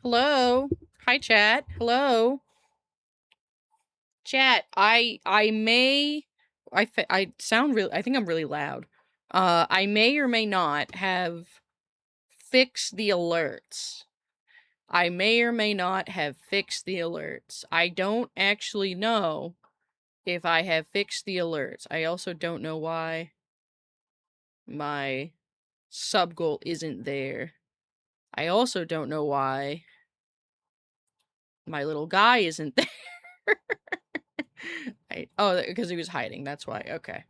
Hello. Hi, chat. Hello. Chat. I sound really. I think I'm really loud. I may or may not have fixed the alerts. I may or may not have fixed the alerts. I don't actually know if I have fixed the alerts. I also don't know why my sub goal isn't there. I also don't know why my little guy isn't there. Because he was hiding. That's why. Okay.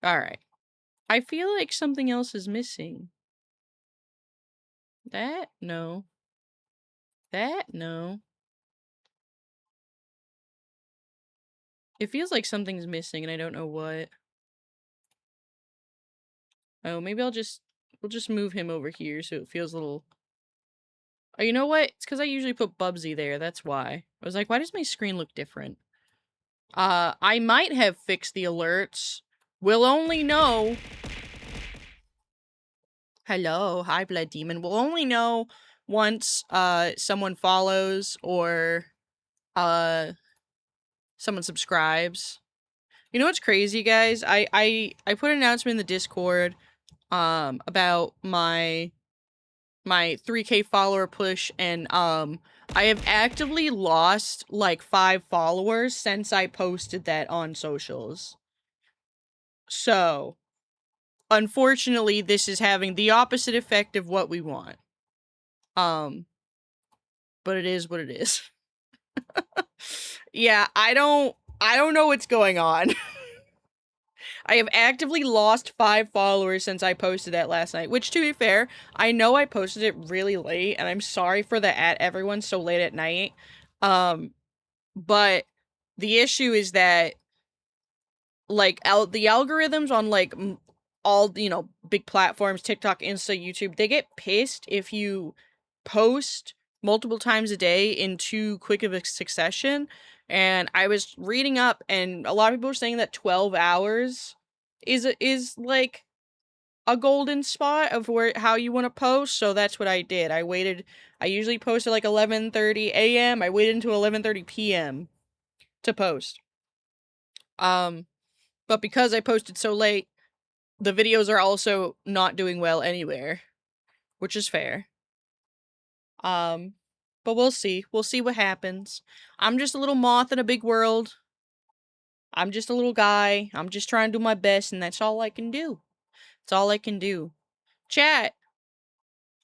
All right. I feel like something else is missing. That? No. That? No. It feels like something's missing and I don't know what. Oh, maybe we'll just move him over here so it feels a little. Oh, you know what? It's because I usually put Bubsy there. That's why. I was like, why does my screen look different? I might have fixed the alerts. We'll only know. Hello, hi, Blood Demon. We'll only know once someone follows or someone subscribes. You know what's crazy, guys? I put an announcement in the Discord about my 3K follower push, and I have actively lost like 5 followers since I posted that on socials. So, unfortunately, this is having the opposite effect of what we want. But it is what it is. Yeah, I don't know what's going on. I have actively lost 5 followers since I posted that last night, which, to be fair, I know I posted it really late, and I'm sorry for the at everyone so late at night. But the issue is that, like, the algorithms on, like, all, big platforms, TikTok, Insta, YouTube, they get pissed if you post multiple times a day in too quick of a succession. And I was reading up, and a lot of people were saying that 12 hours is like a golden spot of how you want to post. So that's what I did. I usually post at like 11:30 a.m. I waited until 11:30 p.m. to post. But because I posted so late, the videos are also not doing well anywhere, which is fair. But we'll see. We'll see what happens. I'm just a little moth in a big world. I'm just a little guy. I'm just trying to do my best, and that's all I can do. That's all I can do. Chat.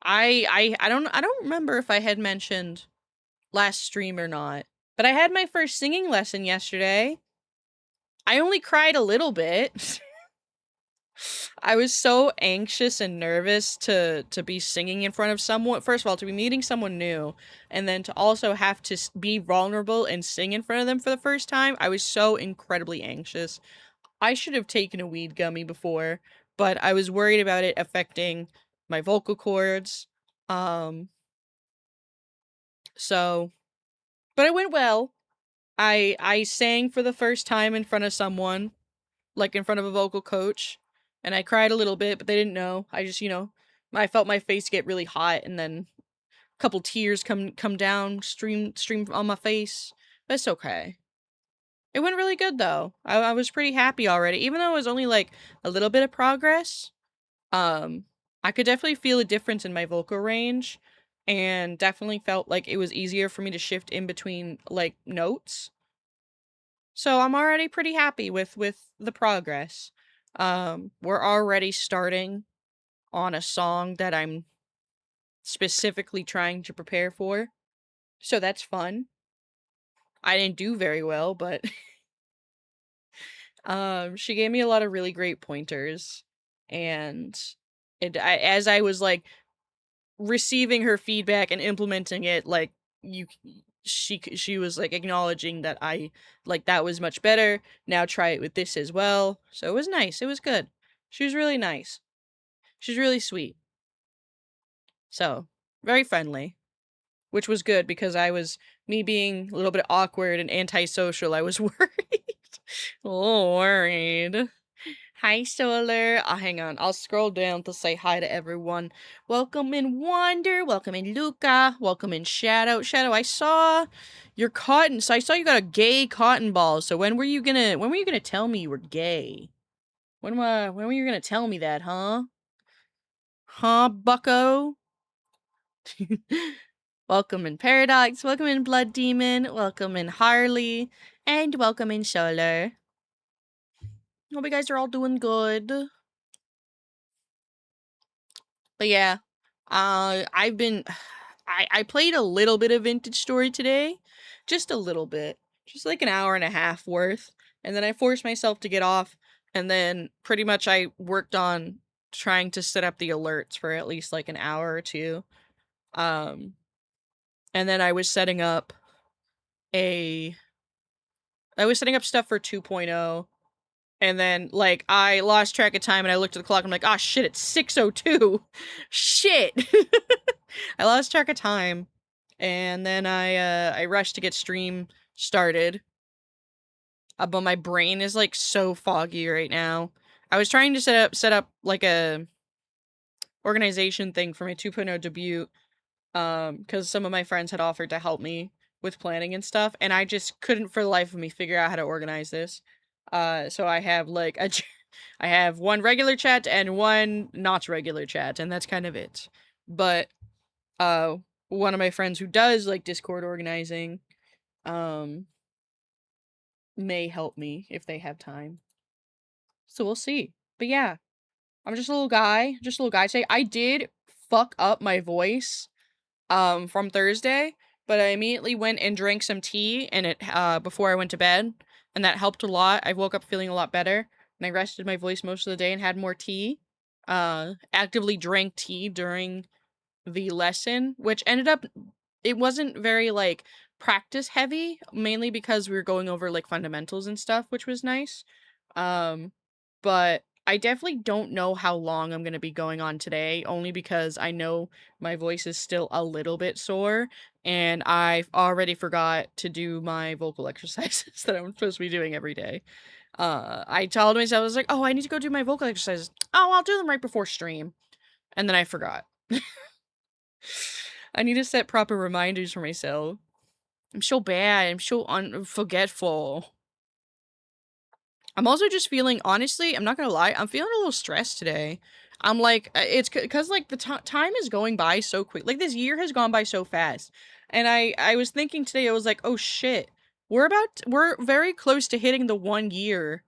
I don't remember if I had mentioned last stream or not, but I had my first singing lesson yesterday. I only cried a little bit. I was so anxious and nervous to be singing in front of someone. First of all, to be meeting someone new, and then to also have to be vulnerable and sing in front of them for the first time. I was so incredibly anxious. I should have taken a weed gummy before, but I was worried about it affecting my vocal cords. So, but it went well. I sang for the first time in front of someone, like in front of a vocal coach, and I cried a little bit, but they didn't know. I just, I felt my face get really hot, and then a couple tears come down, stream on my face. But it's okay. It went really good though. I was pretty happy already, even though it was only like a little bit of progress. I could definitely feel a difference in my vocal range, and definitely felt like it was easier for me to shift in between like notes. So I'm already pretty happy with the progress. We're already starting on a song that I'm specifically trying to prepare for. So that's fun. I didn't do very well, but she gave me a lot of really great pointers, and as I was like receiving her feedback and implementing it, like she was like acknowledging that I like that was much better. Now try it with this as well. So it was nice. It was good. She was really nice. She's really sweet. So, very friendly, which was good because me being a little bit awkward and antisocial, I was worried. A little worried. Hi, Solar. Hang on. I'll scroll down to say hi to everyone. Welcome in Wonder. Welcome in Luca. Welcome in Shadow. Shadow, I saw your cotton. So I saw you got a gay cotton ball. So when were you gonna tell me you were gay? When were you gonna tell me that, huh? Huh, bucko? Welcome in Paradox. Welcome in Blood Demon. Welcome in Harley. And welcome in Solar. Hope you guys are all doing good. But yeah, I've been, I played a little bit of Vintage Story today, just a little bit, just like an hour and a half worth, and then I forced myself to get off, and then pretty much I worked on trying to set up the alerts for at least like an hour or two, um, and then a, I was setting up stuff for 2.0. And then, like, I lost track of time and I looked at the clock. I'm like, ah, shit, it's 6:02. Shit. I lost track of time. And then I rushed to get stream started. But my brain is, like, so foggy right now. I was trying to set up, like, a organization thing for my 2.0 debut. Because some of my friends had offered to help me with planning and stuff. And I just couldn't for the life of me figure out how to organize this. So I have like I have one regular chat and one not regular chat, and that's kind of it. But one of my friends who does like Discord organizing, um, may help me if they have time. So we'll see. But yeah, I'm just a little guy, Say I did fuck up my voice from Thursday, but I immediately went and drank some tea and it before I went to bed, and that helped a lot. I woke up feeling a lot better, and I rested my voice most of the day and had more tea. Actively drank tea during the lesson, which ended up it wasn't very like practice heavy, mainly because we were going over like fundamentals and stuff, which was nice. Um, but I definitely don't know how long I'm going to be going on today, only because I know my voice is still a little bit sore, and I've already forgot to do my vocal exercises that I'm supposed to be doing every day. I told myself, I was like, oh, I need to go do my vocal exercises. Oh, I'll do them right before stream. And then I forgot. I need to set proper reminders for myself. I'm so bad. I'm so unforgetful. I'm also just feeling, honestly, I'm not gonna lie, I'm feeling a little stressed today. I'm like, it's because like the time is going by so quick. Like this year has gone by so fast. And I was thinking today, I was like, oh shit, we're very close to hitting the 1 year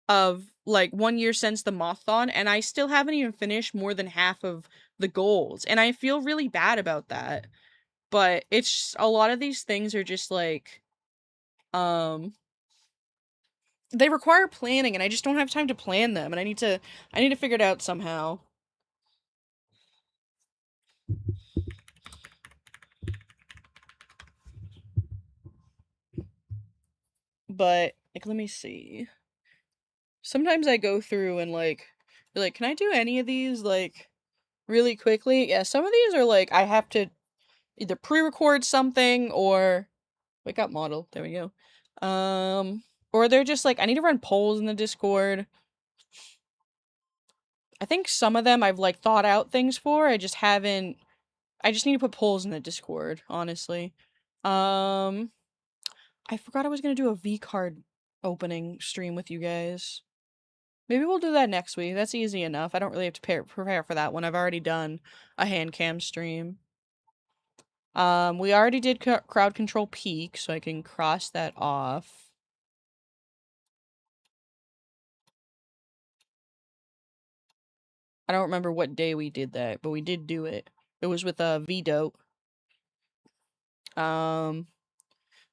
of like 1 year since the Mothon, and I still haven't even finished more than half of the goals. And I feel really bad about that. But it's a lot of these things are just like, um, they require planning, and I just don't have time to plan them, and I need to figure it out somehow. But like, let me see. Sometimes I go through and like be like, can I do any of these like really quickly? Yeah, some of these are like I have to either pre-record something or wake up model. There we go. Or they're just like I need to run polls in the Discord. I think some of them I've like thought out things for. I just haven't. I just need to put polls in the Discord, honestly. I forgot I was gonna do a V card opening stream with you guys. Maybe we'll do that next week. That's easy enough. I don't really have to prepare for that one. I've already done a hand cam stream. We already did crowd control peak, so I can cross that off. I don't remember what day we did that, but we did do it. It was with a V-Dope.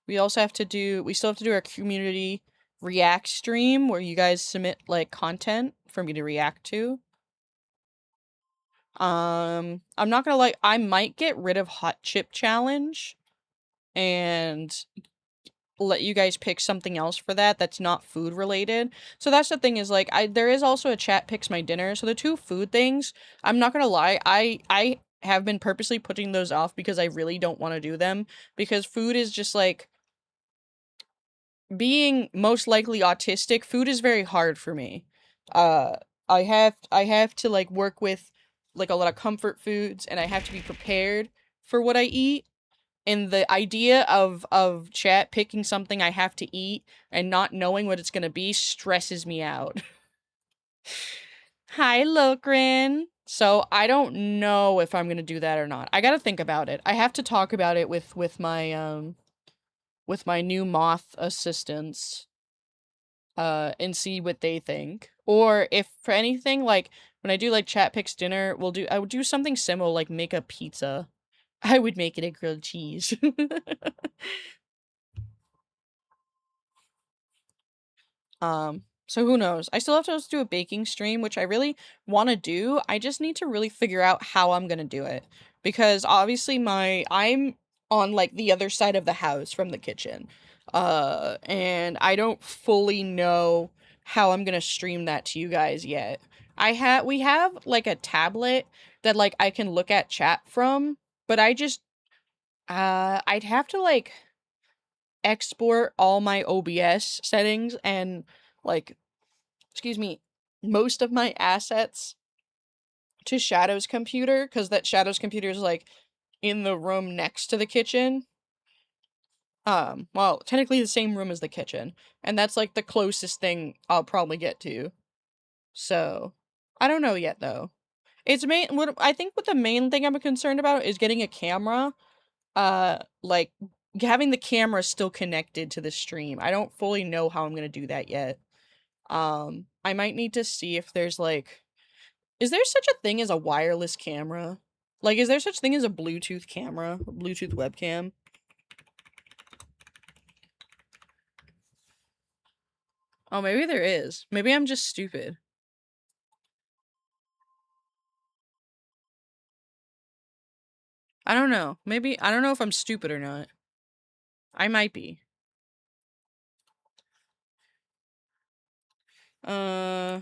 We also have to do, we still have to do our community react stream where you guys submit like content for me to react to. I'm not gonna lie, I might get rid of Hot Chip Challenge and let you guys pick something else for that that's not food related. So that's the thing is like there is also a chat picks my dinner. So the two food things, I'm not gonna lie, I have been purposely putting those off because I really don't want to do them because food is just like being most likely autistic, food is very hard for me. Uh, I have to like work with like a lot of comfort foods, and I have to be prepared for what I eat. And the idea of chat picking something I have to eat and not knowing what it's gonna be stresses me out. Hi, Lokrin. So I don't know if I'm gonna do that or not. I gotta think about it. I have to talk about it with my new Moth assistants, and see what they think. Or if for anything, like when I do like chat picks dinner, I would do something similar, like make a pizza. I would make it a grilled cheese. So who knows? I still have to do a baking stream, which I really want to do. I just need to really figure out how I'm gonna do it. Because obviously I'm on like the other side of the house from the kitchen. And I don't fully know how I'm gonna stream that to you guys yet. We have like a tablet that like I can look at chat from, but I'd have to like export all my OBS settings and like excuse me, most of my assets to Shadow's computer, because that Shadow's computer is like in the room next to the kitchen. Well, technically the same room as the kitchen, and that's like the closest thing I'll probably get to. So, I don't know yet though. It's main what I think what the main thing I'm concerned about is getting a camera. Like having the camera still connected to the stream. I don't fully know how I'm gonna do that yet. I might need to see if there's like is there such a thing as a wireless camera? Like, is there such thing as a Bluetooth camera? A Bluetooth webcam? Oh, maybe there is. Maybe I'm just stupid. I don't know. Maybe, I don't know if I'm stupid or not. I might be. Uh,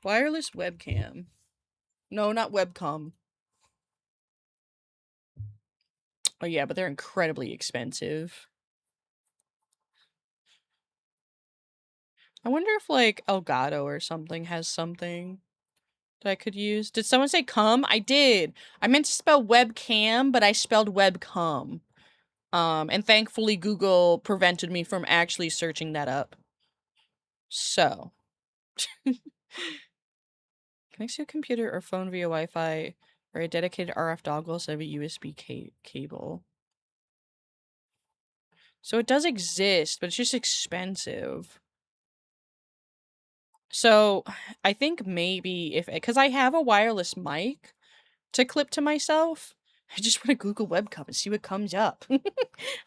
wireless webcam. No, not webcam. Oh, yeah, but they're incredibly expensive. I wonder if, like, Elgato or something has something that I could use. Did someone say cum? I did. I meant to spell webcam, but I spelled webcom. And thankfully Google prevented me from actually searching that up. So, connects to a computer or phone via Wi-Fi or a dedicated RF dongle instead of a USB cable. So it does exist, but it's just expensive. So I think maybe because I have a wireless mic to clip to myself, I just want to Google webcam and see what comes up.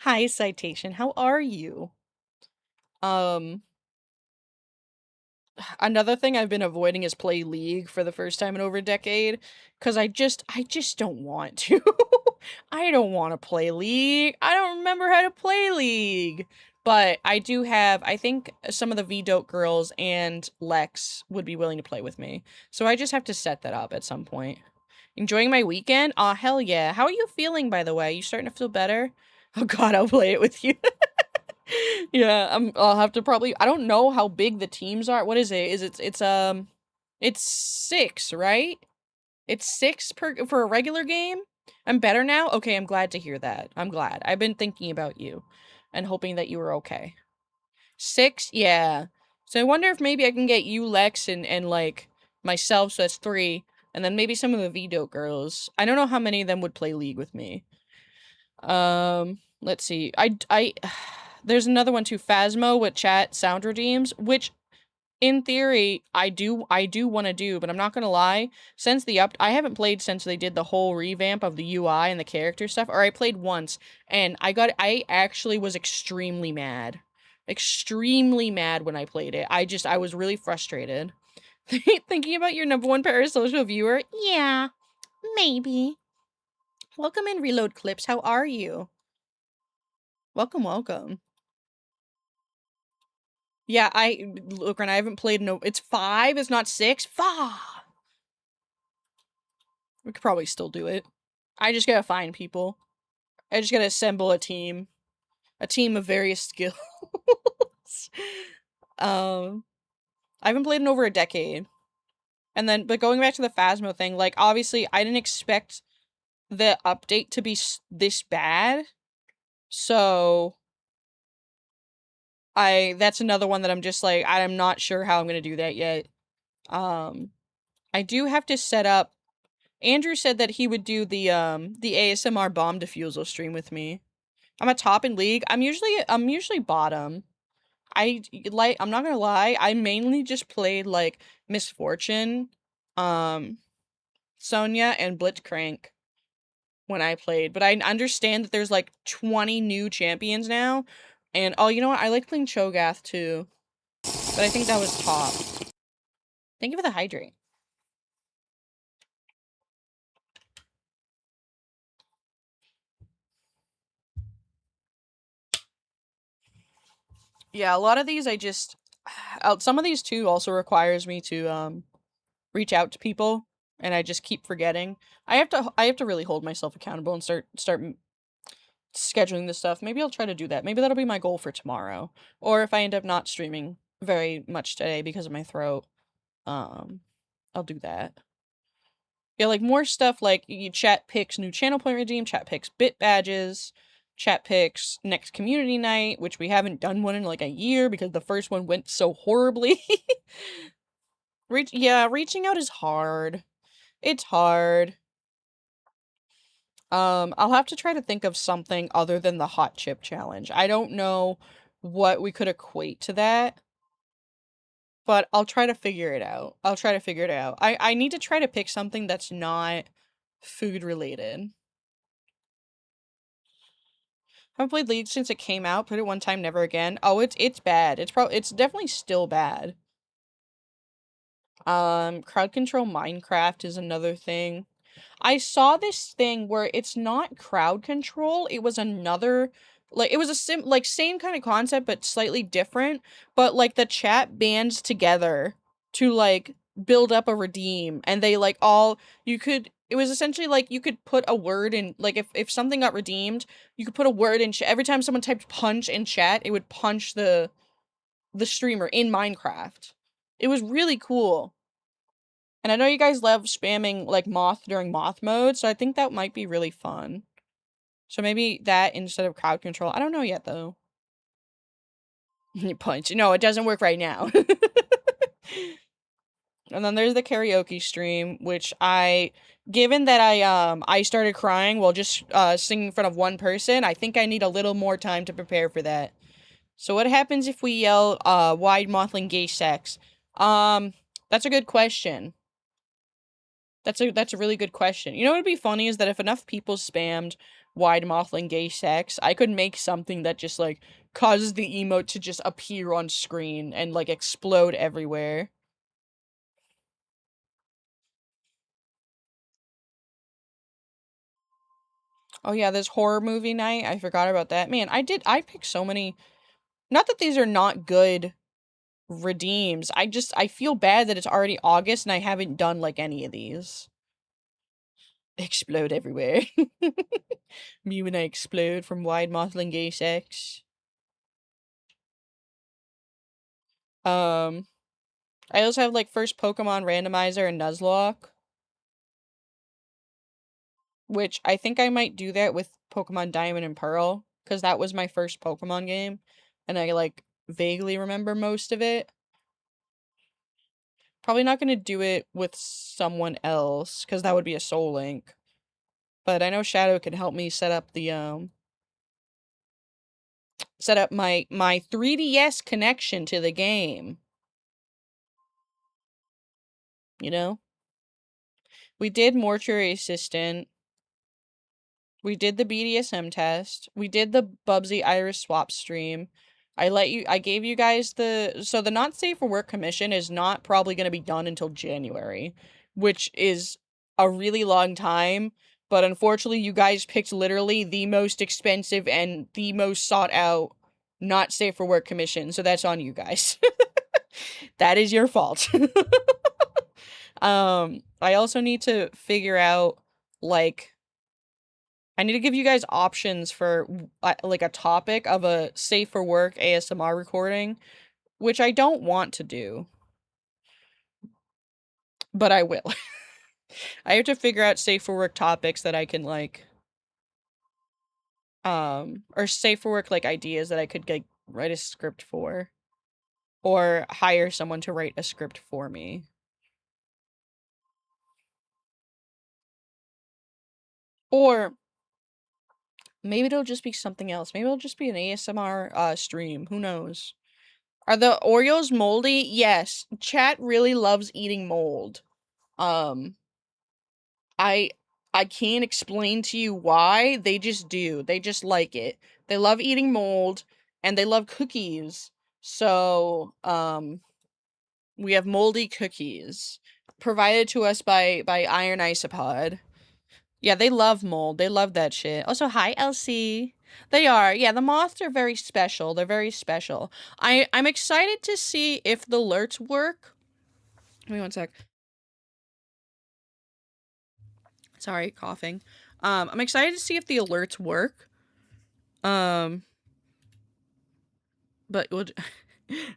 Hi, Citation. How are you? Um, Another thing I've been avoiding is play League for the first time in over a decade because I just don't want to. I don't want to play League. I don't remember how to play League. But I do have, I think some of the VDote girls and Lex would be willing to play with me. So I just have to set that up at some point. Enjoying my weekend? Aw, hell yeah. How are you feeling, by the way? You starting to feel better? Oh god, I'll play it with you. Yeah, I'll have to probably I don't know how big the teams are. What is it? It's 6, right? It's 6 per for a regular game? I'm better now? Okay, I'm glad to hear that. I'm glad. I've been thinking about you and hoping that you were okay. 6? Yeah. So I wonder if maybe I can get you, Lex, and like myself, so that's 3, and then maybe some of the Vito girls. I don't know how many of them would play League with me. Let's see. There's another one too, Phasmo with chat sound redeems, which in theory I do want to do, but I'm not gonna lie. Since I haven't played since they did the whole revamp of the UI and the character stuff, or I played once, and I actually was extremely mad when I played it. I was really frustrated. Thinking about your number one parasocial viewer? Yeah, maybe. Welcome in, Reload Clips. How are you? Welcome, welcome. Yeah, look, and I haven't played no. It's 5. It's not 6. 5. We could probably still do it. I just gotta find people. I just gotta assemble a team of various skills. um, I haven't played in over a decade. And then, but going back to the Phasmo thing, like, obviously, I didn't expect the update to be this bad. So, that's another one that I'm just like, I'm not sure how I'm gonna do that yet. I do have to set up. Andrew said that he would do the ASMR bomb defusal stream with me. I'm a top in league. I'm usually bottom. I'm not gonna lie, I mainly just played like Misfortune, um, Sonya, and Blitzcrank when I played. But I understand that there's like 20 new champions now. And oh, you know what? I like playing Cho'Gath too. But I think that was top. Thank you for the hydrate. Yeah, a lot of these I just some of these too also requires me to reach out to people, and I just keep forgetting. I have to really hold myself accountable and start scheduling this stuff. Maybe I'll try to do that. Maybe that'll be my goal for tomorrow. Or if I end up not streaming very much today because of my throat, um I'll do that. Yeah, like more stuff like you chat picks new channel point redeem, chat picks bit badges, chat picks next community night, which we haven't done one in like a year because the first one went so horribly. Reaching out is hard. It's hard. I'll have to try to think of something other than the hot chip challenge. I don't know what we could equate to that, but I'll try to figure it out. I need to try to pick something that's not food related. Haven't played League since it came out. Played it one time, never again. Oh, it's bad. It's definitely still bad. Crowd control Minecraft is another thing. I saw this thing where it's not crowd control, it was another, like, it was a same kind of concept but slightly different, but like the chat bands together to like build up a redeem, and they like all you could it was essentially like you could put a word in, like, if something got redeemed, you could put a word in every time someone typed punch in chat, it would punch the streamer in Minecraft. It was really cool. And I know you guys love spamming, like, Moth during Moth mode, so I think that might be really fun. So maybe that instead of crowd control. I don't know yet, though. Punch. No, it doesn't work right now. And then there's the karaoke stream, which given that I started crying while just singing in front of one person, I think I need a little more time to prepare for that. So what happens if we yell wide mothling gay sex? That's a good question. That's a really good question. You know what would be funny is that if enough people spammed wide mothling gay sex, I could make something that just like causes the emote to just appear on screen and like explode everywhere. Oh yeah, this horror movie night. I forgot about that. Man, I picked so many. Not that these are not good redeems. I feel bad that it's already August and I haven't done like any of these. Explode everywhere. Me when I explode from wide mothling gay sex. Um, I also have like first Pokemon randomizer and Nuzlocke, which I think I might do that with Pokemon Diamond and Pearl because that was my first Pokemon game, and I like vaguely remember most of it. Probably not gonna do it with someone else because that would be a Soul Link. But I know Shadow can help me set up my 3DS connection to the game. You know? We did Mortuary Assistant. We did the BDSM test. We did the Bubsy Iris swap stream. I gave you guys so the Not Safe for Work Commission is not probably going to be done until January, which is a really long time, but unfortunately you guys picked literally the most expensive and the most sought out Not Safe for Work Commission, so that's on you guys. That is your fault. I also need to figure out, like, I need to give you guys options for like a topic of a safe for work ASMR recording, which I don't want to do. but I will. I have to figure out safe for work topics that I can like or safe for work like ideas that I could like write a script for or hire someone to write a script for me. Or maybe it'll just be something else. Maybe it'll just be an ASMR stream. Who knows? Are the Oreos moldy? Yes. Chat really loves eating mold. Um I I can't explain to you why. They just do. They just like it. They love eating mold and they love cookies. So, we have moldy cookies provided to us by Iron Isopod. Yeah, they love mold. They love that shit. Also, hi Elsie. They are. Yeah, the moths are very special. They're very special. I'm excited to see if the alerts work. Give me one sec. Sorry, coughing. I'm excited to see if the alerts work. Um, but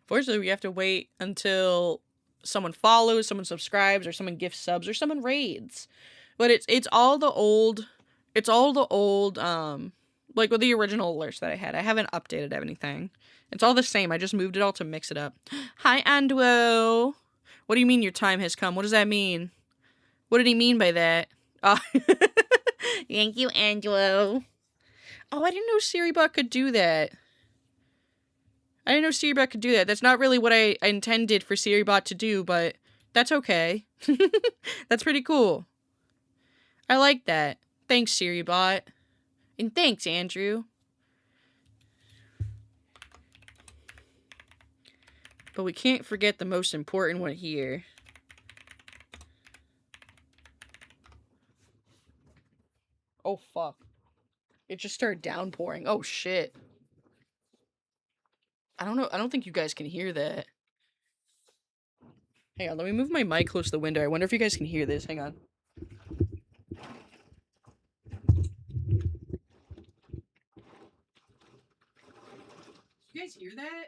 fortunately, we have to wait until someone follows, someone subscribes, or someone gifts subs, or someone raids. But it's all the old, like with the original alerts that I had. I haven't updated anything. It's all the same. I just moved it all to mix it up. Hi, Andwo. What do you mean your time has come? What does that mean? What did he mean by that? Oh. Thank you, Andwo. Oh, I didn't know Siribot could do that. I didn't know Siribot could do that. That's not really what I intended for Siribot to do, but that's okay. That's pretty cool. I like that. Thanks, Siribot. And thanks, Andrew. But we can't forget the most important one here. Oh, fuck. It just started downpouring. Oh, shit. I don't know. I don't think you guys can hear that. Hang on, let me move my mic close to the window. I wonder if you guys can hear this. Hang on. You guys hear that?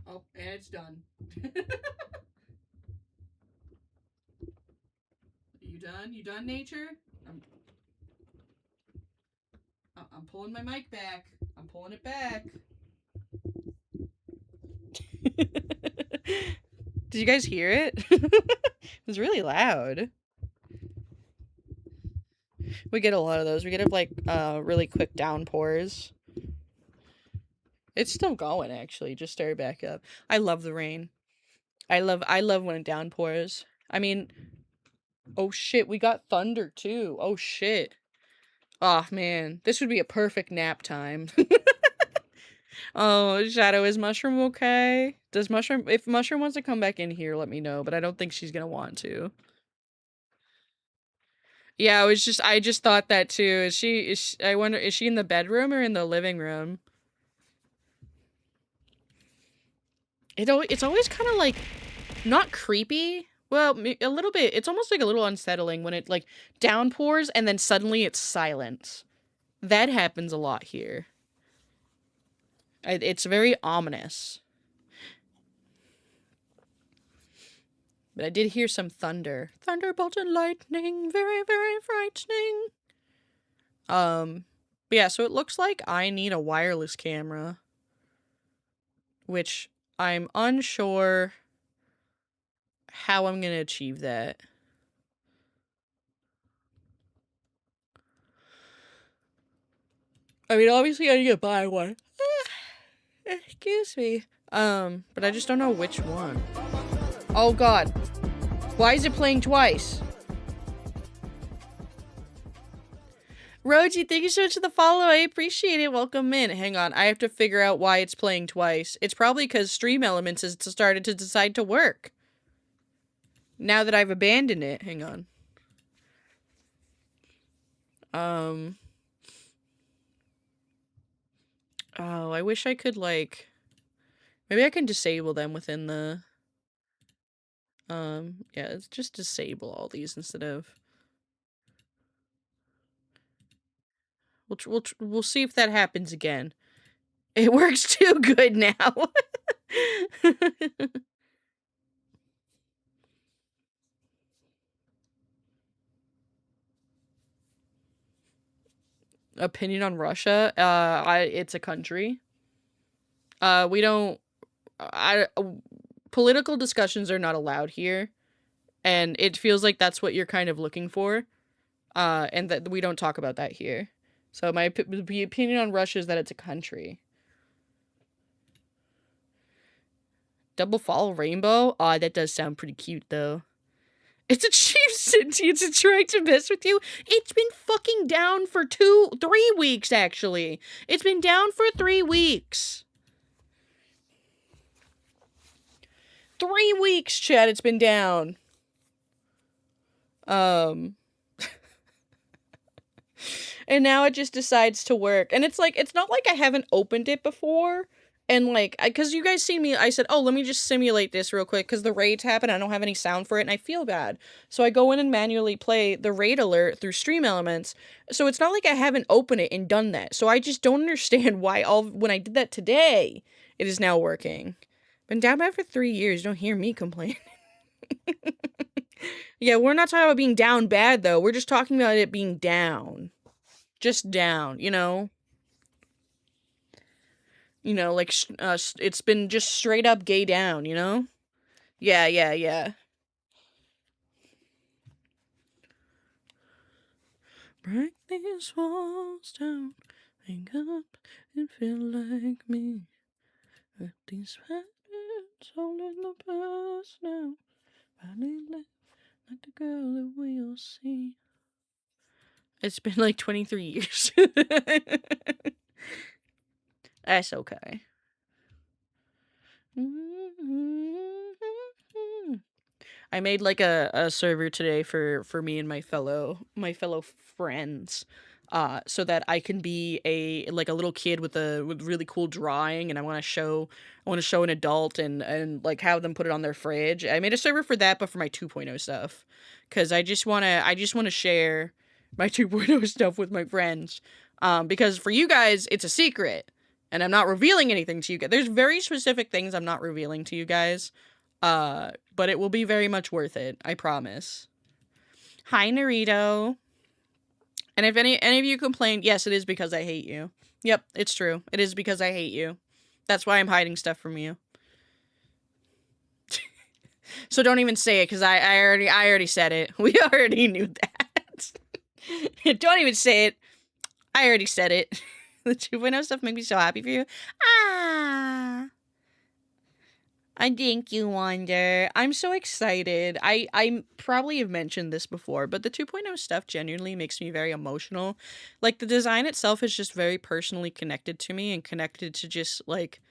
Oh, and it's done. You done? You done, nature? I'm pulling my mic back. I'm pulling it back. Did you guys hear it? It was really loud. We get a lot of those. We get like really quick downpours. It's still going actually. Just started back up. I love the rain. I love when it downpours. I mean, oh shit, we got thunder too. Oh shit. Oh man, this would be a perfect nap time. Oh, Shadow, is Mushroom okay? Does Mushroom, if Mushroom wants to come back in here, let me know, but I don't think she's gonna want to. Yeah, I just thought that too. I wonder, is she in the bedroom or in the living room? It's always kind of like, not creepy. Well, a little bit. It's almost like a little unsettling when it like downpours and then suddenly it's silent. That happens a lot here. It's very ominous. But I did hear some thunder. Thunderbolt and lightning, very, very frightening. But yeah, so it looks like I need a wireless camera. Which I'm unsure how I'm gonna achieve that. I mean, obviously I need to buy one. Excuse me. But I just don't know which one. Oh god. Why is it playing twice? Roji, thank you so much for the follow. I appreciate it. Welcome in. Hang on. I have to figure out why it's playing twice. It's probably because Stream Elements has started to decide to work. Now that I've abandoned it. Hang on. Oh, I wish I could, like... Maybe I can disable them within the... yeah, let's just disable all these instead of... We'll see if that happens again. It works too good now. Opinion on Russia? It's a country. We don't. I Political discussions are not allowed here, and it feels like that's what you're kind of looking for. And that we don't talk about that here. So my opinion on Russia is that it's a country. Double fall rainbow? Aw, that does sound pretty cute, though. It's a chief sentience and trying to mess with you. It's been fucking down for 3 weeks, actually. It's been down for 3 weeks. 3 weeks, Chad, it's been down. And now it just decides to work. And it's like, it's not like I haven't opened it before. And like, because you guys seen me, I said, oh, let me just simulate this real quick because the raids happen. I don't have any sound for it and I feel bad. So I go in and manually play the raid alert through Stream Elements. So it's not like I haven't opened it and done that. So I just don't understand why when I did that today, it is now working. Been down bad for 3 years. Don't hear me complain. Yeah, we're not talking about being down bad though. We're just talking about it being down. Just down, you know? You know, like, it's been just straight up gay down, you know? Yeah. Break these walls down, wake up and feel like me. With these patterns all in the past now. Finally left like the girl that we all see. It's been like 23 years. That's okay. I made like a server today for me and my fellow friends, so that I can be a little kid with really cool drawing, and I want to show an adult and like have them put it on their fridge. I made a server for that, but for my 2.0 stuff, because I just want to share my 2.0 stuff with my friends, because for you guys it's a secret, and I'm not revealing anything to you guys. There's very specific things I'm not revealing to you guys. But it will be very much worth it. I promise. Hi, Naruto. And if any of you complain, yes, it is because I hate you. Yep, it's true. It is because I hate you. That's why I'm hiding stuff from you. So don't even say it, because I already said it. We already knew that. Don't even say it. I already said it. The 2.0 stuff make me so happy for you. Ah. I think you wonder. I'm so excited. I probably have mentioned this before, but the 2.0 stuff genuinely makes me very emotional. Like, the design itself is just very personally connected to me and connected to just, like,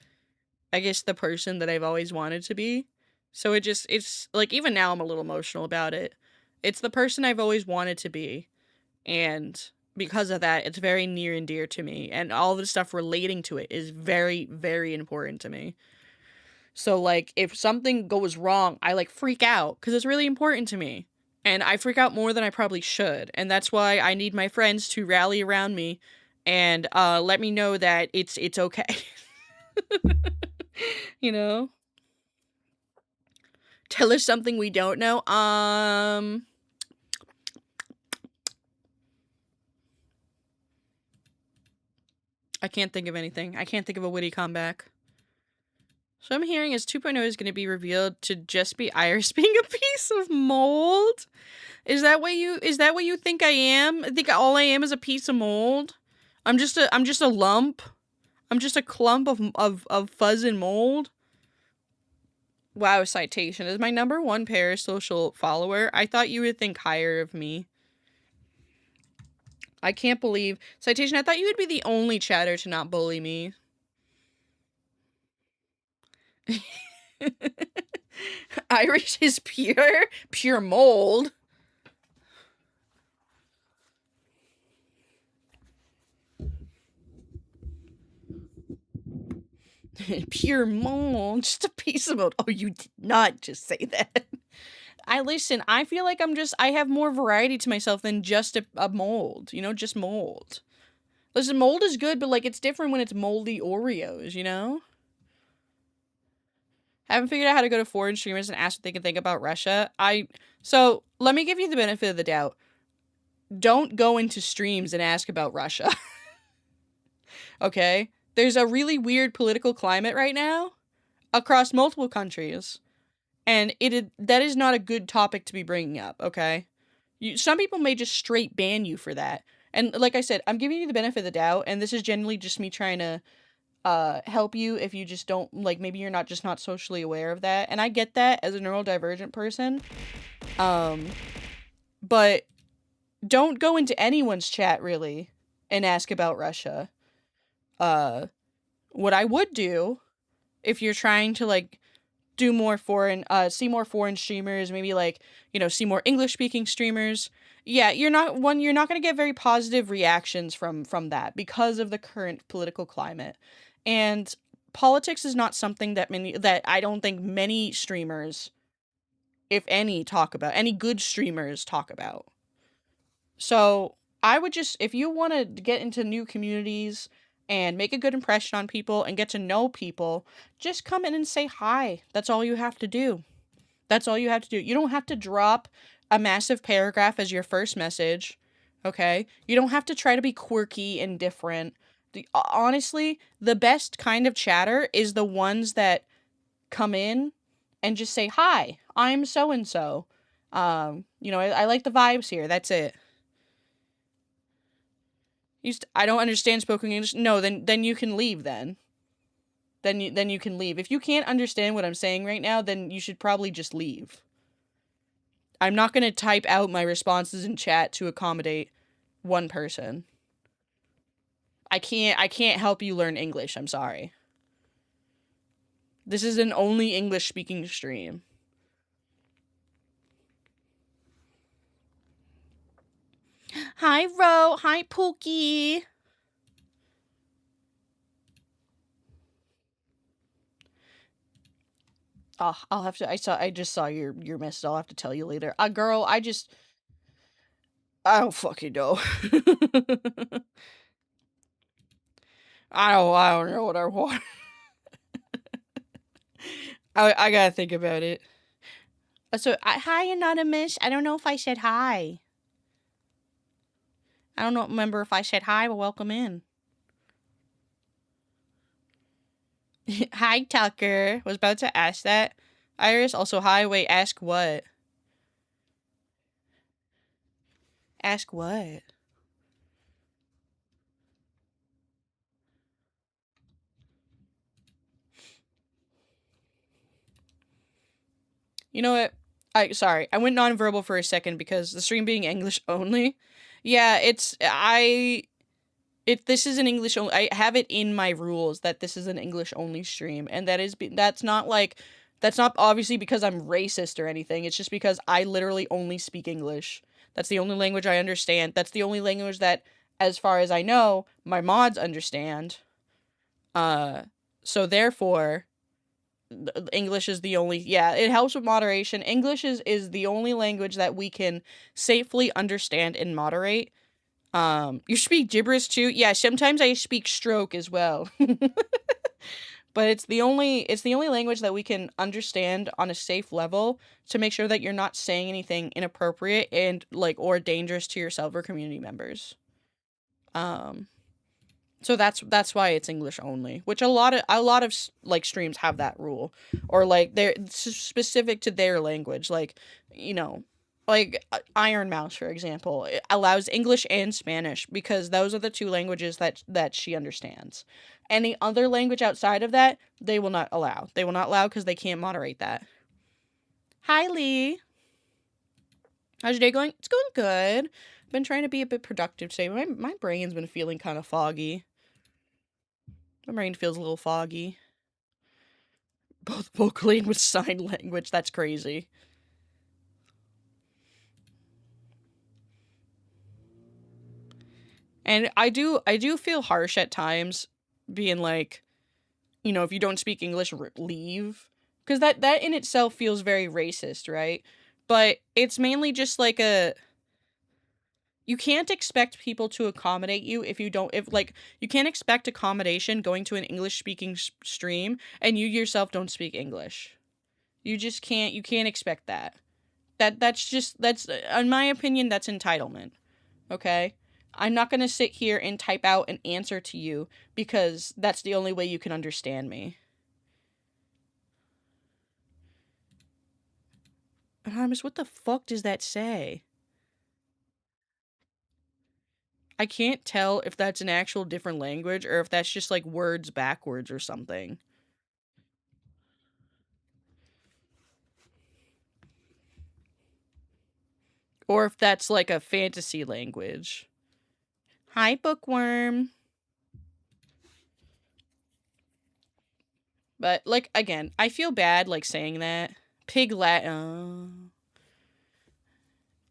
I guess the person that I've always wanted to be. So it's, like, even now I'm a little emotional about it. It's the person I've always wanted to be. And because of that, it's very near and dear to me. And all the stuff relating to it is very, very important to me. So, like, if something goes wrong, I, like, freak out because it's really important to me. And I freak out more than I probably should. And that's why I need my friends to rally around me and let me know that it's okay. You know? Tell us something we don't know. I can't think of anything. I can't think of a witty comeback. So I'm hearing is 2.0 is going to be revealed to just be Iris being a piece of mold. Is that what you think I am? I think all I am is a piece of mold. I'm just a lump. I'm just a clump of fuzz and mold. Wow, Citation is my #1 parasocial follower. I thought you would think higher of me. I can't believe Citation. I thought you would be the only chatter to not bully me. Irish is pure mold. Pure mold, just a piece of mold. Oh, you did not just say that. I feel like I have more variety to myself than just a mold, you know, just mold. Listen, mold is good, but like it's different when it's moldy Oreos, you know? Haven't figured out how to go to foreign streamers and ask what they can think about Russia. So let me give you the benefit of the doubt. Don't go into streams and ask about Russia. Okay? There's a really weird political climate right now across multiple countries, and that is not a good topic to be bringing up, okay? Some people may just straight ban you for that. And like I said, I'm giving you the benefit of the doubt, and this is generally just me trying to help you if you just don't, like, maybe you're not socially aware of that. And I get that as a neurodivergent person. But don't go into anyone's chat really and ask about Russia. What I would do if you're trying to like do more foreign see more foreign streamers, maybe like, see more English speaking streamers. Yeah, you're not going to get very positive reactions from that because of the current political climate. And politics is not something that I don't think many streamers, if any, talk about. Any good streamers talk about. So, I would just, if you want to get into new communities and make a good impression on people and get to know people, just come in and say hi. That's all you have to do. That's all you have to do. You don't have to drop a massive paragraph as your first message, okay? You don't have to try to be quirky and different. Honestly, the best kind of chatter is the ones that come in and just say, hi, I'm so and so. I like the vibes here. That's it. I don't understand spoken English. No, then you can leave then. Then you can leave. If you can't understand what I'm saying right now, then you should probably just leave. I'm not going to type out my responses in chat to accommodate one person. I can't help you learn English. I'm sorry. This is an only English speaking stream. Hi, Ro. Hi, Pookie. Oh, I'll have to. I just saw your message. I'll have to tell you later. Girl, I don't fucking know. I don't know what I want. I gotta think about it. Hi, Anonymous. I don't know if I said hi. I don't remember if I said hi, but welcome in. Hi, Tucker. Was about to ask that. Iris, also hi. Wait, ask what? Ask what? You know what? Sorry. I went nonverbal for a second because the stream being English only. Yeah, this is an English only. I have it in my rules that this is an English only stream, and that's not obviously because I'm racist or anything. It's just because I literally only speak English. That's the only language I understand. That's the only language that, as far as I know, my mods understand. So therefore, English is the only, yeah, it helps with moderation. English is the only language that we can safely understand and moderate. You speak gibberish too? Yeah, sometimes I speak stroke as well. But it's the only language that we can understand on a safe level to make sure that you're not saying anything inappropriate and or dangerous to yourself or community members. So that's why it's English only, which a lot of streams have that rule, or they're specific to their language, Iron Mouse, for example, it allows English and Spanish because those are the two languages that she understands. Any other language outside of that, they will not allow. They will not allow because they can't moderate that. Hi, Lee. How's your day going? It's going good. I've been trying to be a bit productive today. My brain's been feeling kind of foggy. My brain feels a little foggy. Both vocally and with sign language. That's crazy. And I do feel harsh at times, being like, if you don't speak English, leave. Because that in itself feels very racist, right? But it's mainly just you can't expect people to accommodate you if you don't, if like, you can't expect accommodation going to an English speaking stream and you yourself don't speak English. You just can't, you can't expect that. That's just, that's, in my opinion, that's entitlement. Okay? I'm not going to sit here and type out an answer to you because that's the only way you can understand me. Anonymous, what the fuck does that say? I can't tell if that's an actual different language or if that's just like words backwards or something. Or if that's like a fantasy language. Hi, bookworm. But, like, again, I feel bad, like, saying that. Pig Latin.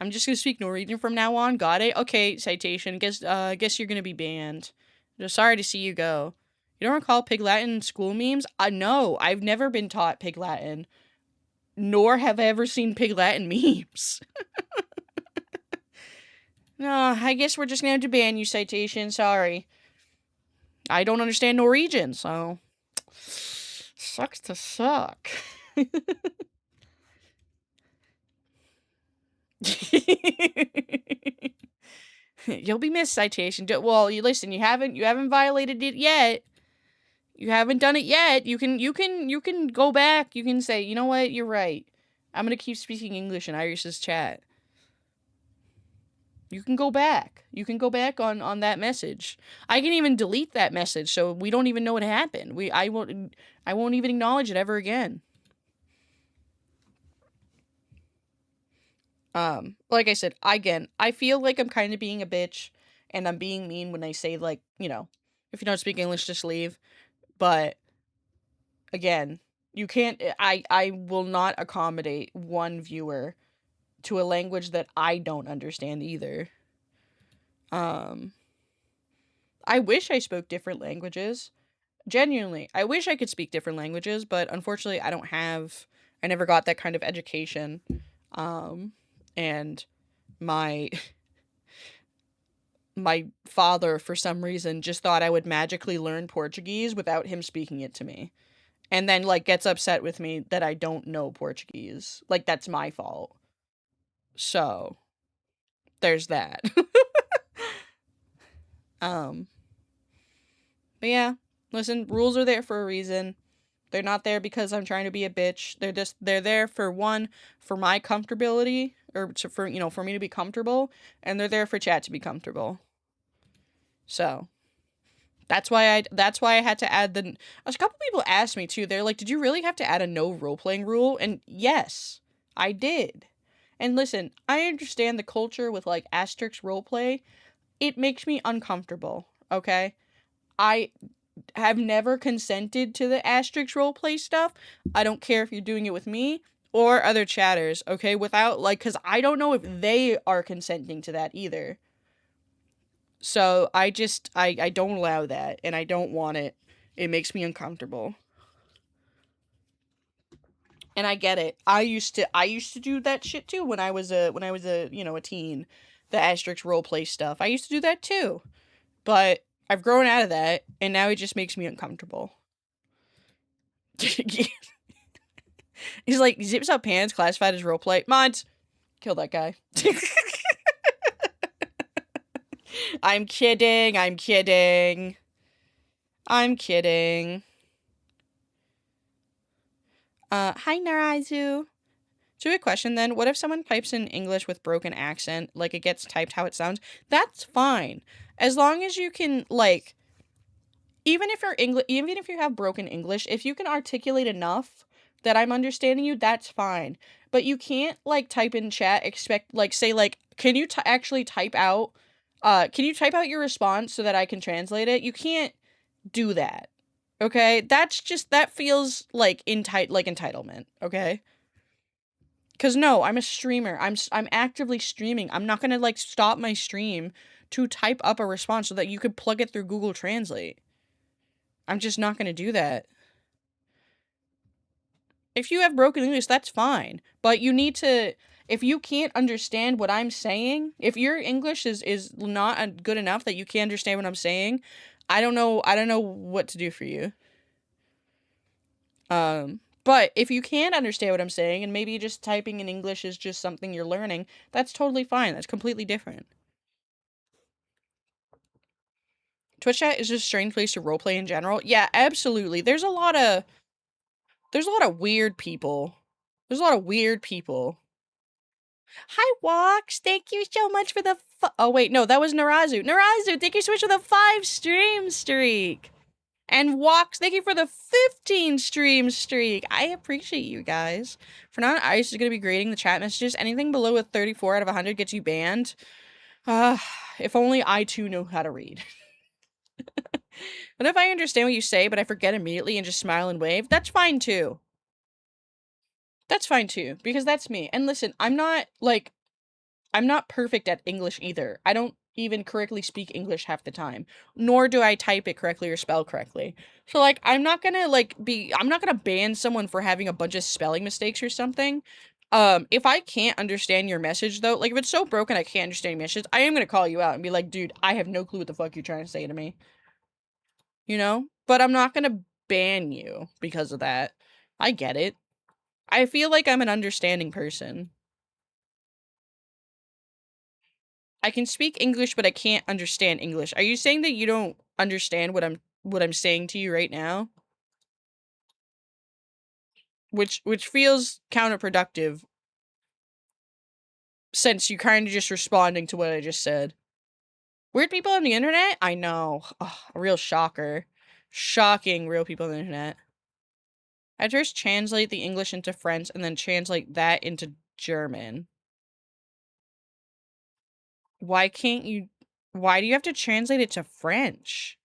I'm just gonna speak Norwegian from now on. Got it? Okay, citation. Guess you're gonna be banned. Just sorry to see you go. You don't recall Pig Latin school memes? No, I've never been taught Pig Latin. Nor have I ever seen Pig Latin memes. No, I guess we're just gonna have to ban you, citation. Sorry. I don't understand Norwegian, so... Sucks to suck. You'll be missed, citation. Well, you listen. You haven't violated it yet. You haven't done it yet. You can go back. You can say, you know what, you're right. I'm gonna keep speaking English in Iris's chat. You can go back. You can go back on that message. I can even delete that message, so we don't even know what happened. I won't even acknowledge it ever again. Like I said, again, I feel like I'm kind of being a bitch and I'm being mean when I say, like, you know, if you don't speak English, just leave. But again, you can't, I will not accommodate one viewer to a language that I don't understand either. I wish I spoke different languages. Genuinely, I wish I could speak different languages, but unfortunately I never got that kind of education. And my my father, for some reason, just thought I would magically learn Portuguese without him speaking it to me. And then, like, gets upset with me that I don't know Portuguese. Like, that's my fault. So, there's that. um, but yeah, listen, rules are there for a reason. They're not there because I'm trying to be a bitch. They're there for one, for my comfortability, or for, you know, for me to be comfortable, and they're there for chat to be comfortable. So, that's why I had to add the... A couple people asked me, too. They're like, did you really have to add a no role-playing rule? And yes, I did. And listen, I understand the culture with, like, asterisk roleplay. It makes me uncomfortable, okay? I have never consented to the asterisk roleplay stuff. I don't care if you're doing it with me or other chatters, okay? Without, like, because I don't know if they are consenting to that either. So I don't allow that, and I don't want it. It makes me uncomfortable. And I get it. I used to do that shit too when I was a you know, a teen. The asterisk roleplay stuff. I used to do that too. But I've grown out of that, and now it just makes me uncomfortable. He's like, zips up pants classified as roleplay. Mods, kill that guy. I'm kidding. I'm kidding. I'm kidding. Hi, Narazu. So a question then, what if someone types in English with broken accent, like it gets typed how it sounds? That's fine. As long as you can, like, even if you have broken English, if you can articulate enough that I'm understanding you, that's fine. But you can't, like, type in chat, expect, like, say, like, can you actually type out, can you type out your response so that I can translate it? You can't do that. Okay? That's just, that feels like entitlement, okay? Cuz no, I'm a streamer. I'm actively streaming. I'm not going to, like, stop my stream to type up a response so that you could plug it through Google Translate. I'm just not going to do that. If you have broken English, that's fine. But you need to, if you can't understand what I'm saying, if your English is not good enough that you can't understand what I'm saying, I don't know what to do for you. But if you can understand what I'm saying and maybe just typing in English is just something you're learning, that's totally fine. That's completely different. Twitch chat is just a strange place to roleplay in general. Yeah, absolutely. There's a lot of weird people. There's a lot of weird people. Hi, Walks. Thank you so much for the. Oh wait, no, that was Narazu. Narazu, thank you so much for the 5 stream streak. And Walks, thank you for the 15 stream streak. I appreciate you guys. For now, Ice is gonna be grading the chat messages. Anything below a 34 out of 100 gets you banned. If only I too know how to read. But if I understand what you say, but I forget immediately and just smile and wave, that's fine too. That's fine too, because that's me. And listen, I'm not perfect at English either. I don't even correctly speak English half the time, nor do I type it correctly or spell correctly. So like, I'm not gonna ban someone for having a bunch of spelling mistakes or something. If I can't understand your message though, like if it's so broken I can't understand your message, I am gonna call you out and be like, dude, I have no clue what the fuck you're trying to say to me. You know? But I'm not gonna ban you because of that. I get it. I feel like I'm an understanding person. I can speak English, but I can't understand English. Are you saying that you don't understand what I'm saying to you right now? Which feels counterproductive since you're kind of just responding to what I just said. Weird people on the internet? I know. Ugh, a real shocker. Shocking real people on the internet. I first translate the English into French and then translate that into German. Why can't you... Why do you have to translate it to French?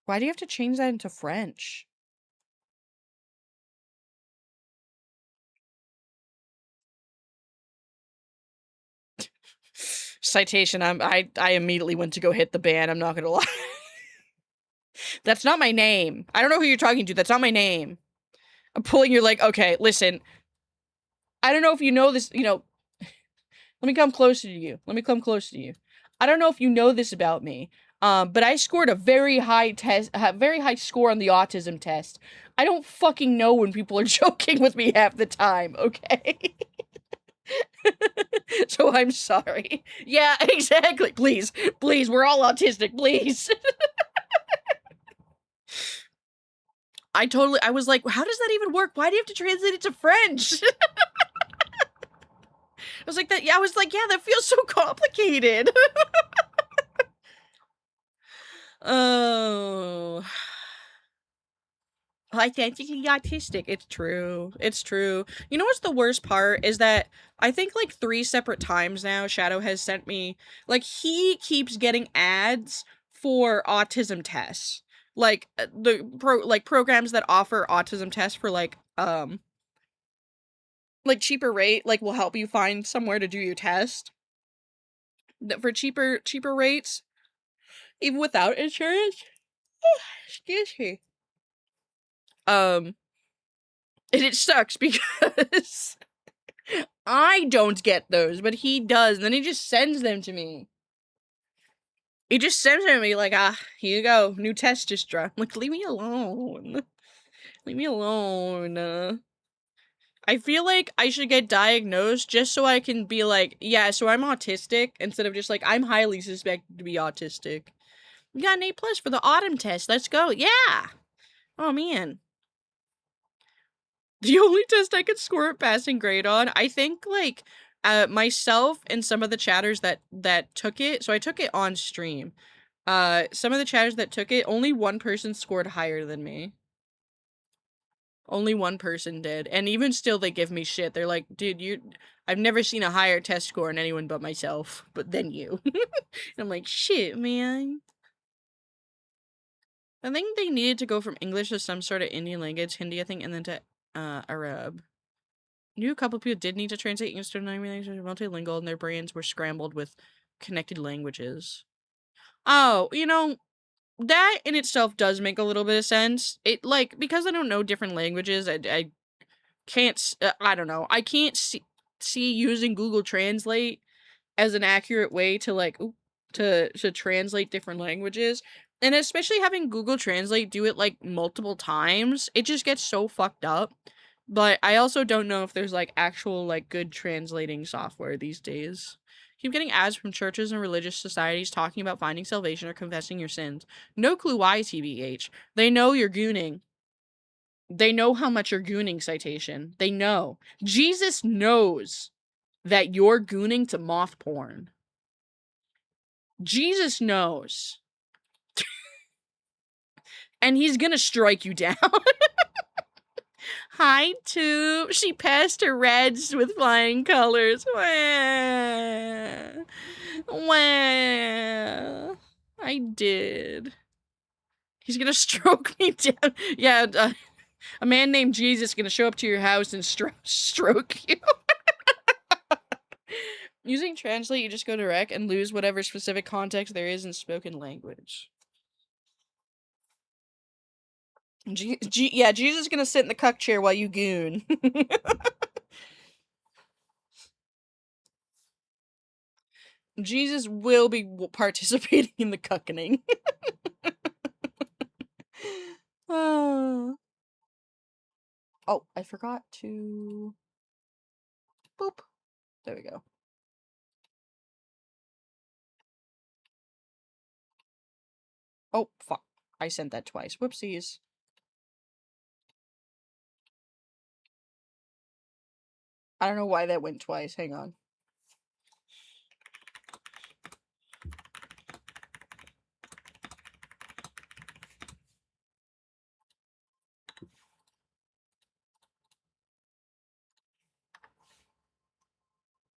Why do you have to change that into French? Citation, I immediately went to go hit the ban, I'm not gonna lie. That's not my name. I don't know who you're talking to, that's not my name. I'm pulling your leg. Okay, listen. I don't know if you know this, let me come closer to you. I don't know if you know this about me, but I scored a very high score on the autism test. I don't fucking know when people are joking with me half the time, okay? So I'm sorry. Yeah, exactly. Please, we're all autistic, please. I was like, how does that even work? Why do you have to translate it to French? I was like, that feels so complicated. Oh. Authentically autistic. It's true. It's true. You know what's the worst part is that I think like 3 separate times now Shadow has sent me, like, he keeps getting ads for autism tests. Like programs that offer autism tests for like cheaper rate, like will help you find somewhere to do your test. For cheaper rates, even without insurance. Excuse me. And it sucks because I don't get those, but he does, and then he just sends them to me. He just sends them to me like, here you go, new test just dropped. I'm like, leave me alone. Leave me alone. I feel like I should get diagnosed just so I can be like, yeah, so I'm autistic, instead of just like, I'm highly suspected to be autistic. We got an A+ for the autumn test, let's go, yeah! Oh, man. The only test I could score a passing grade on, I think, like, myself and some of the chatters that took it, so I took it on stream. Some of the chatters that took it, only one person scored higher than me. Only one person did, and even still they give me shit. They're like, dude, I've never seen a higher test score on anyone but myself, but then you. And I'm like, shit, man. I think they needed to go from English to some sort of Indian language, Hindi, I think, and then to, Arab. Knew a couple people did need to translate English to multilingual, and their brains were scrambled with connected languages. Oh, that in itself does make a little bit of sense. It, like, because I don't know different languages, I can't, I don't know. I can't see using Google Translate as an accurate way to, like, to translate different languages. And especially having Google Translate do it, like, multiple times, it just gets so fucked up. But I also don't know if there's, like, actual, like, good translating software these days. Keep getting ads from churches and religious societies talking about finding salvation or confessing your sins. No clue why, TBH. They know you're gooning. They know how much you're gooning, citation. They know. Jesus knows that you're gooning to moth porn. Jesus knows. And he's gonna strike you down. Hi, Tube. She passed her reds with flying colors. Wah. Wah. I did. He's gonna stroke me down. Yeah, a man named Jesus is gonna show up to your house and stroke you. Using Translate, you just go to rec and lose whatever specific context there is in spoken language. Yeah, Jesus is gonna sit in the cuck chair while you goon. Jesus will be participating in the cuckening. Oh, I forgot to... Boop. There we go. Oh, fuck. I sent that twice. Whoopsies. I don't know why that went twice. Hang on.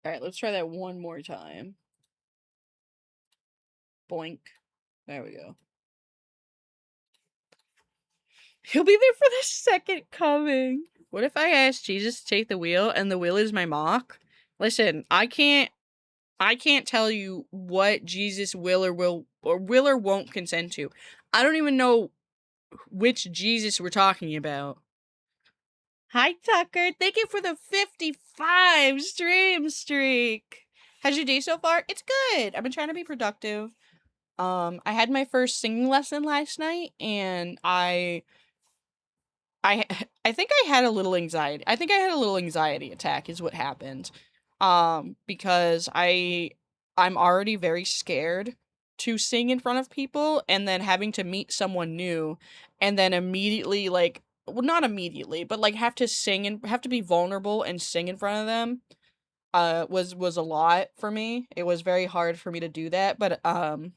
Alright, let's try that one more time. Boink. There we go. He'll be there for the second coming. What if I ask Jesus to take the wheel and the wheel is my mock? Listen, I can't tell you what Jesus will or won't consent to. I don't even know which Jesus we're talking about. Hi, Tucker. Thank you for the 55 stream streak. How's your day so far? It's good. I've been trying to be productive. I had my first singing lesson last night, and I think I had a little anxiety. I think I had a little anxiety attack is what happened. Because I'm already very scared to sing in front of people, and then having to meet someone new and then immediately, like, well, not immediately, but like have to be vulnerable and sing in front of them was a lot for me. It was very hard for me to do that, but and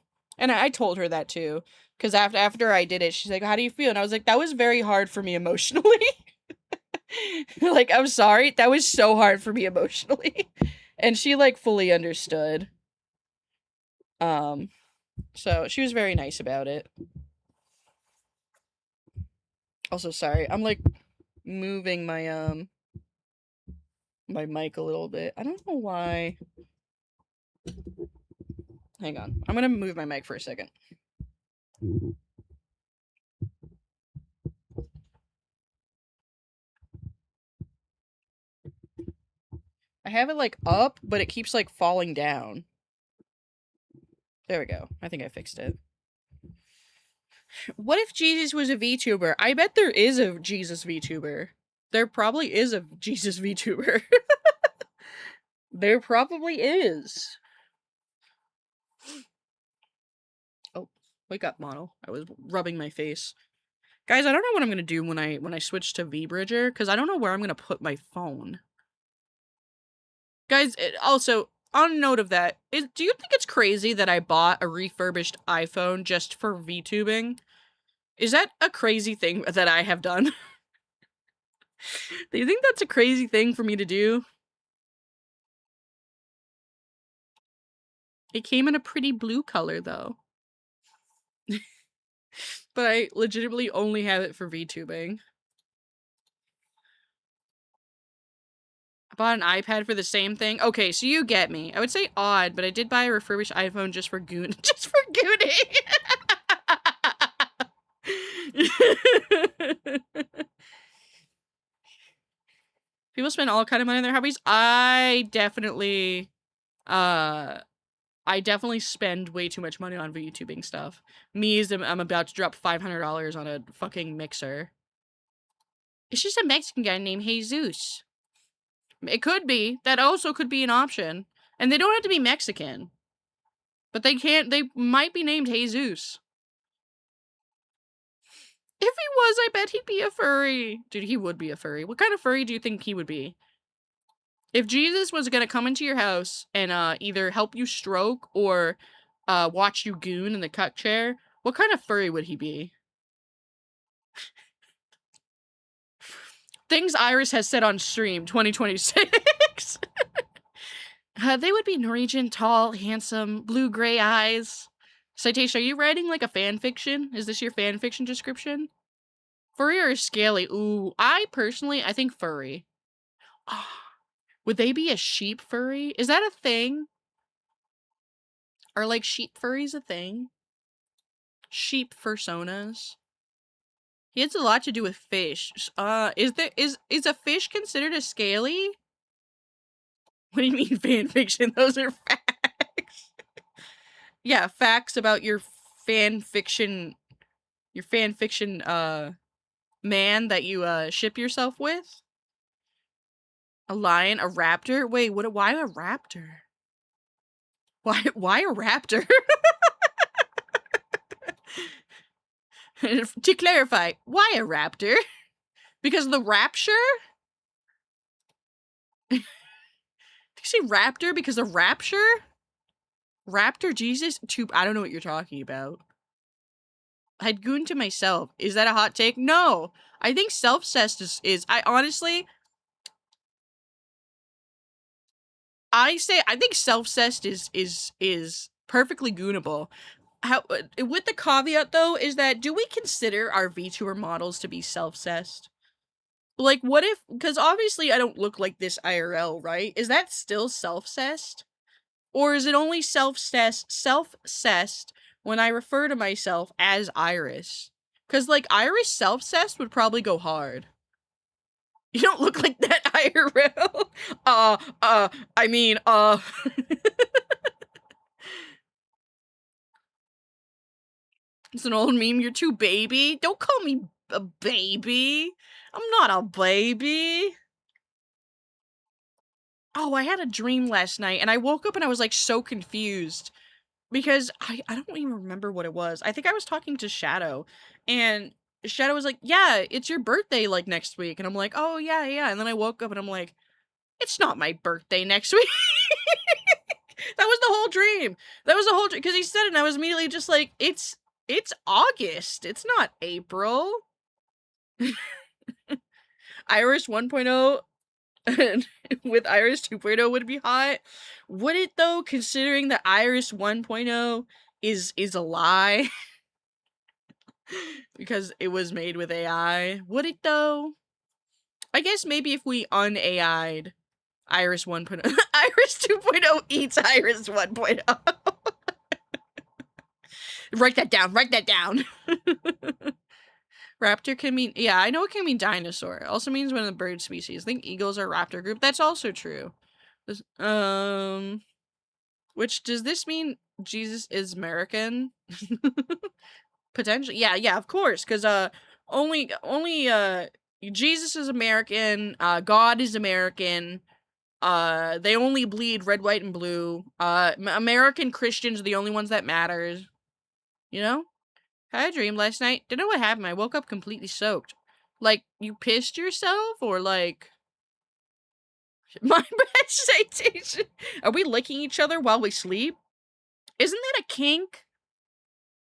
I told her that too, because after I did it, she's like, "How do you feel?" And I was like, "That was very hard for me emotionally." Like, I'm sorry, that was so hard for me emotionally. And she, like, fully understood. So she was very nice about it. Also, sorry, I'm, like, moving my my mic a little bit. I don't know why. Hang on. I'm gonna move my mic for a second. I have it, like, up, but it keeps, like, falling down. There we go. I think I fixed it. What if Jesus was a VTuber? I bet there is a Jesus VTuber. There probably is a Jesus VTuber. There probably is. Oh, wake up, Mono. I was rubbing my face. Guys, I don't know what I'm gonna do when I switch to VBridger, because I don't know where I'm gonna put my phone. Guys, also, on note of that, do you think it's crazy that I bought a refurbished iPhone just for VTubing? Is that a crazy thing that I have done? Do you think that's a crazy thing for me to do? It came in a pretty blue color, though. But I legitimately only have it for VTubing. I bought an iPad for the same thing. Okay, so you get me. I would say odd, but I did buy a refurbished iPhone just for gooning. spend all kind of money on their hobbies. I definitely spend way too much money on VTubing stuff. I'm about to drop $500 on a fucking mixer. It's just a Mexican guy named Jesus. It could be. That also could be an option. And they don't have to be Mexican. But they might be named Jesus. If he was, I bet he'd be a furry. Dude, he would be a furry. What kind of furry do you think he would be? If Jesus was gonna come into your house and either help you stroke or watch you goon in the cuck chair, what kind of furry would he be? Things Iris has said on stream 2026. They would be Norwegian, tall, handsome, blue-gray eyes. Citation, are you writing like a fan fiction? Is this your fan fiction description? Furry or scaly? Ooh, I think furry. Oh, would they be a sheep furry? Is that a thing? Are like sheep furries a thing? Sheep fursonas? He has a lot to do with fish. Is a fish considered a scaly? What do you mean fan fiction? Those are facts. Yeah, facts about your fan fiction man that you ship yourself with. A lion, a raptor? Wait, why a raptor? Why a raptor? To clarify, why a raptor? Because of the rapture? Did you say raptor because of rapture? Raptor Jesus? I don't know what you're talking about. I'd goon to myself. Is that a hot take? No. I think self-cessed is I think self-cessed is perfectly goonable. How, with the caveat though, is that do we consider our VTuber models to be self-cessed? Like, what if, because obviously I don't look like this IRL, right? Is that still self-cessed? Or is it only self-cessed when I refer to myself as Iris? Because, like, Iris self-cessed would probably go hard. You don't look like that IRL. It's an old meme, you're too baby. Don't call me a baby. I'm not a baby. Oh, I had a dream last night, and I woke up and I was, like, so confused. Because I don't even remember what it was. I think I was talking to Shadow, and Shadow was like, yeah, it's your birthday, like, next week. And I'm like, oh, yeah, yeah. And then I woke up and I'm like, it's not my birthday next week. That was the whole dream. That was the whole dream. Because he said it, and I was immediately just like, it's August. It's not April. Iris 1.0 with Iris 2.0 would be hot. Would it though, considering that Iris 1.0 is a lie? Because it was made with AI. Would it though? I guess maybe if we un-AI'd Iris 1.0. Iris 2.0 eats Iris 1.0. Write that down. Raptor can mean, yeah, I know it can mean dinosaur. It also means one of the bird species. I think eagles are raptor group. That's also true. Which, does this mean Jesus is American? Potentially. Yeah, of course. Because, only, Jesus is American. God is American. They only bleed red, white, and blue. American Christians are the only ones that matters. You know? I had a dream last night. Didn't know what happened. I woke up completely soaked. Like, you pissed yourself? Or, like... My bad citation. Are we licking each other while we sleep? Isn't that a kink?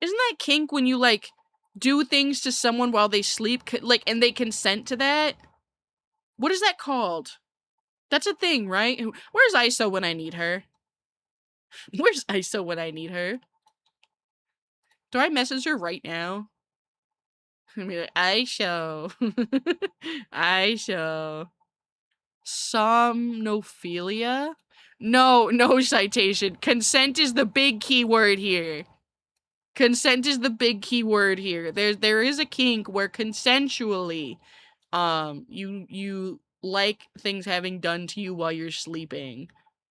Isn't that kink when you, like, do things to someone while they sleep, like, and they consent to that? What is that called? That's a thing, right? Where's ISO when I need her? Where's ISO when I need her? Do I message her right now? I'm be like, ISO. ISO. Somnophilia? No citation. Consent is the big key word here. Consent is the big key word here. There is a kink where consensually, you like things having done to you while you're sleeping.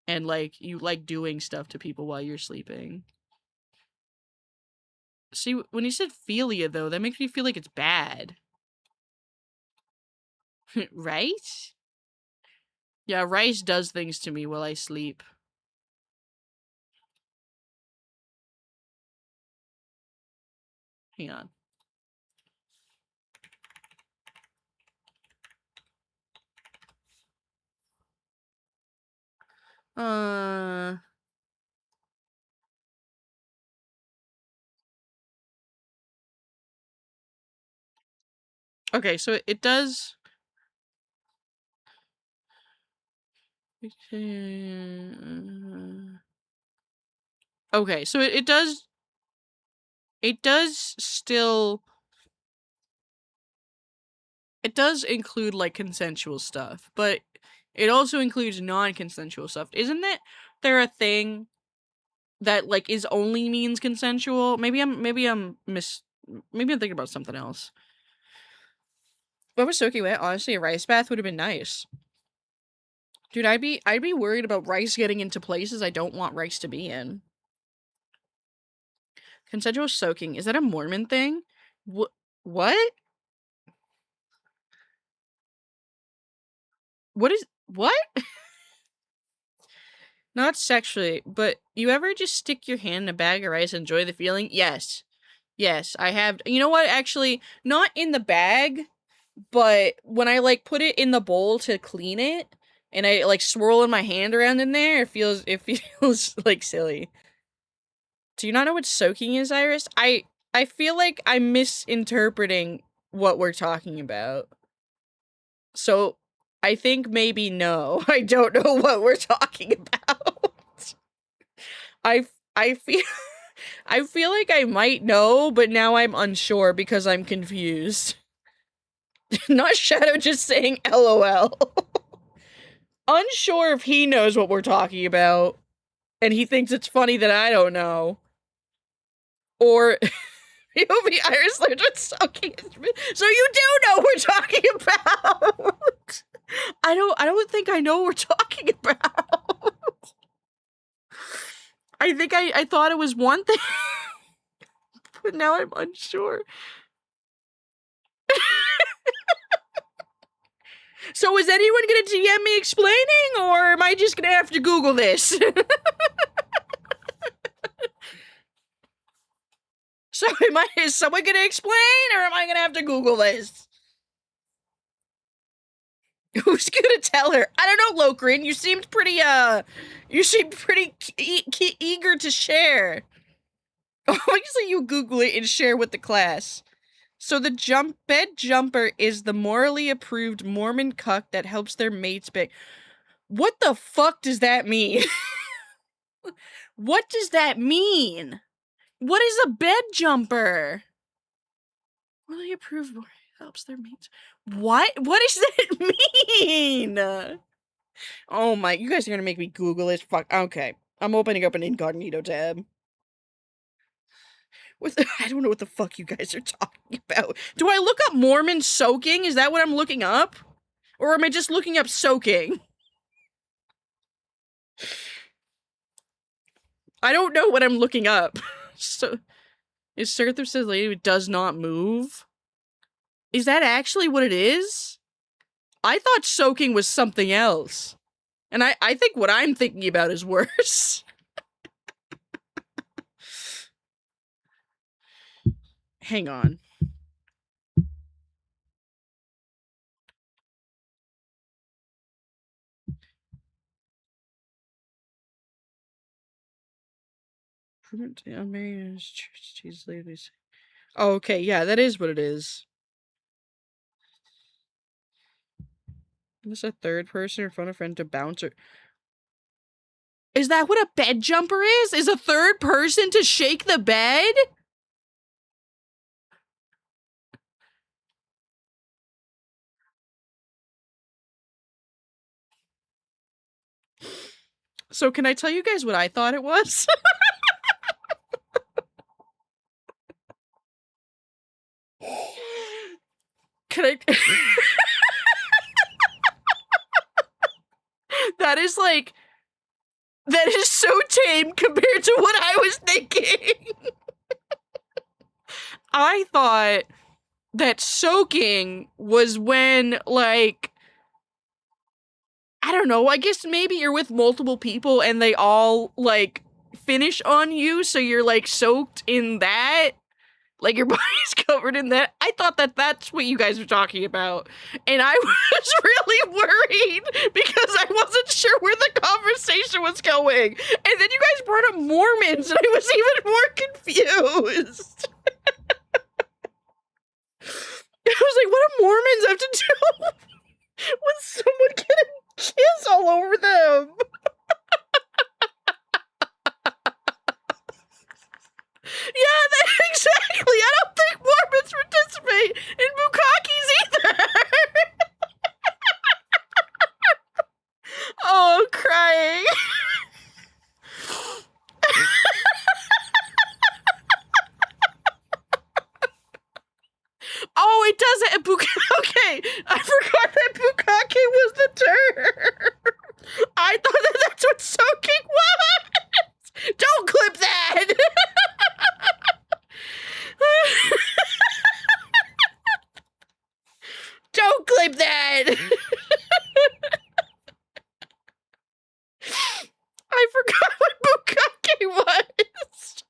And, like, you like doing stuff to people while you're sleeping. See, when you said philia, though, that makes me feel like it's bad. Right? Yeah, rice does things to me while I sleep. Hang on. Okay, so it does... Okay, so it does... It does still... It does include, like, consensual stuff, but it also includes non-consensual stuff. Isn't it there a thing that, like, is only means consensual? Maybe I'm thinking about something else. What was soaking wet? Honestly, a rice bath would have been nice. Dude, I'd be worried about rice getting into places I don't want rice to be in. Consensual soaking, is that a Mormon thing? What? What what? Not sexually, but you ever just stick your hand in a bag of rice and enjoy the feeling? Yes. Yes, I have. You know what? Actually, not in the bag, but when I, like, put it in the bowl to clean it, and I, like, swirling my hand around in there, it feels like silly. Do you not know what soaking is, Iris? I feel like I'm misinterpreting what we're talking about. So, I think maybe no. I don't know what we're talking about. I feel I feel like I might know, but now I'm unsure because I'm confused. Not Shadow just saying LOL. Unsure if he knows what we're talking about, and he thinks it's funny that I don't know. Or POV Iris learned what soaking is. So you do know what we're talking about. I don't think I know what we're talking about. I think I thought it was one thing, but now I'm unsure. So is anyone gonna DM me explaining, or am I just gonna have to Google this? So is someone gonna explain, or am I gonna have to Google this? Who's gonna tell her? I don't know, Lokrin. You seemed pretty eager to share. Obviously, you Google it and share with the class. So the bed jumper is the morally approved Mormon cuck that helps their mates beg. What the fuck does that mean? What does that mean? What is a bed jumper? Morally approved helps their mates. What? What does that mean? Oh my, you guys are gonna make me Google it. Fuck. Okay. I'm opening up an incognito tab. I don't know what the fuck you guys are talking about. Do I look up Mormon soaking? Is that what I'm looking up? Or am I just looking up soaking? I don't know what I'm looking up. So, is Surther says lady who does not move? Is that actually what it is? I thought soaking was something else. And I think what I'm thinking about is worse. Hang on. Oh, okay, yeah, that is what it is. Is this a third person or phone a friend to bounce or... Is that what a bed jumper is? Is a third person to shake the bed? So can I tell you guys what I thought it was? Can I... That is like, that is so tame compared to what I was thinking. I thought that soaking was when, like, I don't know, I guess maybe you're with multiple people and they all, like, finish on you, so you're, like, soaked in that. Like, your body's covered in that. I thought that that's what you guys were talking about. And I was really worried because I wasn't sure where the conversation was going. And then you guys brought up Mormons, and I was even more confused. I was like, what do Mormons have to do with someone getting kiss all over them? Yeah, exactly. I don't think Mormons participate in bukkakis either. Oh, I'm crying. Oh, it doesn't. Okay, I forgot that bukkake was the term. I thought that that's what soaking was. Don't clip that. Don't clip that. I forgot what bukkake was.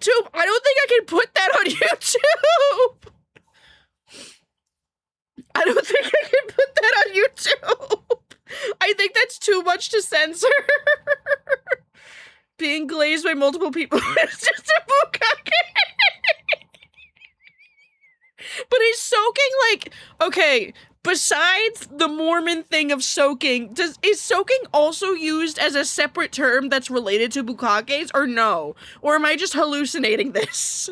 Tube, I don't think I can put that on YouTube. I don't think I can put that on YouTube. I think that's too much to censor. Being glazed by multiple people is just a bukkake. But is soaking, like, okay, besides the Mormon thing of soaking, is soaking also used as a separate term that's related to bukkakes, or no? Or am I just hallucinating this?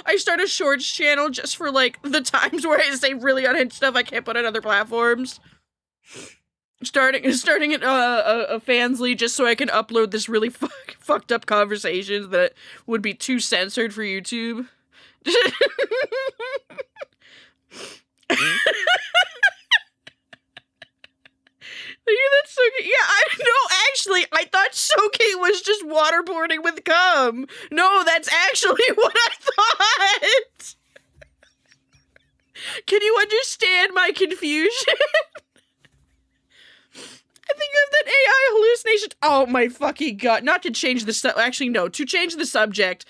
I start a shorts channel just for, like, the times where I say really unhinged stuff I can't put on other platforms. Starting a Fansly just so I can upload this really fucked up conversations that would be too censored for YouTube. That's soaking. Yeah, I know. Actually, I thought soaking was just waterboarding with cum. No, that's actually what I thought. Can you understand my confusion? I think of that AI hallucination. Oh my fucking god. Not to change the actually, no. To change the subject,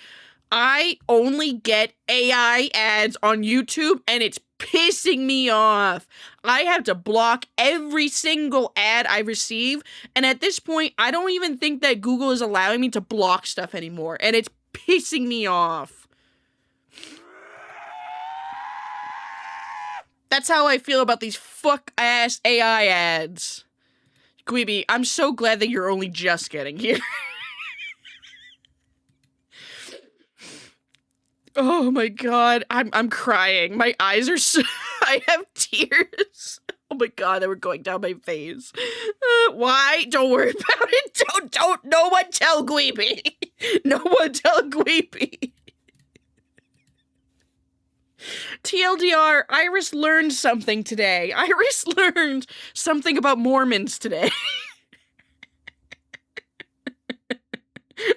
I only get AI ads on YouTube, and it's pissing me off. I have to block every single ad I receive, and at this point, I don't even think that Google is allowing me to block stuff anymore, and it's pissing me off. That's how I feel about these fuck-ass AI ads. Queeby, I'm so glad that you're only just getting here. Oh my god, I'm crying. My eyes are so I have tears. Oh my god, they were going down my face. Why? Don't worry about it. Don't, no one tell Queeby. No one tell Queeby. TLDR, Iris learned something today. Iris learned something about Mormons today.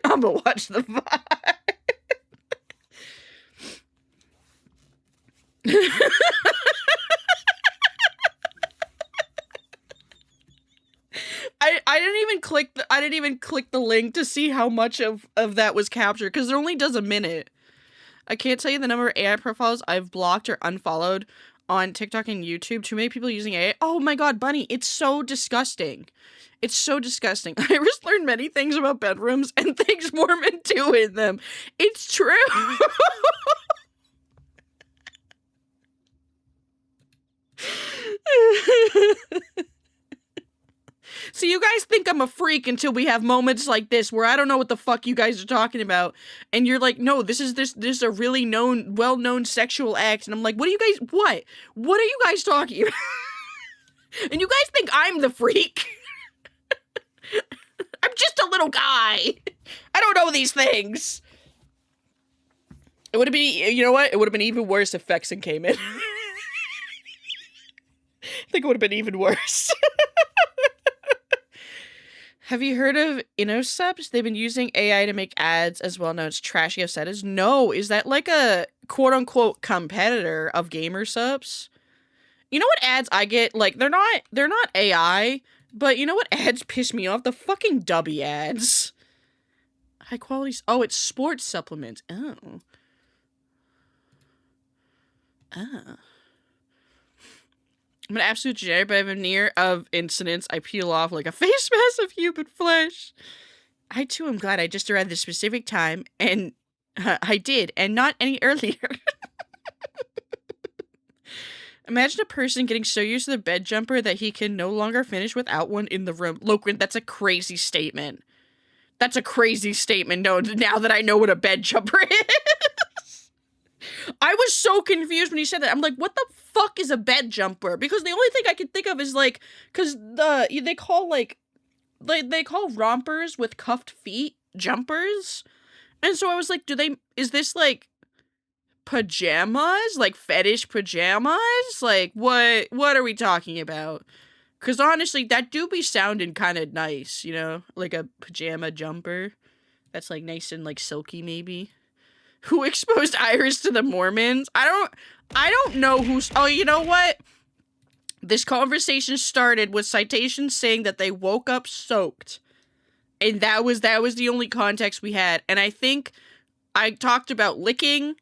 I'm gonna watch the VOD. I didn't even click the link to see how much of that was captured, because it only does a minute. I can't tell you the number of AI profiles I've blocked or unfollowed on TikTok and YouTube. Too many people using AI. Oh my god, Bunny, it's so disgusting. It's so disgusting. Iris learned many things about bedrooms and things Mormon do in them. It's true. So you guys think I'm a freak until we have moments like this where I don't know what the fuck you guys are talking about, and you're like, no, this is a really well-known sexual act, and I'm like, what are you guys talking about? And you guys think I'm the freak. I'm just a little guy. I don't know these things. It would have been, you know what? It would have been even worse if Fexen came in. I think it would have been even worse. Have you heard of InnoSubs? They've been using AI to make ads as well known as trashy as. No, is that like a quote-unquote competitor of gamer subs? You know what ads I get? Like, they're not AI, but you know what ads piss me off? The fucking dubby ads. High quality. Oh, it's sports supplements. Oh. I'm an absolute degenerate, but I have a near of incidents I peel off like a face mask of human flesh. I too am glad I just arrived at this specific time, and I did, and not any earlier. Imagine a person getting so used to the bed jumper that he can no longer finish without one in the room. Lokrin, that's a crazy statement. That's a crazy statement. No, now that I know what a bed jumper is. I was so confused when he said that. I'm like, what the fuck is a bed jumper? Because the only thing I can think of is like, because they call rompers with cuffed feet jumpers. And so I was like, is this like pajamas? Like fetish pajamas? Like, what are we talking about? Because honestly, that do be sounding kind of nice, you know? Like a pajama jumper. That's like nice and like silky maybe. Who exposed Iris to the Mormons? I don't know who's... Oh, you know what? This conversation started with citations saying that they woke up soaked. And that was the only context we had. And I think I talked about licking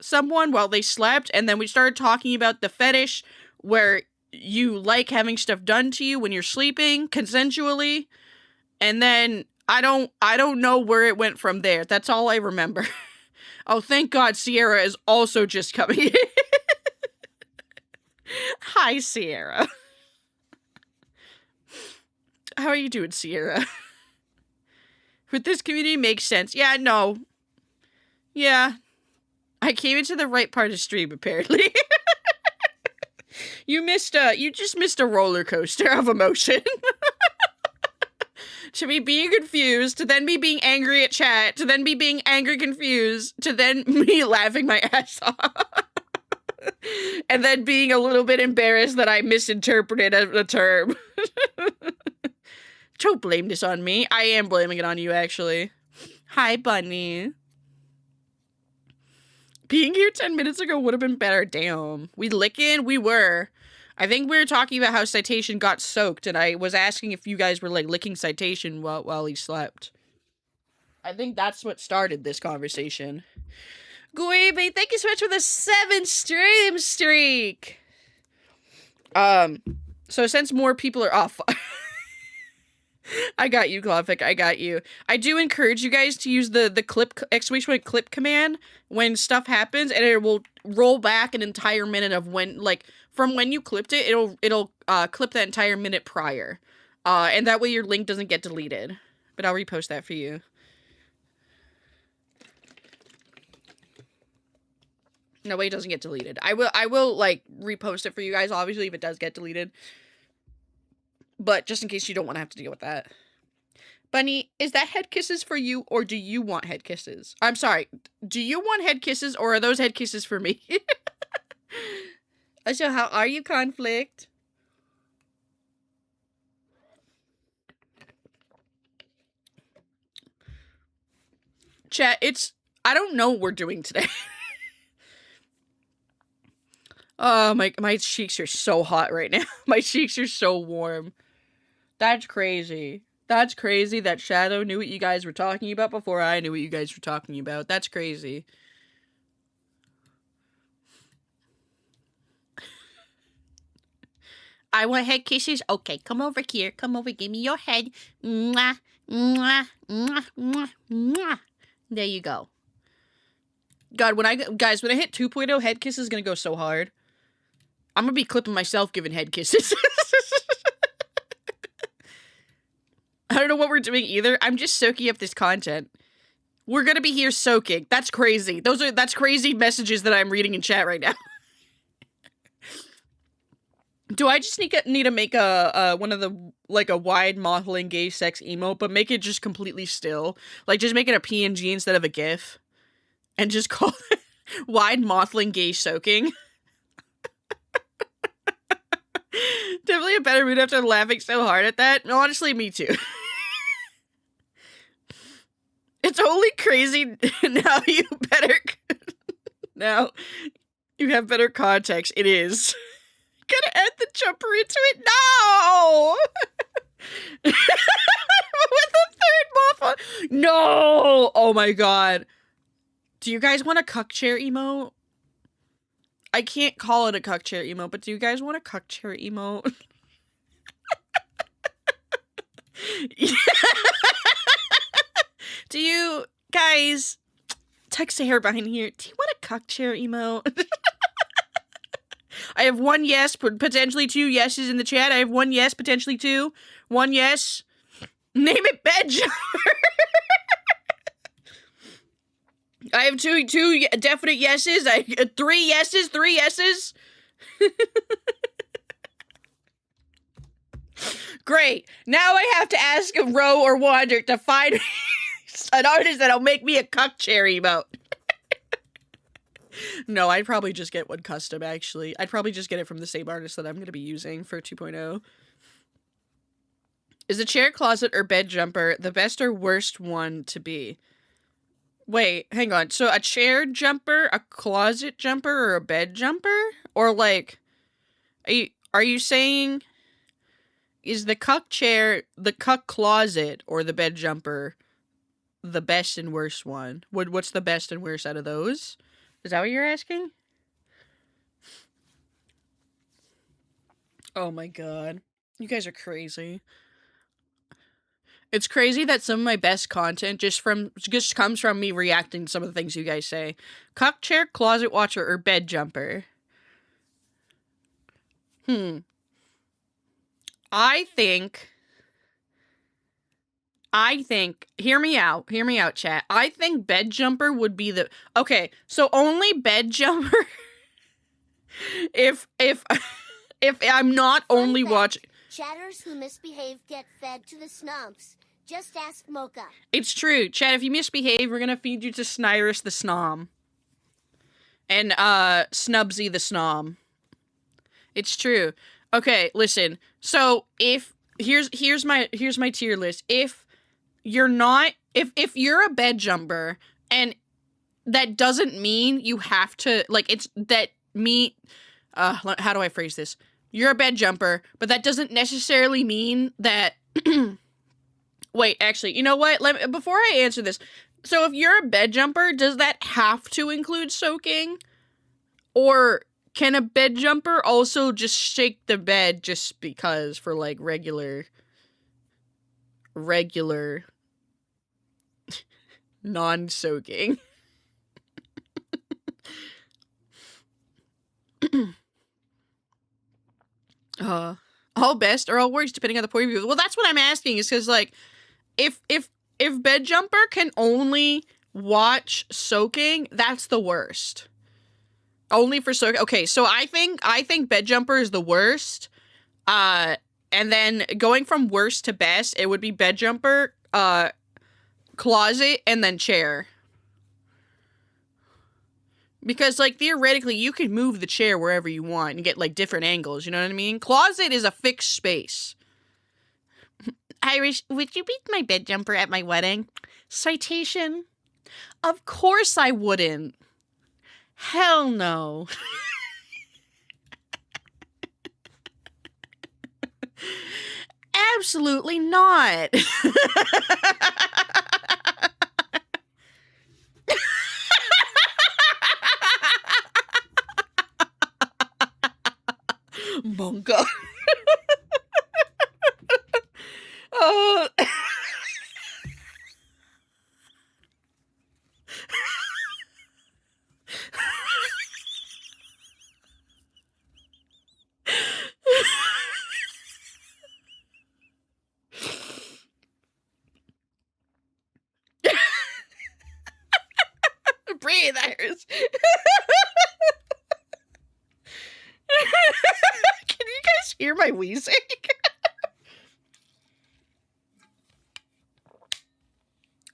someone while they slept, and then we started talking about the fetish where you like having stuff done to you when you're sleeping consensually. And then I don't know where it went from there. That's all I remember. Oh, thank God Sierra is also just coming in. Hi, Sierra. How are you doing, Sierra? With this community makes sense. Yeah, no. Yeah. I came into the right part of stream, apparently. You just missed a roller coaster of emotion. To me being confused, to then me being angry at chat, to then me being angry confused, to then me laughing my ass off. And then being a little bit embarrassed that I misinterpreted a term. Don't blame this on me. I am blaming it on you, actually. Hi, Bunny. Being here 10 minutes ago would have been better. Damn. We licking? We were. I think we were talking about how Citation got soaked, and I was asking if you guys were, like, licking Citation while he slept. I think that's what started this conversation. Guibi, thank you so much for the 7 stream streak! So since more people are off... I got you, Glothic. I got you. I do encourage you guys to use the clip clip command when stuff happens, and it will roll back an entire minute of when, like, from when you clipped it, it'll clip that entire minute prior. And that way your link doesn't get deleted. But I'll repost that for you. No way it doesn't get deleted. I will like repost it for you guys, obviously, if it does get deleted. But just in case you don't want to have to deal with that. Bunny, is that head kisses for you, or do you want head kisses? I'm sorry. Do you want head kisses, or are those head kisses for me? So how are you, Conflict? Chat, I don't know what we're doing today. Oh, my cheeks are so hot right now. My cheeks are so warm. That's crazy. That's crazy that Shadow knew what you guys were talking about before I knew what you guys were talking about. That's crazy. I want head kisses. Okay, come over here. Come over. Give me your head. Mwah, mwah, mwah, mwah, mwah. There you go. God, when I hit 2.0, head kiss is gonna go so hard. I'm gonna be clipping myself giving head kisses. I don't know what we're doing either. I'm just soaking up this content. We're gonna be here soaking. That's crazy. That's crazy messages that I'm reading in chat right now. Do I just need to make a one of the, like, a wide modeling gay sex emote, but make it just completely still? Like, just make it a PNG instead of a GIF? and just call it wide mothling gay soaking. Definitely a better mood after laughing so hard at that. No, honestly, me too. It's only crazy now now you have better context. It is. Gonna add the jumper into it? No! With the third moth on. No! Oh my god. Do you guys want a cuck chair emote? I can't call it a cuck chair emote, but do you guys want a cuck chair emote? Do you guys text Sarah behind here? Do you want a cuck chair emote? I have one yes, potentially two yeses in the chat. I have one yes, potentially two. One yes. Name it bed jumper. I have two definite yeses. Three yeses. Great. Now I have to ask Ro or Wander to find an artist that'll make me a cuck chair emote. No, I'd probably just get one custom, actually. I'd probably just get it from the same artist that I'm going to be using for 2.0. Is a chair, closet, or bed jumper the best or worst one to be? Wait, hang on. So a chair jumper, a closet jumper, or a bed jumper? Or like, are you saying, is the cuck chair, the cuck closet, or the bed jumper the best and worst one? What's the best and worst out of those? Is that what you're asking? Oh my god. You guys are crazy. It's crazy that some of my best content just comes from me reacting to some of the things you guys say. Cuck chair, closet watcher, or bed jumper? I think, hear me out, chat. I think bed jumper would be the, okay, so only bed jumper if I'm not only watching. Chatters who misbehave get fed to the snobs. Just ask Mocha. It's true. Chat, if you misbehave, we're gonna feed you to Snyrus the Snom. And, Snubsy the Snom. It's true. Okay, listen. So, here's my tier list. If you're a bed jumper, and that doesn't mean you have to, like, how do I phrase this? You're a bed jumper, but that doesn't necessarily mean that, wait, actually, you know what? Before I answer this, so if you're a bed jumper, does that have to include soaking? Or can a bed jumper also just shake the bed just because for, like, regular non-soaking? All best or all worst, depending on the point of view. Well, that's what I'm asking, is because, like, if bed jumper can only watch soaking, that's the worst. Only for soaking. Okay, so I think bed jumper is the worst. And then going from worst to best, it would be bed jumper, closet, and then chair. Because, like, theoretically, you can move the chair wherever you want and get, like, different angles, you know what I mean? Closet is a fixed space. Irish, would you be my bed jumper at my wedding? Citation. Of course I wouldn't. Hell no. Absolutely not. Monka. Oh. Breathe, Iris. Can you guys hear my wheezing?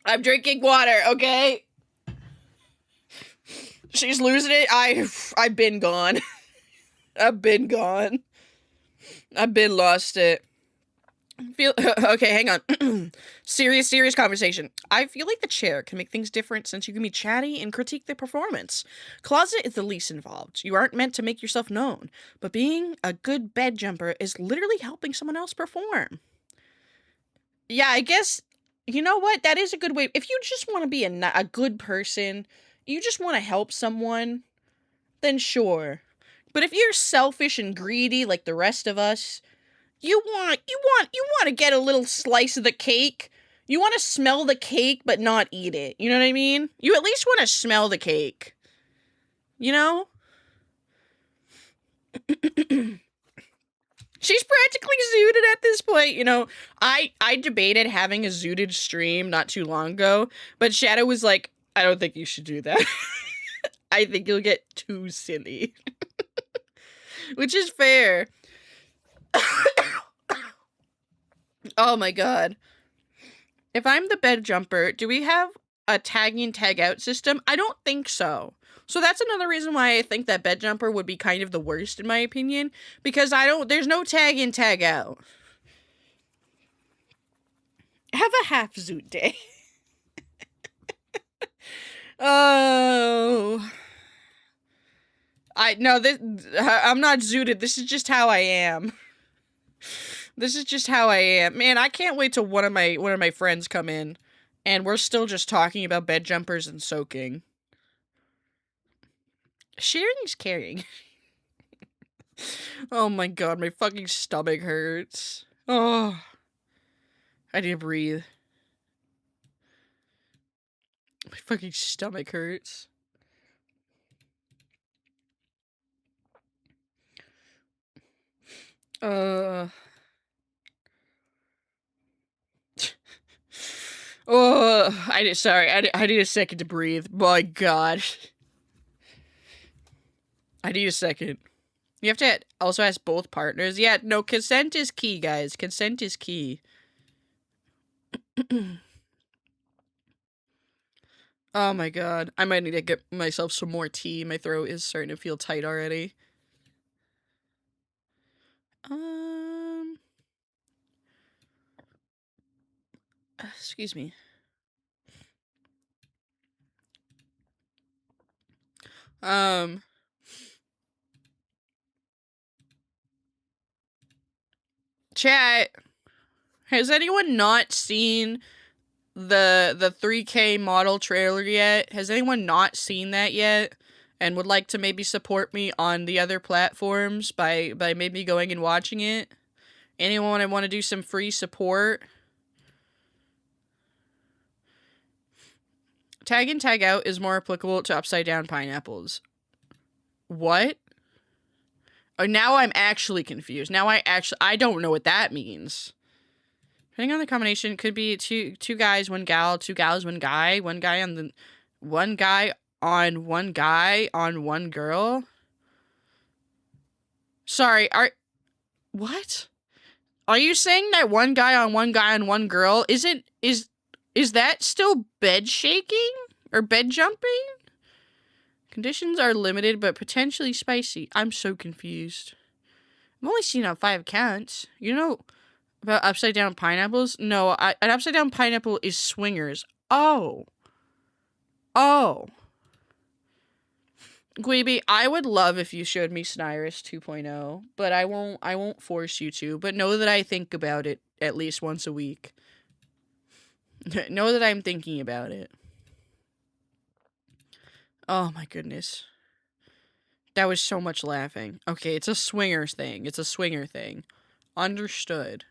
I'm drinking water, okay? She's losing it. I've been gone. I've been gone. I've been lost it. Feel okay, hang on. Serious conversation. I feel like the chair can make things different since you can be chatty and critique the performance. Closet is the least involved. You aren't meant to make yourself known, but being a good bed jumper is literally helping someone else perform. Yeah, I guess you know what? That is a good way. If you just want to be a good person, you just want to help someone, then sure. But if you're selfish and greedy like the rest of us, you want to get a little slice of the cake. You want to smell the cake but not eat it. You know what I mean? You at least want to smell the cake. You know? She's practically zooted at this point. You know, I debated having a zooted stream not too long ago, but Shadow was like, I don't think you should do that. I think you'll get too silly. Which is fair. Oh my god. If I'm the bed jumper, do we have a tag in, tag out system? I don't think so. So that's another reason why I think that bed jumper would be kind of the worst in my opinion, because there's no tag in, tag out. Have a half zoot day. Oh. I'm not zooted. This is just how I am. This is just how I am. Man, I can't wait till one of my friends come in and we're still just talking about bed jumpers and soaking. Sharing is caring. Oh my god, my fucking stomach hurts. Oh. I need to breathe. My fucking stomach hurts. Oh, I need a second to breathe. My god. I need a second. You have to also ask both partners. Yeah, no, consent is key, guys. Consent is key. Oh my god. I might need to get myself some more tea. My throat is starting to feel tight already. Excuse me. Chat. Has anyone not seen the 3K model trailer yet? Has anyone not seen that yet and would like to maybe support me on the other platforms by maybe going and watching it? Anyone want to do some free support? Tag in, tag out is more applicable to upside down pineapples. What? Oh, now I'm actually confused. Now I don't know what that means. Depending on the combination, could be two guys, one gal, two gals, one guy on one guy on one girl. Sorry, what? Are you saying that one guy on one girl is that still bed shaking or bed jumping? Conditions are limited but potentially spicy. I'm so confused. I've only seen on 5 accounts. You know about upside down pineapples? No, an upside down pineapple is swingers. Oh. Gweeby, I would love if you showed me Snyrus 2.0, but I won't force you to. But know that I think about it at least once a week. Know that I'm thinking about it. Oh my goodness. That was so much laughing. Okay, it's a swingers thing. It's a swinger thing. Understood.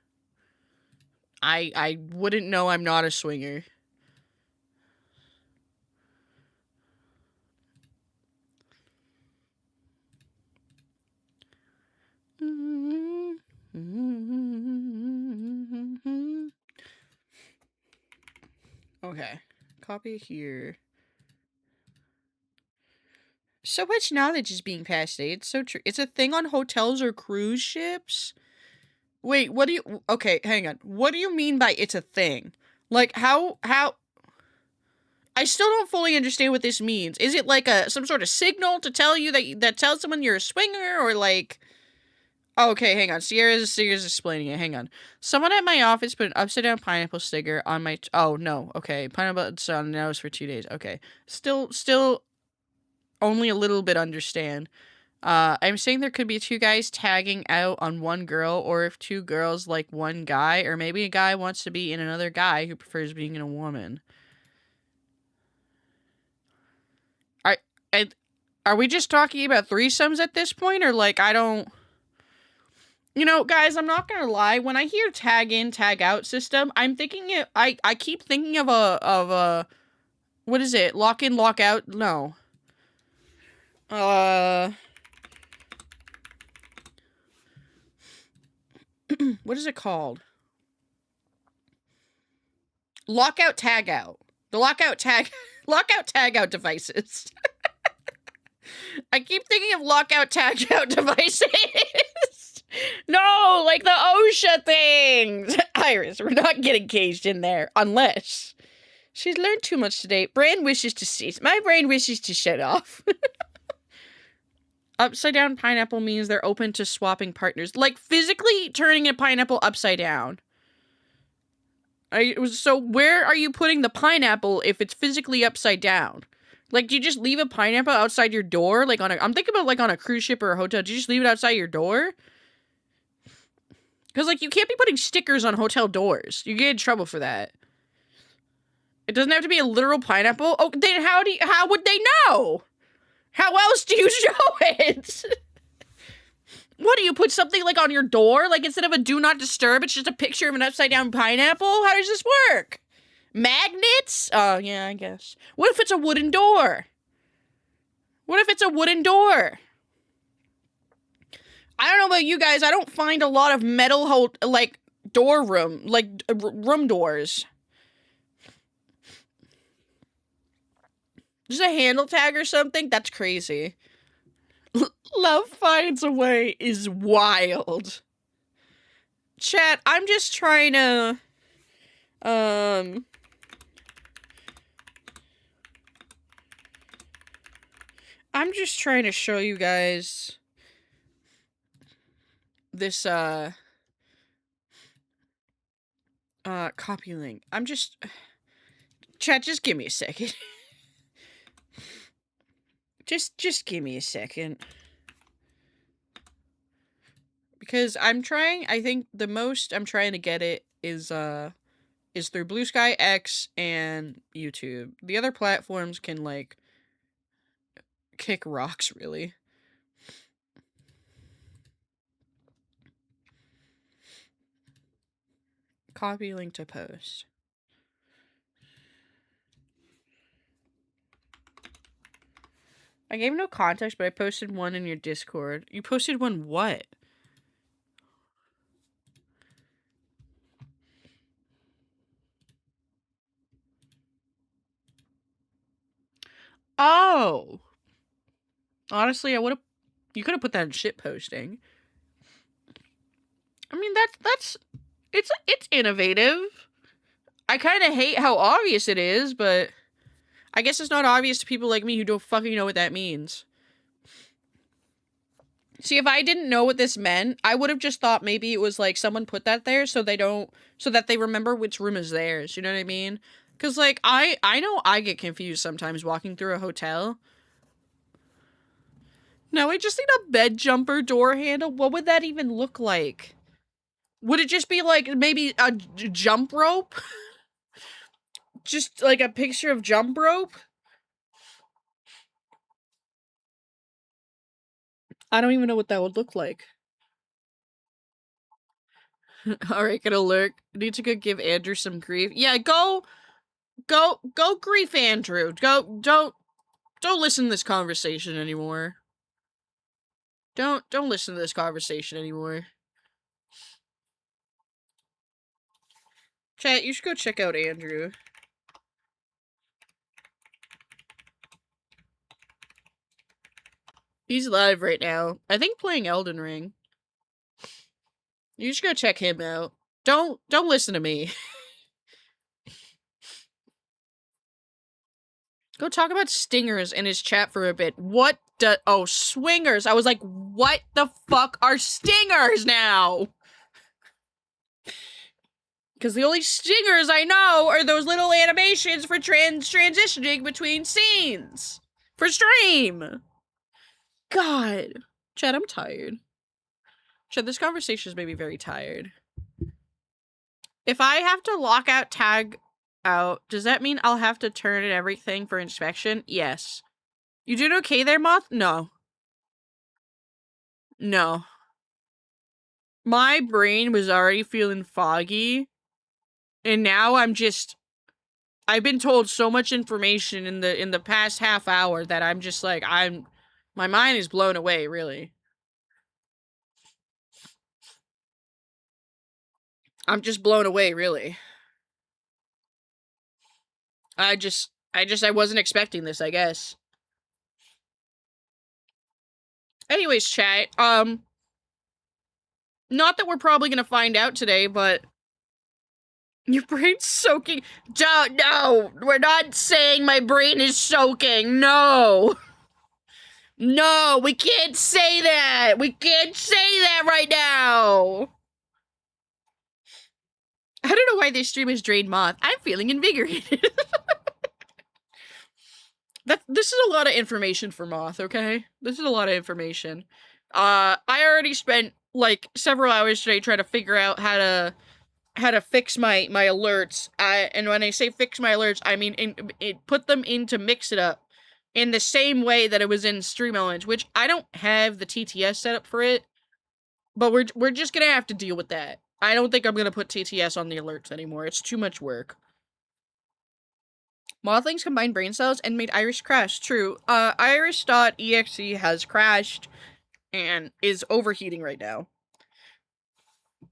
I wouldn't know I'm not a swinger. Okay. Copy here. So much knowledge is being passed today. It's so true. It's a thing on hotels or cruise ships? Wait, what do you... Okay, hang on. What do you mean by it's a thing? Like, how... I still don't fully understand what this means. Is it like some sort of signal to tell you that tells someone you're a swinger, or like? Oh, okay, hang on. Sierra's explaining it. Hang on. Someone at my office put an upside down pineapple sticker on my. Oh no. Okay, pineapple on nose for 2 days. Okay, still only a little bit understand. I'm saying there could be two guys tagging out on one girl, or if two girls like one guy, or maybe a guy wants to be in another guy who prefers being in a woman. I, I are we just talking about threesomes at this point, or like I don't. You know, guys, I'm not gonna lie. When I hear tag in, tag out system, I'm thinking it. I keep thinking of a what is it? Lock in, lock out. No. What is it called? Lockout, tag out. The lockout, tag out devices. I keep thinking of lockout, tag out devices. No, like the OSHA things. Iris, we're not getting caged in there unless she's learned too much today. Brain wishes to cease. My brain wishes to shut off. Upside down pineapple means they're open to swapping partners. Like physically turning a pineapple upside down. So where are you putting the pineapple if it's physically upside down? Like, do you just leave a pineapple outside your door? Like I'm thinking about like on a cruise ship or a hotel. Do you just leave it outside your door? Because like you can't be putting stickers on hotel doors. You get in trouble for that. It doesn't have to be a literal pineapple. Oh, then how would they know? How else do you show it? What, do you put something like on your door? Like instead of a do not disturb, it's just a picture of an upside down pineapple? How does this work? Magnets? Oh, yeah, I guess. What if it's a wooden door? What if it's a wooden door? I don't know about you guys. I don't find a lot of metal, like, room doors. Just a handle tag or something? That's crazy. Love finds a way is wild. Chat, I'm just trying to, I'm just trying to show you guys this, copy link. Chat, just give me a second. Just give me a second. Because I think the most I'm trying to get it is through Blue Sky X and YouTube. The other platforms can, like, kick rocks, really. Copy link to post. I gave no context, but I posted one in your Discord. You posted one what? Oh! Honestly, you could have put that in shit posting. I mean, it's innovative. I kind of hate how obvious it is, but I guess it's not obvious to people like me who don't fucking know what that means. See, if I didn't know what this meant, I would have just thought maybe it was like someone put that there so that they remember which room is theirs. You know what I mean? Because like I know I get confused sometimes walking through a hotel. Now I just need a bed jumper door handle. What would that even look like? Would it just be like maybe a jump rope? Just like a picture of jump rope? I don't even know what that would look like. Alright, gonna lurk. Need to go give Andrew some grief. Yeah, go grief Andrew. Don't listen to this conversation anymore. Don't listen to this conversation anymore. Chat, you should go check out Andrew. He's live right now. I think playing Elden Ring. You should go check him out. Don't listen to me. Go talk about stingers in his chat for a bit. Oh, swingers. I was like, what the fuck are stingers now? Because the only stingers I know are those little animations for transitioning between scenes. For stream. God. Chad, I'm tired. Chad, this conversation has made me very tired. If I have to lock out tag out, does that mean I'll have to turn in everything for inspection? Yes. You doing okay there, Moth? No. No. My brain was already feeling foggy, and now I've been told so much information in the past half hour that I'm just like, my mind is blown away, really. I'm just blown away, really. I wasn't expecting this, I guess. Anyways, chat, not that we're probably gonna find out today, but your brain's soaking. No, we're not saying my brain is soaking. No. No, we can't say that. We can't say that right now. I don't know why this stream has drained Moth. I'm feeling invigorated. This is a lot of information for Moth, okay? This is a lot of information. I already spent like several hours today trying to figure out how to fix my alerts. And when I say fix my alerts, I mean put them into Mix It Up in the same way that it was in Stream Elements, which I don't have the TTS set up for it, but we're just gonna have to deal with that. I don't think I'm gonna put TTS on the alerts anymore. It's too much work. Mothlings combined brain cells and made Iris crash. True. Iris.exe has crashed and is overheating right now.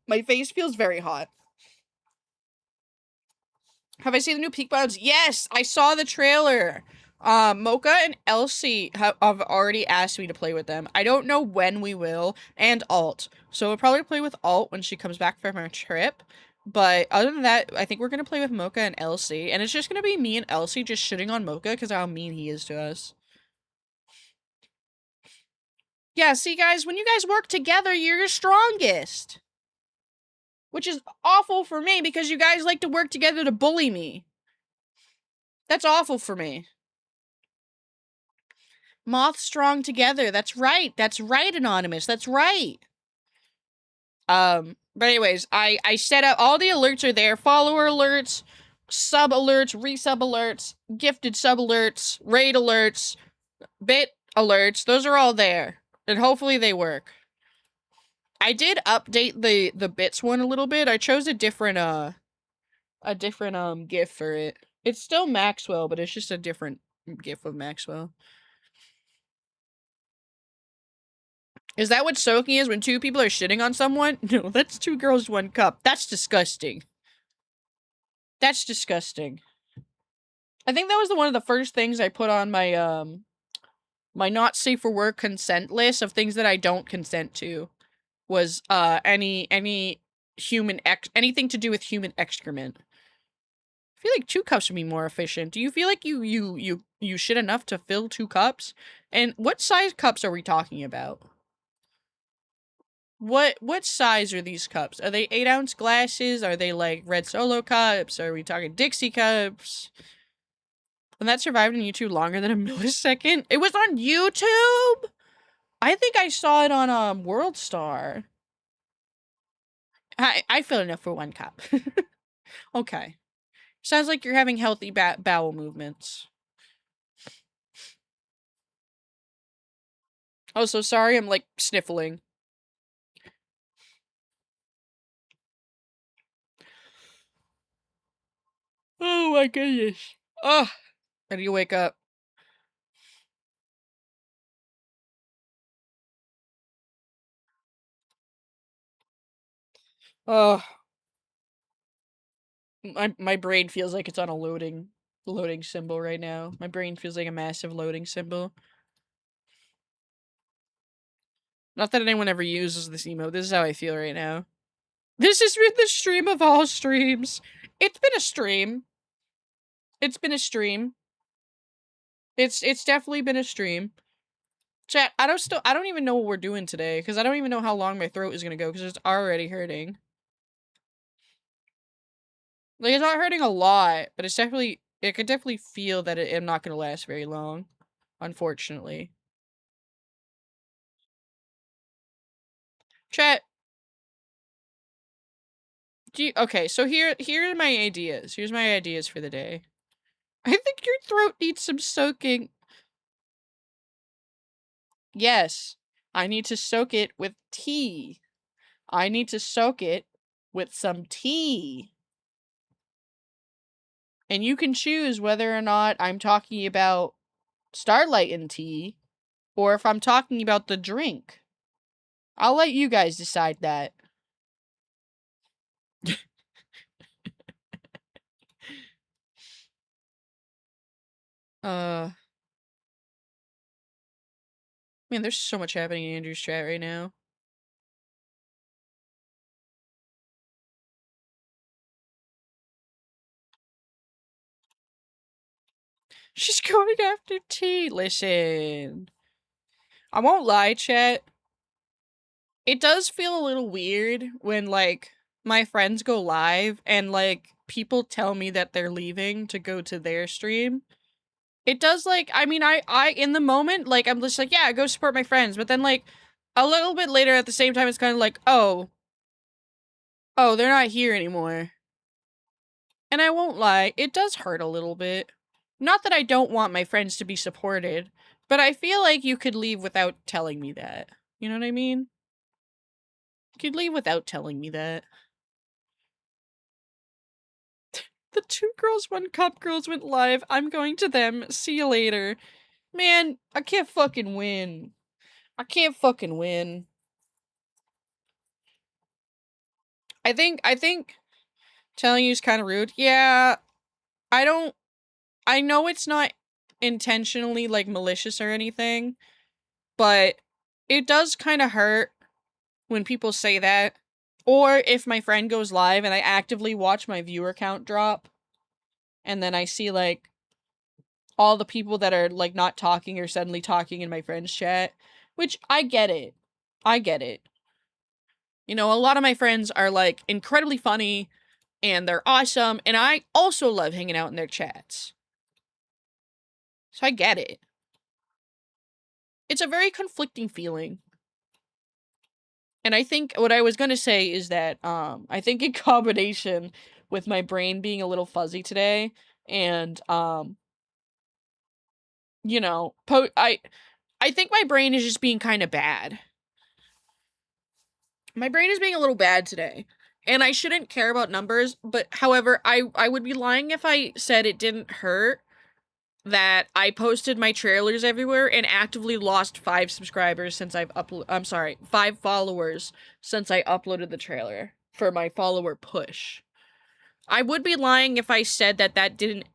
My face feels very hot. Have I seen the new Peak Bounds? Yes, I saw the trailer. Mocha and Elsie have already asked me to play with them. I don't know when we will, and Alt. So we'll probably play with Alt when she comes back from her trip. But other than that, I think we're gonna play with Mocha and Elsie, and it's just gonna be me and Elsie just shitting on Mocha because how mean he is to us. Yeah, see guys, when you guys work together, you're your strongest. Which is awful for me because you guys like to work together to bully me. That's awful for me. Moth strong together. That's right. That's right, Anonymous. That's right. But anyways, I set up all the alerts are there. Follower alerts, sub alerts, resub alerts, gifted sub alerts, raid alerts, bit alerts. Those are all there. And hopefully they work. I did update the bits one a little bit. I chose a different GIF for it. It's still Maxwell, but it's just a different GIF of Maxwell. Is that what soaking is when two people are shitting on someone? No, that's two girls, one cup. That's disgusting. That's disgusting. I think that was one of the first things I put on my my not safe for work consent list of things that I don't consent to. Was any anything to do with human excrement. I feel like 2 cups would be more efficient. Do you feel like you shit enough to fill 2 cups? And what size cups are we talking about? What size are these cups? Are they 8-ounce glasses? Are they like red Solo cups? Are we talking Dixie cups? And that survived on YouTube longer than a millisecond? It was on YouTube? I think I saw it on World Star. I feel enough for 1 cup. Okay. Sounds like you're having healthy bowel movements. Oh, so sorry, I'm like sniffling. Oh my goodness. Ugh. How do you wake up? Ugh. My brain feels like it's on a loading symbol right now. My brain feels like a massive loading symbol. Not that anyone ever uses this emote. This is how I feel right now. This has been the stream of all streams. It's been a stream. It's been a stream. It's definitely been a stream. Chat, I don't even know what we're doing today because I don't even know how long my throat is gonna go because it's already hurting. Like it's not hurting a lot, but it's definitely I could definitely feel that I'm not gonna last very long, unfortunately. Chat, okay, so here are my ideas. Here's my ideas for the day. I think your throat needs some soaking. Yes, I need to soak it with tea. I need to soak it with some tea. And you can choose whether or not I'm talking about Starlight and tea or if I'm talking about the drink. I'll let you guys decide that. Uh, Man, there's so much happening in Andrew's chat right now. She's going after tea. Listen, I won't lie, chat. It does feel a little weird when, like, my friends go live and, like, people tell me that they're leaving to go to their stream. It does, like, I mean, in the moment, like, I'm just like, yeah, go support my friends. But then, like, a little bit later at the same time, it's kind of like, oh, they're not here anymore. And I won't lie, it does hurt a little bit. Not that I don't want my friends to be supported, but I feel like you could leave without telling me that. You know what I mean? You could leave without telling me that. The 2 girls, 1 cup girls went live. I'm going to them. See you later. Man, I can't fucking win. I can't fucking win. I think telling you is kind of rude. Yeah, I don't I know it's not intentionally like malicious or anything, but it does kind of hurt when people say that. Or if my friend goes live and I actively watch my viewer count drop and then I see like all the people that are like not talking or suddenly talking in my friends chat, which I get it. I get it. You know, a lot of my friends are like incredibly funny and they're awesome and I also love hanging out in their chats. So I get it. It's a very conflicting feeling. And I think what I was going to say is that I think in combination with my brain being a little fuzzy today and you know, I think my brain is just being kind of bad. My brain is being a little bad today. And I shouldn't care about numbers, but however, I would be lying if I said it didn't hurt that I posted my trailers everywhere and actively lost 5 subscribers since I'm sorry, 5 followers since I uploaded the trailer for my follower push. I would be lying if I said that that didn't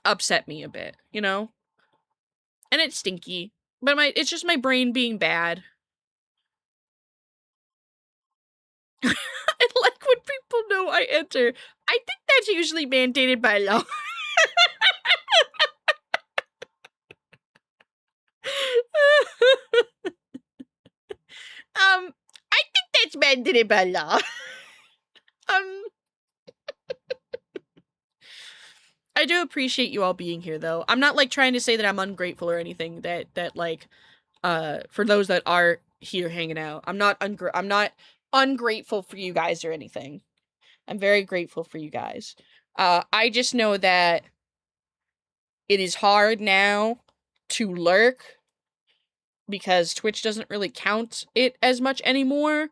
upset me a bit, you know? And it's stinky, but it's just my brain being bad. I like when people know I enter. I think that's usually mandated by law. I think that's mandated by law. um, I do appreciate you all being here, though. I'm not like trying to say that I'm ungrateful or anything. That like, for those that are here hanging out, I'm not ungrateful for you guys or anything. I'm very grateful for you guys. I just know that it is hard now to lurk because Twitch doesn't really count it as much anymore.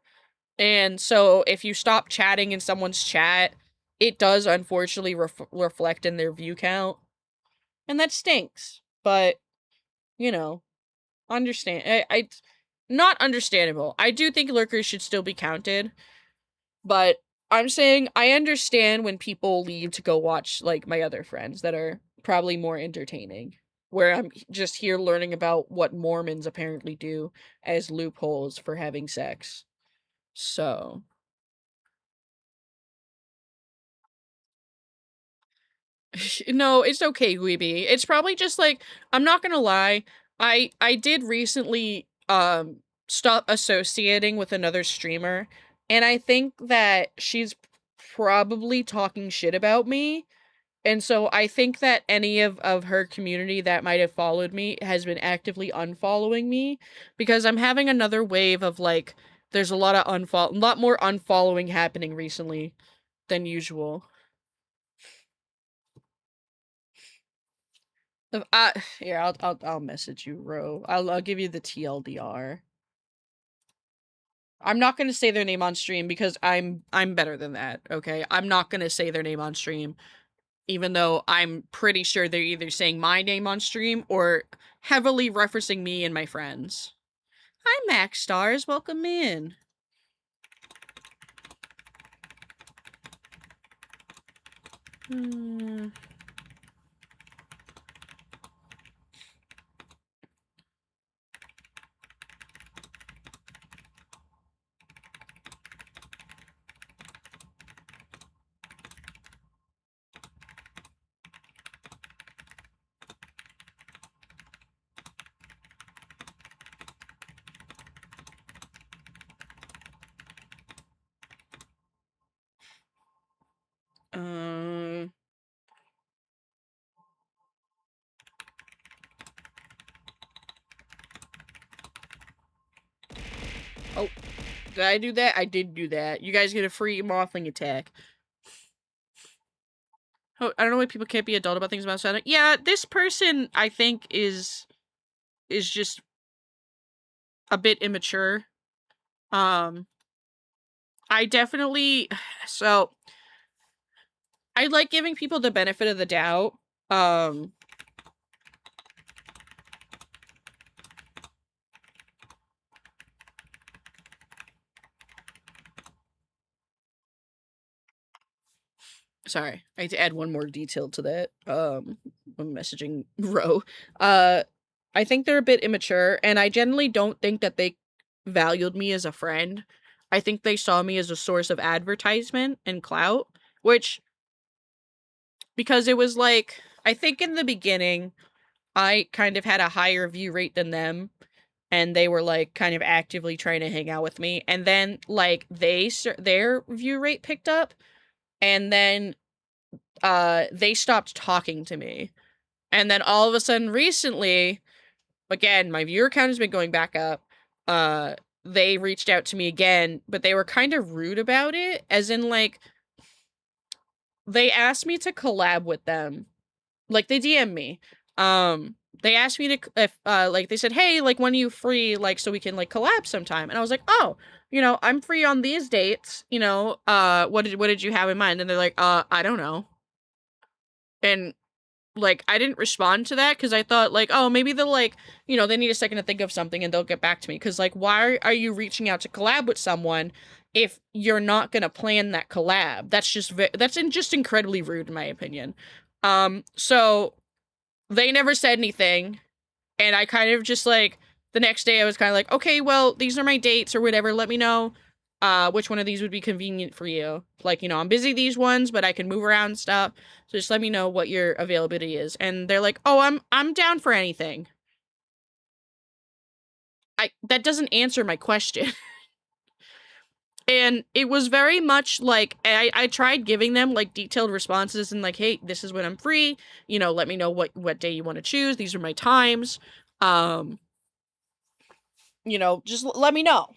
And so if you stop chatting in someone's chat, it does unfortunately reflect in their view count. And that stinks. But, you know, I not understandable. I do think lurkers should still be counted, but I'm saying I understand when people leave to go watch like my other friends that are probably more entertaining. Where I'm just here learning about what Mormons apparently do as loopholes for having sex. So, No, it's okay, Weeby. It's probably just like, I'm not gonna lie. I did recently stop associating with another streamer, and I think that she's probably talking shit about me. And so I think that any of her community that might have followed me has been actively unfollowing me, because I'm having another wave of like, there's a lot more unfollowing happening recently than usual. If I Here, I'll message you, Ro. I'll give you the TLDR. I'm not gonna say their name on stream because I'm better than that. Okay, I'm not gonna say their name on stream, even though I'm pretty sure they're either saying my name on stream or heavily referencing me and my friends. Hi, Max Stars. Welcome in. Hmm. Uh. Oh, did I do that? I did do that. You guys get a free mothling attack. Oh, I don't know why people can't be adult about things about Sonic. Yeah, this person I think is just a bit immature. Um, I definitely so I like giving people the benefit of the doubt. Um, Sorry, I had to add one more detail to that. When messaging Ro. Uh, I think they're a bit immature, and I generally don't think that they valued me as a friend. I think they saw me as a source of advertisement and clout, which, because it was like, I think in the beginning, I kind of had a higher view rate than them, and they were like kind of actively trying to hang out with me, and then like their view rate picked up, and then they stopped talking to me. And then all of a sudden recently, again, my viewer count has been going back up. Uh they reached out to me again, but they were kind of rude about it, as in like they asked me to collab with them. Like they DM me. They asked me to, if like they said, "Hey, like when are you free, like so we can like collab sometime?" And I was like, "Oh, I'm free on these dates, what did you have in mind?" And they're like, I don't know." And like I didn't respond to that because I thought like, oh, maybe they'll like, they need a second to think of something and they'll get back to me. Because like, why are you reaching out to collab with someone if you're not gonna plan that collab? That's just incredibly rude in my opinion. So they never said anything, and I kind of just like, the next day I was kind of like, okay, well, these are my dates or whatever. Let me know which one of these would be convenient for you. Like, I'm busy these ones, but I can move around and stuff. So just let me know what your availability is. And they're like, "Oh, I'm down for anything." That doesn't answer my question. And it was very much like I tried giving them like detailed responses and like, "Hey, this is when I'm free. Let me know what day you want to choose. These are my times. Um, just let me know.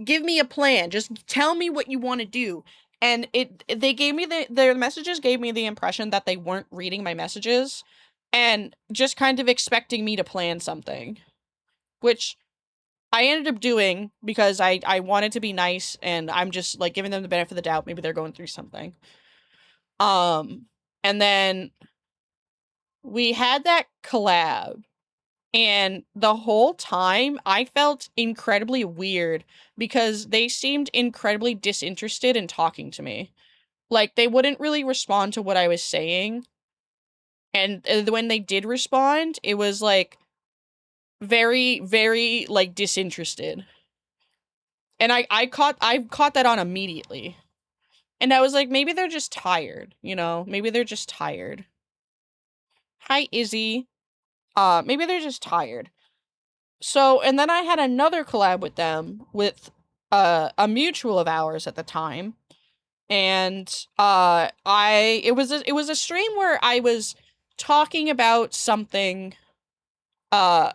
Give me a plan. Just tell me what you want to do." And they gave me their messages gave me the impression that they weren't reading my messages and just kind of expecting me to plan something, which I ended up doing because I wanted to be nice, and I'm just like giving them the benefit of the doubt. Maybe they're going through something. Um, and then we had that collab. And the whole time, I felt incredibly weird because they seemed incredibly disinterested in talking to me. Like, they wouldn't really respond to what I was saying. And when they did respond, it was like very, very like disinterested. And I caught that on immediately. And I was like, maybe they're just tired, Maybe they're just tired. Hi, Izzy. Maybe they're just tired. So, and then I had another collab with them with a mutual of ours at the time. And I it was a stream where I was talking about something uh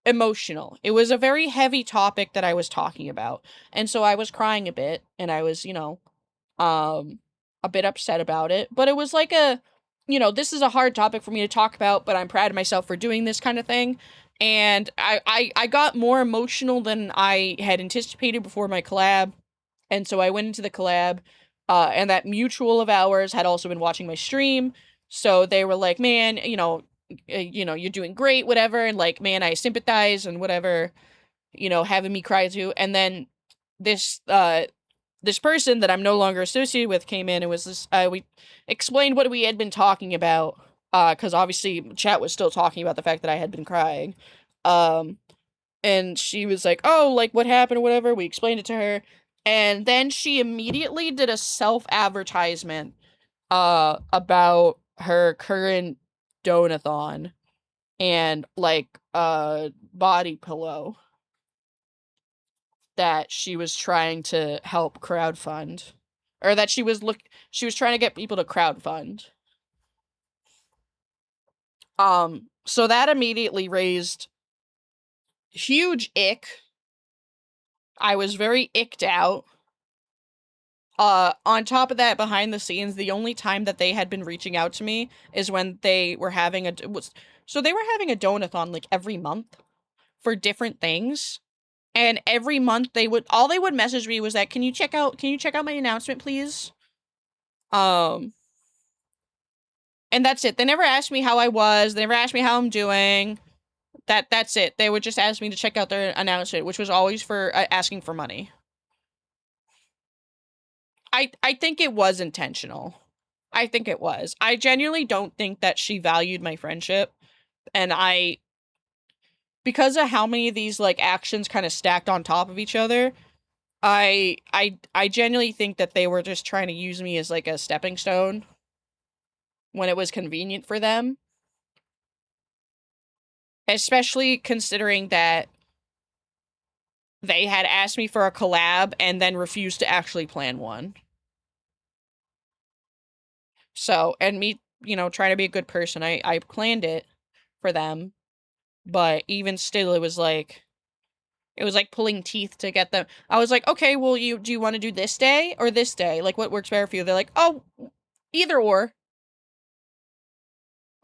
emotional. It was a very heavy topic that I was talking about. And so I was crying a bit and I was, um a bit upset about it, but it was like this is a hard topic for me to talk about, but I'm proud of myself for doing this kind of thing. And I got more emotional than I had anticipated before my collab. And so I went into the collab, and that mutual of ours had also been watching my stream. So they were like, man, you're doing great, whatever. And like, man, I sympathize and whatever, having me cry too. And then this, this person that I'm no longer associated with came in and was this, we explained what we had been talking about. Cause obviously chat was still talking about the fact that I had been crying. Um, and she was like, "Oh, like what happened or whatever." We explained it to her, and then she immediately did a self-advertisement about her current donathon and like a body pillow that she was trying to help crowdfund, or that she was trying to get people to crowdfund. So that immediately raised huge ick. I was very icked out. On top of that, behind the scenes, the only time that they had been reaching out to me is when they were having so they were having a donathon like every month for different things. And every month they would message me was that, can you check out my announcement, please? Um, and that's it. They never asked me how I was. They never asked me how I'm doing. That's it. They would just ask me to check out their announcement, which was always for asking for money. I think it was intentional. I think it was. I genuinely don't think that she valued my friendship, and because of how many of these like actions kind of stacked on top of each other, I genuinely think that they were just trying to use me as like a stepping stone when it was convenient for them, especially considering that they had asked me for a collab and then refused to actually plan one. So, and me, trying to be a good person, I planned it for them, but even still it was like pulling teeth to get them. I was like, "Okay, well, you do you want to do this day or this day? Like what works better for you?" They're like, "Oh, either or."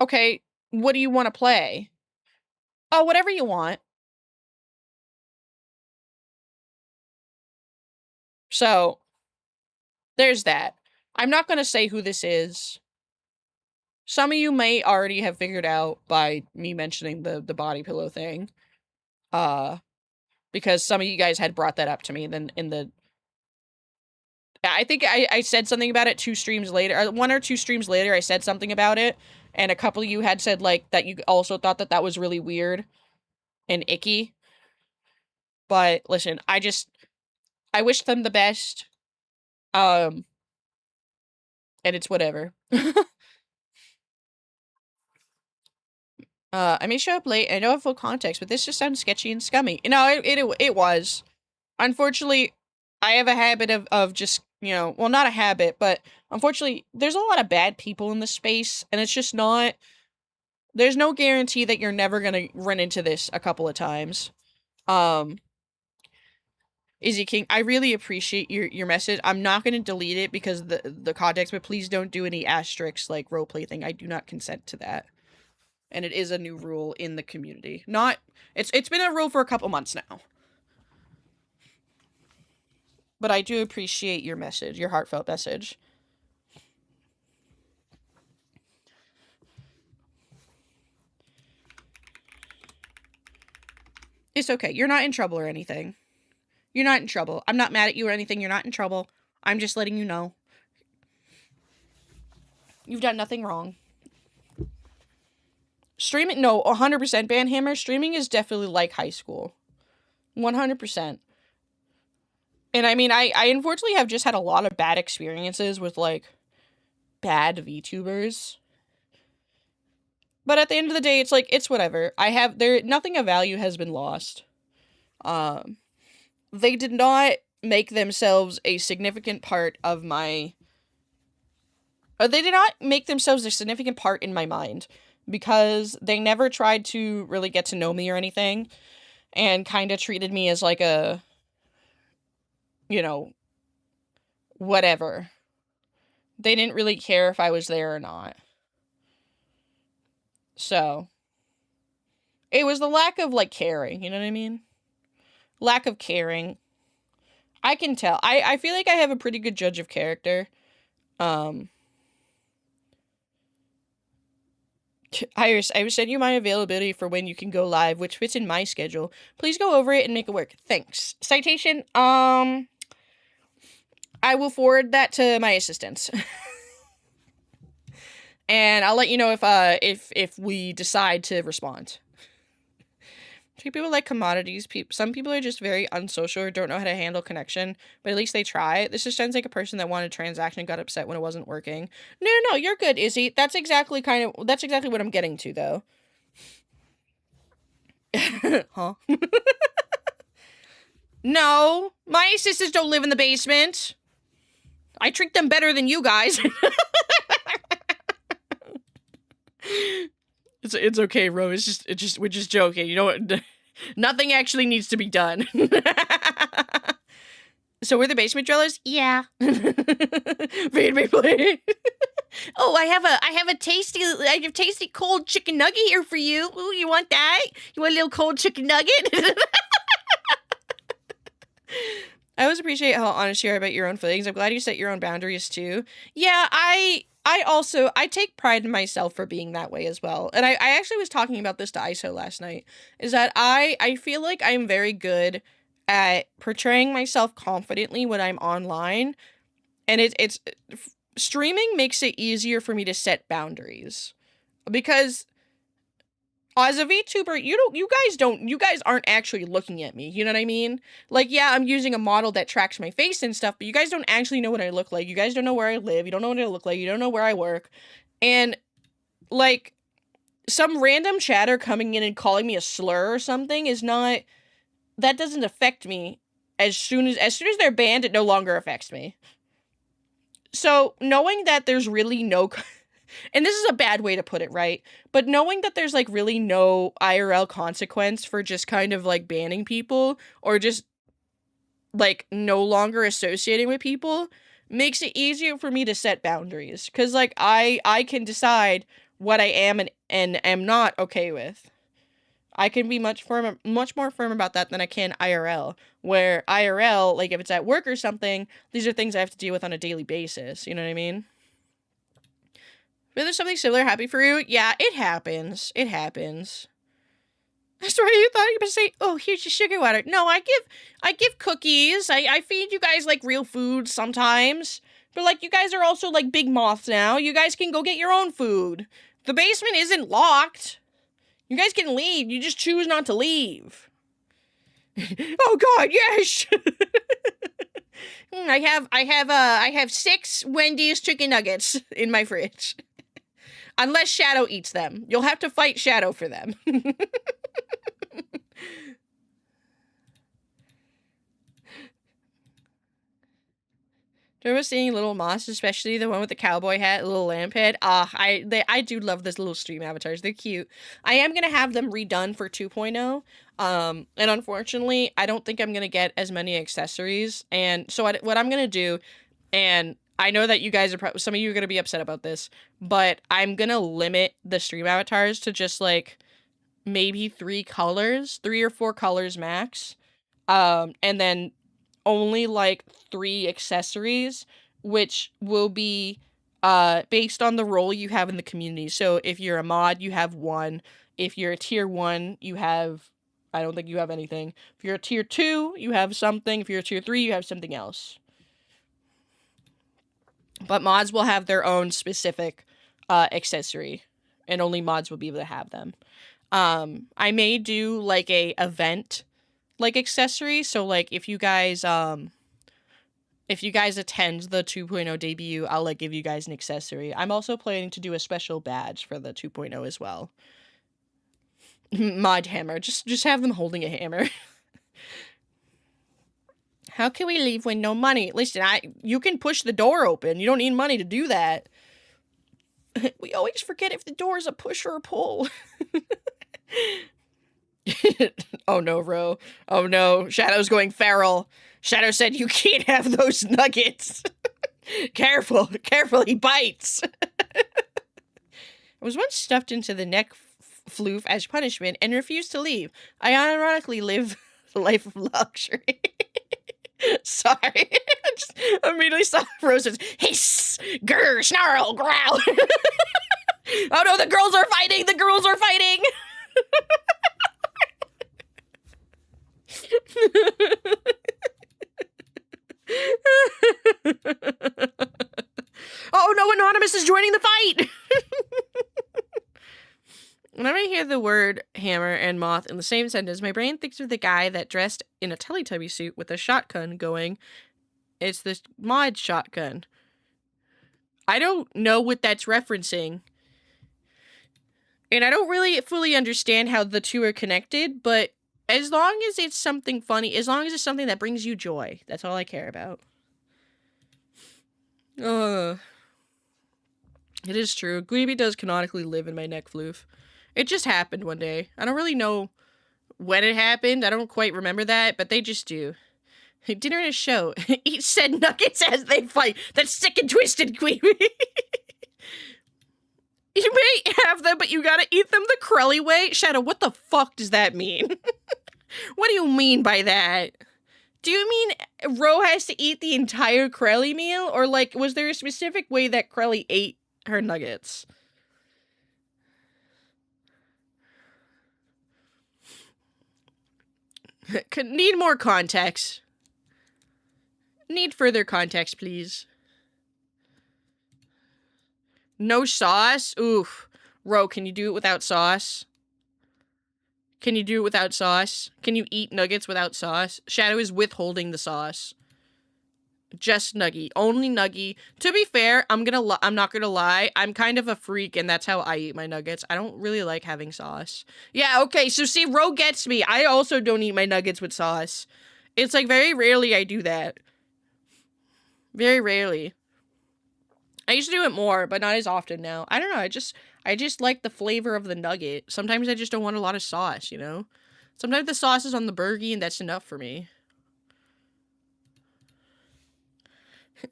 Okay, what do you want to play? Oh, whatever you want. So, there's that. I'm not going to say who this is. Some of you may already have figured out by me mentioning the body pillow thing. Uh because some of you guys had brought that up to me then in the I think I said something about it 2 streams later, or 1 or 2 streams later. I said something about it, and a couple of you had said like that you also thought that that was really weird and icky. But listen, I wish them the best. Um, and it's whatever. I may show up late. I know I have full context, but this just sounds sketchy and scummy. It was. Unfortunately, I have a habit of just, well, not a habit, but unfortunately, there's a lot of bad people in this space, and it's just not. There's no guarantee that you're never gonna run into this a couple of times. Um, Izzy King, I really appreciate your message. I'm not gonna delete it because of the context, but please don't do any asterisks like roleplay thing. I do not consent to that. And it is a new rule in the community. Not it's been a rule for a couple months now. But I do appreciate your message, your heartfelt message. It's okay. You're not in trouble or anything. You're not in trouble. I'm not mad at you or anything. You're not in trouble. I'm just letting you know. You've done nothing wrong. Streaming, no, 100% Banhammer. Streaming is definitely like high school. 100%. And I mean, I unfortunately have just had a lot of bad experiences with like bad VTubers. But at the end of the day, it's like, it's whatever. Nothing of value has been lost. Um, they did not make themselves a significant part of my, they did not make themselves a significant part in my mind because they never tried to really get to know me or anything and kind of treated me as like a, you know, whatever. They didn't really care if I was there or not. So, it was the lack of, like, caring, you know what I mean? Lack of caring. I can tell. I feel like I have a pretty good judge of character. Um, Iris, I will send you my availability for when you can go live, which fits in my schedule. Please go over it and make it work. Thanks. Citation, I will forward that to my assistants. And I'll let you know if we decide to respond. Treat people like commodities. Some people are just very unsocial or don't know how to handle connection, but at least they try. This just sounds like a person that wanted a transaction and got upset when it wasn't working. No, you're good, Izzy. That's exactly what I'm getting to, though. Huh? No, my sisters don't live in the basement. I treat them better than you guys. It's okay, Ro. We're just joking. You know what? Nothing actually needs to be done. So we're the basement dwellers? Yeah. Feed me, please. Oh, I have tasty cold chicken nugget here for you. Ooh, you want that? You want a little cold chicken nugget? I always appreciate how honest you are about your own feelings. I'm glad you set your own boundaries too. Yeah, I take pride in myself for being that way as well. And I actually was talking about this to ISO last night, is that I feel like I'm very good at portraying myself confidently when I'm online. And it's streaming makes it easier for me to set boundaries. Because as a VTuber, you guys aren't actually looking at me. You know what I mean? Like, yeah, I'm using a model that tracks my face and stuff, but you guys don't actually know what I look like. You guys don't know where I live. You don't know what I look like. You don't know where I work. And, like, some random chatter coming in and calling me a slur or something that doesn't affect me. As soon as they're banned, it no longer affects me. So, knowing that there's really no and this is a bad way to put it, right? But knowing that there's, like, really no IRL consequence for just kind of, like, banning people or just, like, no longer associating with people makes it easier for me to set boundaries. Because, like, I can decide what I am and am not okay with. I can be much more firm about that than I can IRL. Where IRL, like, if it's at work or something, these are things I have to deal with on a daily basis. You know what I mean? But there's something similar happy for you? Yeah, it happens. It happens. That's why you thought you were gonna say, oh, here's your sugar water. No, I give cookies. I feed you guys, like, real food sometimes. But, like, you guys are also, like, big moths now. You guys can go get your own food. The basement isn't locked. You guys can leave. You just choose not to leave. Oh God, yes. I have 6 Wendy's chicken nuggets in my fridge. Unless Shadow eats them. You'll have to fight Shadow for them. Do you remember seeing Little Moss, especially the one with the cowboy hat, little lamp head? I do love those little stream avatars. They're cute. I am gonna have them redone for 2.0. And unfortunately, I don't think I'm gonna get as many accessories. And so what I'm gonna do, and I know that you guys are some of you are gonna be upset about this, but I'm gonna limit the stream avatars to just, like, maybe 3 or 4 colors max. And then only, like, 3 accessories, which will be based on the role you have in the community. So if you're a mod, you have 1. If you're a tier 1, I don't think you have anything. If you're a tier 2, you have something. If you're a tier 3, you have something else. But mods will have their own specific accessory, and only mods will be able to have them. I may do, like, a event, like, accessory. So, like, if you guys If you guys attend the 2.0 debut, I'll like give you guys an accessory. I'm also planning to do a special badge for the 2.0 as well. Mod hammer. Just have them holding a hammer. How can we leave with no money? Listen, you can push the door open. You don't need money to do that. We always forget if the door is a push or a pull. Oh no, Ro. Oh no, Shadow's going feral. Shadow said you can't have those nuggets. Careful, he bites. I was once stuffed into the neck floof as punishment and refused to leave. I ironically live the life of luxury. Sorry. Just immediately saw Rose's hiss, grr, snarl, growl. Oh no, the girls are fighting! The girls are fighting! Oh no, Anonymous is joining the fight! Whenever I hear the word hammer and moth in the same sentence, my brain thinks of the guy that dressed in a Teletubby suit with a shotgun going, it's this mod shotgun. I don't know what that's referencing. And I don't really fully understand how the two are connected, but as long as it's something funny, as long as it's something that brings you joy, that's all I care about. It is true. Gleeby does canonically live in my neck floof. It just happened one day. I don't really know when it happened. I don't quite remember that, but they just do. Dinner and a show. Eat said nuggets as they fight. That's sick and twisted, Gleeby. You may have them, but you gotta eat them the Crelly way. Shadow, what the fuck does that mean? What do you mean by that? Do you mean Ro has to eat the entire Crelly meal? Or, like, was there a specific way that Crelly ate her nuggets? Need more context. Need further context, please. No sauce? Oof. Ro, can you do it without sauce? Can you do it without sauce? Can you eat nuggets without sauce? Shadow is withholding the sauce. Just Nuggy. Only Nuggy. To be fair, I'm not gonna lie. I'm kind of a freak, and that's how I eat my nuggets. I don't really like having sauce. Yeah, okay, so see, Ro gets me. I also don't eat my nuggets with sauce. It's like very rarely I do that. Very rarely. I used to do it more, but not as often now. I don't know, I just like the flavor of the nugget. Sometimes I just don't want a lot of sauce, you know? Sometimes the sauce is on the burgie and that's enough for me.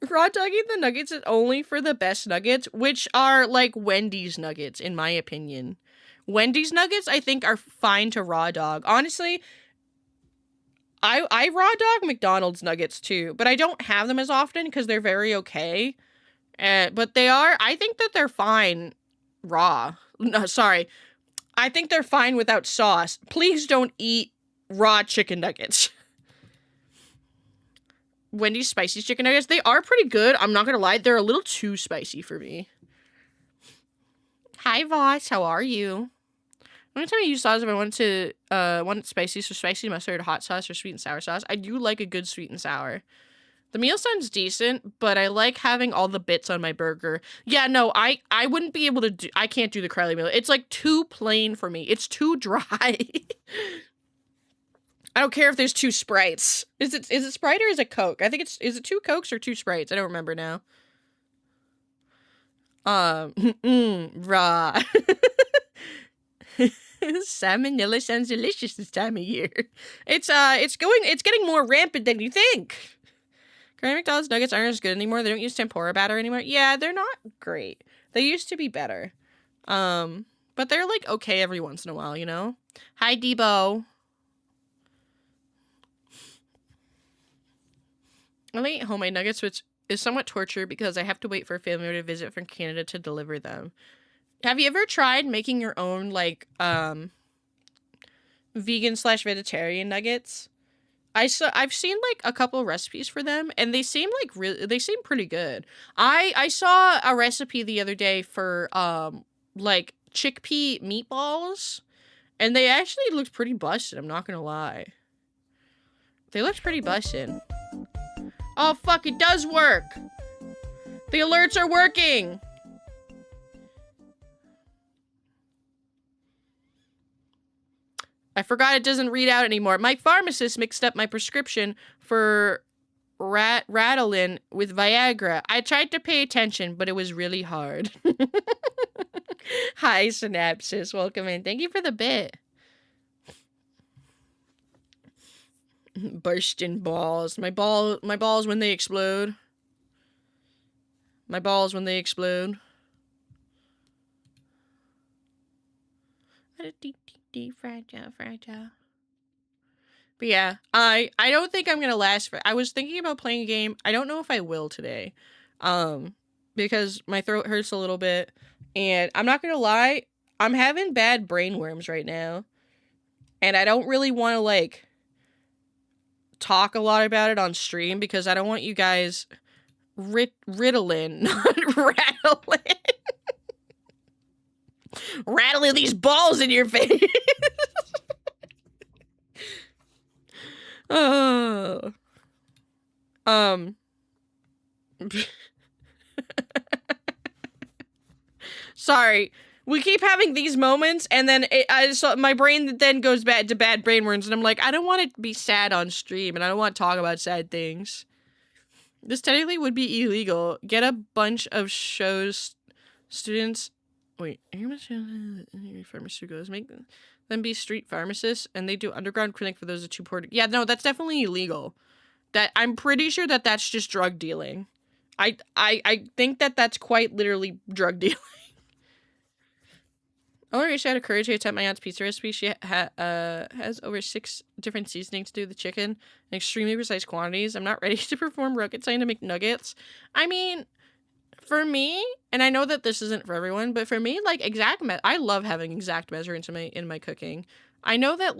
Raw dogging the nuggets is only for the best nuggets, which are like Wendy's nuggets, in my opinion. Wendy's nuggets, I think, are fine to raw dog. Honestly, I raw dog McDonald's nuggets too, but I don't have them as often because they're very okay. But I think that they're fine raw. No, sorry. I think they're fine without sauce. Please don't eat raw chicken nuggets. Wendy's spicy chicken nuggets, they are pretty good. I'm not gonna lie, they're a little too spicy for me. Hi, Voss. How are you? The only time I use sauce if I want spicy, so spicy mustard, hot sauce, or sweet and sour sauce. I do like a good sweet and sour. The meal sounds decent, but I like having all the bits on my burger. Yeah, no, I wouldn't be able to do... I can't do the Crowley meal. It's, like, too plain for me. It's too dry. I don't care if there's 2 Sprites. Is it Sprite or is it Coke? I think is it 2 Cokes or 2 Sprites? I don't remember now. Raw. Salmonella sounds delicious this time of year. It's getting more rampant than you think. Current McDonald's nuggets aren't as good anymore. They don't use tempura batter anymore. Yeah, they're not great. They used to be better. But they're like okay every once in a while, you know? Hi, Debo. I eat homemade nuggets, which is somewhat torture because I have to wait for a family to visit from Canada to deliver them. Have you ever tried making your own, like, vegan/vegetarian nuggets? I've seen, like, a couple recipes for them, and they seem, like, they seem pretty good. I saw a recipe the other day for, like, chickpea meatballs, and they actually looked pretty busted, I'm not gonna lie. They looked pretty busted. Oh, fuck, it does work. The alerts are working. I forgot it doesn't read out anymore. My pharmacist mixed up my prescription for Ritalin with Viagra. I tried to pay attention, but it was really hard. Hi, Synapsis. Welcome in. Thank you for the bit. Bursting balls. My balls when they explode. My balls when they explode. Fragile. But yeah, I don't think I'm gonna last for. I was thinking about playing a game. I don't know if I will today, because my throat hurts a little bit, and I'm not gonna lie, I'm having bad brain worms right now, and I don't really want to like talk a lot about it on stream because I don't want you guys Ritalin, not rattling, rattling these balls in your face. Oh. Sorry. We keep having these moments, and then my brain then goes back to bad brain worms, and I'm like, I don't want to be sad on stream, and I don't want to talk about sad things. This technically would be illegal. Get a bunch of shows, students. Wait, pharmaceuticals make them be street pharmacists, and they do underground clinic for those too poor. Yeah, no, that's definitely illegal. That I'm pretty sure that that's just drug dealing. I think that that's quite literally drug dealing. Only reached out of courage to attempt my aunt's pizza recipe. She has over 6 different seasonings to do the chicken in extremely precise quantities. I'm not ready to perform rocket science to make nuggets. I mean, for me, and I know that this isn't for everyone, but for me, like I love having exact measurements in my cooking. I know that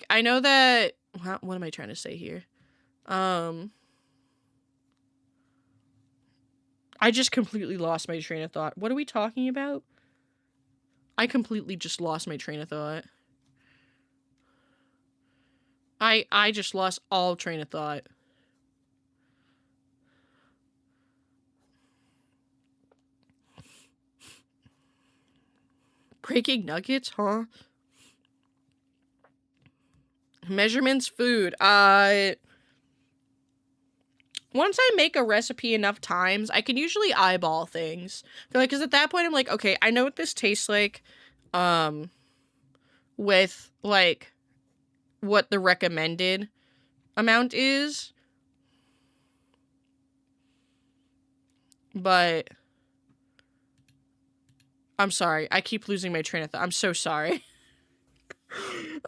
I know that what am I trying to say here? I just completely lost my train of thought. What are we talking about? I completely just lost my train of thought. I just lost all train of thought. Breaking nuggets, huh? Measurements, food. Once I make a recipe enough times, I can usually eyeball things. Because at that point, I'm like, okay, I know what this tastes like, with, like, what the recommended amount is. But, I'm sorry, I keep losing my train of thought. I'm so sorry.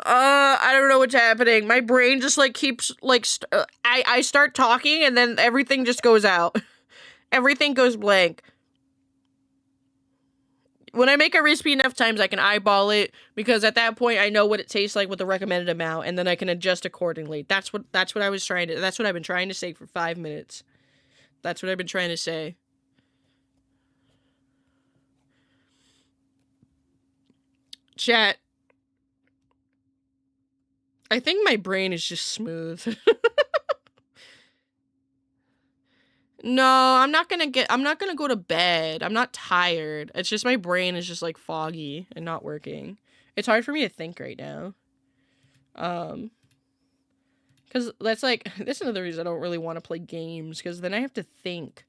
I don't know what's happening. My brain just, like, keeps, like, I start talking, and then everything just goes out. Everything goes blank. When I make a recipe enough times, I can eyeball it, because at that point, I know what it tastes like with the recommended amount, and then I can adjust accordingly. That's what I've been trying to say for 5 minutes. That's what I've been trying to say. Chat. I think my brain is just smooth. No, I'm not gonna go to bed. I'm not tired. It's just my brain is just like foggy and not working. It's hard for me to think right now. Cause that's another reason I don't really want to play games, because then I have to think.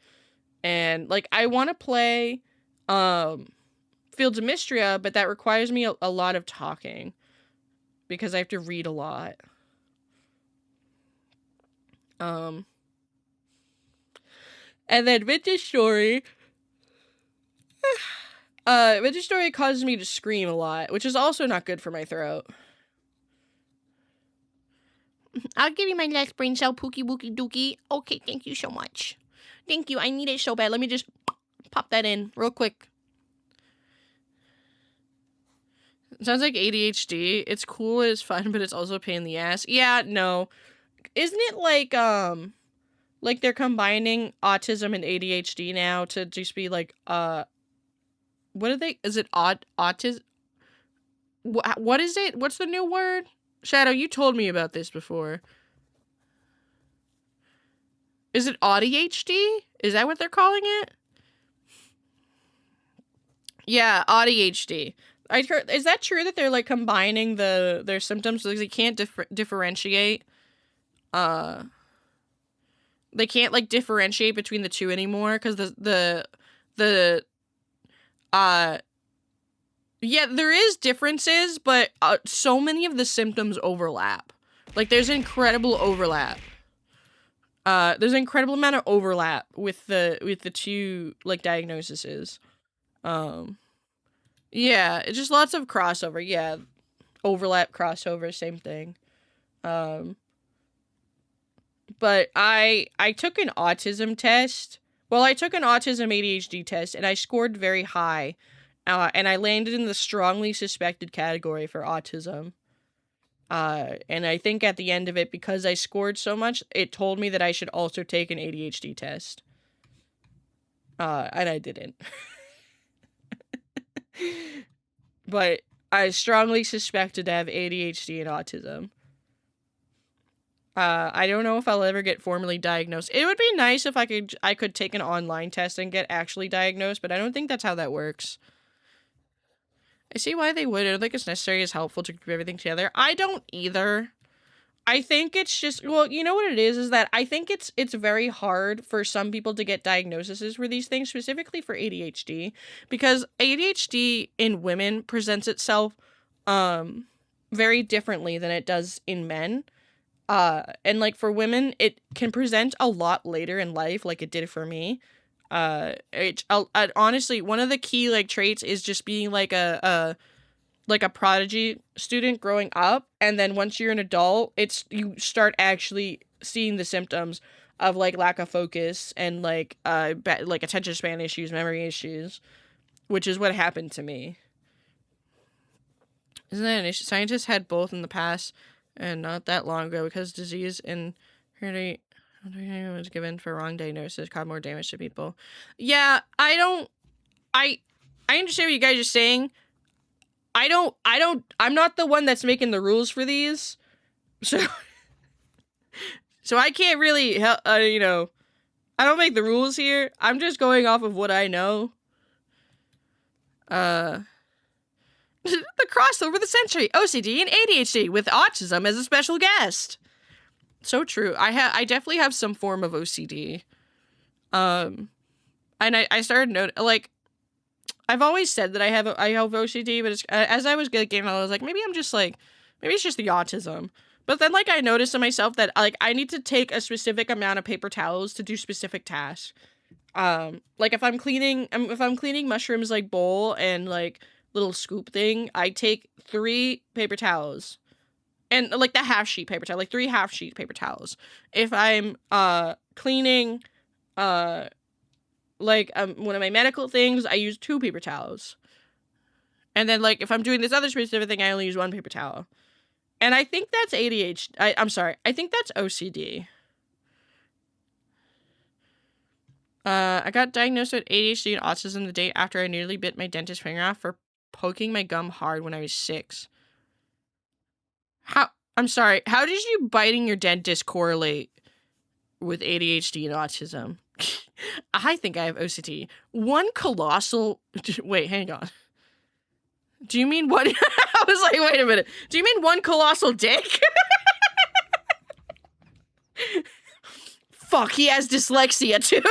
And like I want to play Fields of Mystria, but that requires me a lot of talking, because I have to read a lot. And then Vintage Story. Vintage Story causes me to scream a lot, which is also not good for my throat. I'll give you my last brain cell, Pookie Wookie Dookie. Okay, thank you so much. Thank you, I need it so bad. Let me just pop that in real quick. It sounds like ADHD. It's cool, it's fun, but it's also a pain in the ass. Yeah, no. Isn't it like they're combining autism and ADHD now to just be like, what are they? Is it autism? What is it? What's the new word? Shadow, you told me about this before. Is it ADHD? Is that what they're calling it? Yeah, ADHD. I heard. Is that true that they're like combining their symptoms because they can't differentiate? Uh, they can't like differentiate between the two anymore because the uh yeah, there is differences, but so many of the symptoms overlap. Like there's incredible overlap. There's an incredible amount of overlap with the two like diagnoses. Um, yeah, it's just lots of crossover. Yeah, overlap, crossover, same thing. Um, but I took an autism test. Well, I took an autism ADHD test, and I scored very high, and I landed in the strongly suspected category for autism. And I think at the end of it, because I scored so much, it told me that I should also take an ADHD test. And I didn't. But I strongly suspected to have ADHD and autism. I don't know if I'll ever get formally diagnosed. It would be nice if I could take an online test and get actually diagnosed, but I don't think that's how that works. I see why they would. I don't think it's necessary as helpful to group everything together. I don't either. I think it's just, well, you know what it is that I think it's very hard for some people to get diagnoses for these things, specifically for ADHD, because ADHD in women presents itself very differently than it does in men. And like for women, it can present a lot later in life, like it did for me. Honestly, one of the key like traits is just being like a prodigy student growing up, and then once you're an adult, you start actually seeing the symptoms of like lack of focus and like like attention span issues, memory issues, which is what happened to me. Isn't that an issue? Scientists had both in the past and not that long ago because disease and heredity was given for wrong diagnosis caused more damage to people. Yeah, I understand what you guys are saying. I'm not the one that's making the rules for these. So I can't really help, I don't make the rules here. I'm just going off of what I know. The crossover of the century, OCD and ADHD with autism as a special guest. So true. I definitely have some form of OCD. And I started like, I've always said that I have OCD, but it's, as I was getting older, I was like, maybe it's just the autism. But then like I noticed in myself that like I need to take a specific amount of paper towels to do specific tasks. Like if I'm cleaning mushrooms like bowl and like little scoop thing, I take 3 paper towels. And like the half sheet paper towel, like 3 half sheet paper towels. If I'm cleaning one of my medical things, I use 2 paper towels. And then like if I'm doing this other specific thing, I only use 1 paper towel. And I think that's ADHD. I'm sorry. I think that's OCD. I got diagnosed with ADHD and autism the day after I nearly bit my dentist finger off for poking my gum hard when I was 6. I'm sorry. How did you biting your dentist correlate with ADHD and autism? I think I have OCD. One colossal... Wait, hang on. Do you mean what? I was like, wait a minute. Do you mean one colossal dick? Fuck, he has dyslexia too.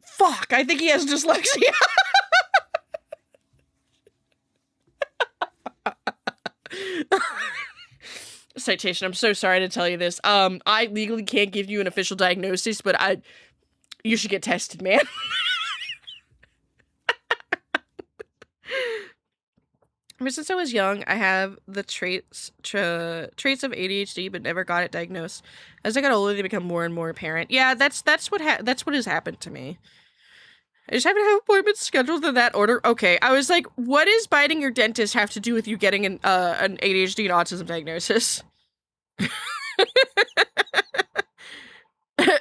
Fuck, I think he has dyslexia. Citation, I'm so sorry to tell you this. I legally can't give you an official diagnosis, but you should get tested, man. Ever since I was young, I have the traits of ADHD, but never got it diagnosed. As I got older, they become more and more apparent. Yeah, that's what has happened to me. I just haven't had appointments scheduled in that order. Okay, I was like, what does biting your dentist have to do with you getting an ADHD and autism diagnosis?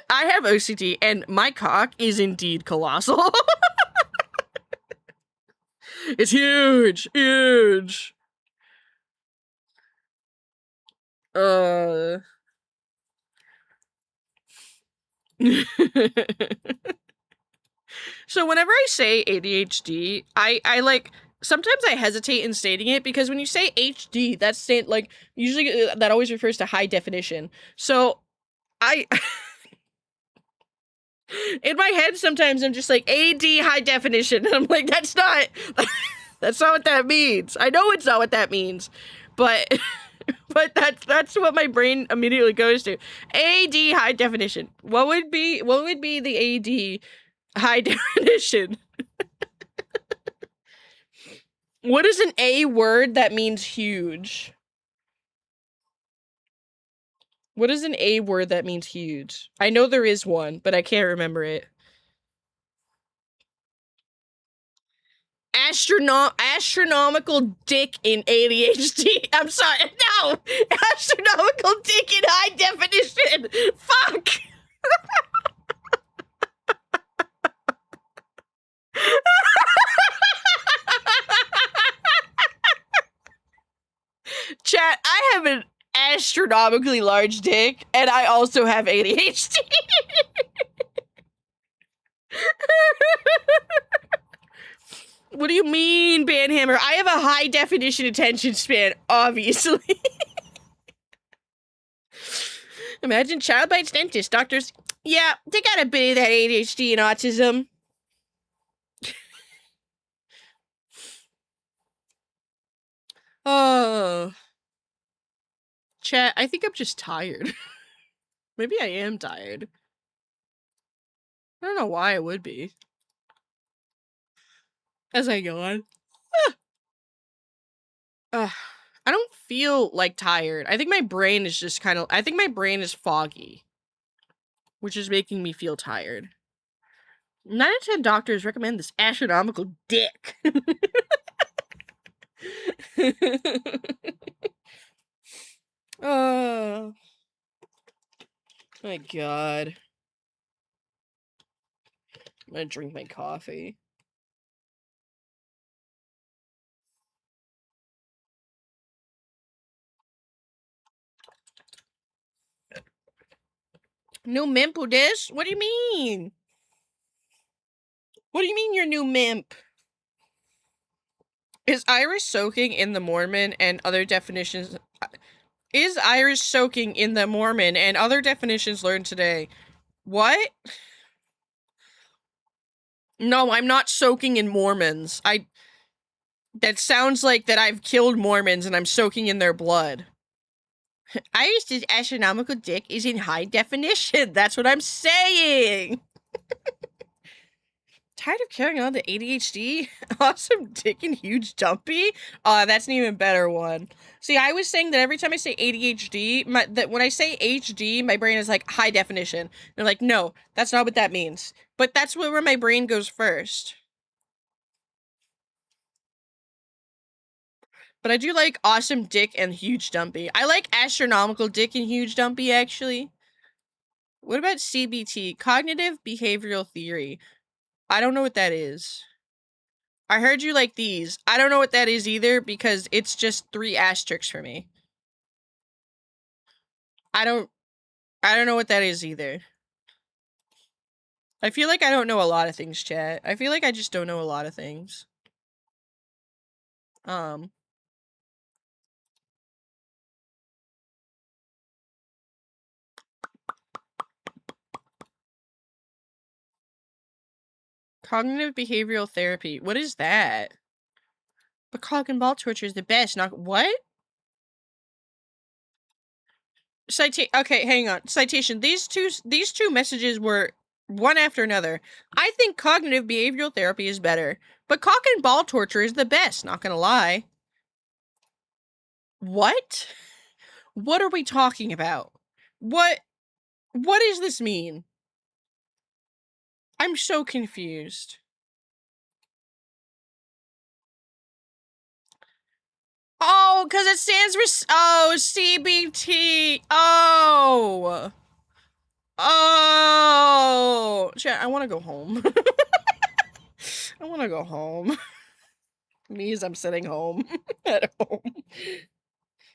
I have OCD, and my cock is indeed colossal. It's huge, huge. Uh. So whenever I say ADHD, I like sometimes I hesitate in stating it because when you say HD, that's like usually that always refers to high definition. So I in my head sometimes I'm just like AD high definition and I'm like that's not that's not what that means. I know it's not what that means. But but that's what my brain immediately goes to. AD high definition. What would be the AD high definition? What is an A word that means huge? What is an A word that means huge? I know there is one, but I can't remember it. Astronomical dick in ADHD. I'm sorry. No! Astronomical dick in high definition. Fuck! Chat, I have an astronomically large dick, and I also have ADHD. What do you mean, Banhammer? I have a high definition attention span, obviously. Imagine child bites dentist. Doctors, yeah, they got a bit of that ADHD and autism. Oh. Chat, I think I'm just tired. Maybe I am tired. I don't know why I would be. As I go on. I don't feel like tired. I think my brain is just I think my brain is foggy, which is making me feel tired. 9 out of 10 doctors recommend this astronomical dick. Oh my god. I'm gonna drink my coffee. New Mimp this? What do you mean? What do you mean you're new Mimp? Is Irish soaking in the Mormon and other definitions? Is Irish soaking in the Mormon and other definitions learned today? What? No, I'm not soaking in Mormons. That sounds like that I've killed Mormons and I'm soaking in their blood. Irish's astronomical dick is in high definition. That's what I'm saying. Tired of carrying on the ADHD? Awesome dick and huge dumpy? That's an even better one. See, I was saying that every time I say ADHD, that when I say HD, my brain is like high definition. They're like, no, that's not what that means. But that's where my brain goes first. But I do like awesome dick and huge dumpy. I like astronomical dick and huge dumpy, actually. What about CBT? Cognitive behavioral theory. I don't know what that is. I heard you like these. I don't know what that is either because it's just 3 asterisks for me. I don't know what that is either. I feel like I don't know a lot of things, chat. I feel like I just don't know a lot of things. Cognitive behavioral therapy. What is that? But cock and ball torture is the best. Not what? Okay, hang on. Citation. These two messages were one after another. I think cognitive behavioral therapy is better, but cock and ball torture is the best. Not gonna lie. What? What are we talking about? What does this mean? I'm so confused. Oh, because it stands for CBT. Oh. Oh. Chat, I want to go home. I want to go home. Me as I'm sitting home at home.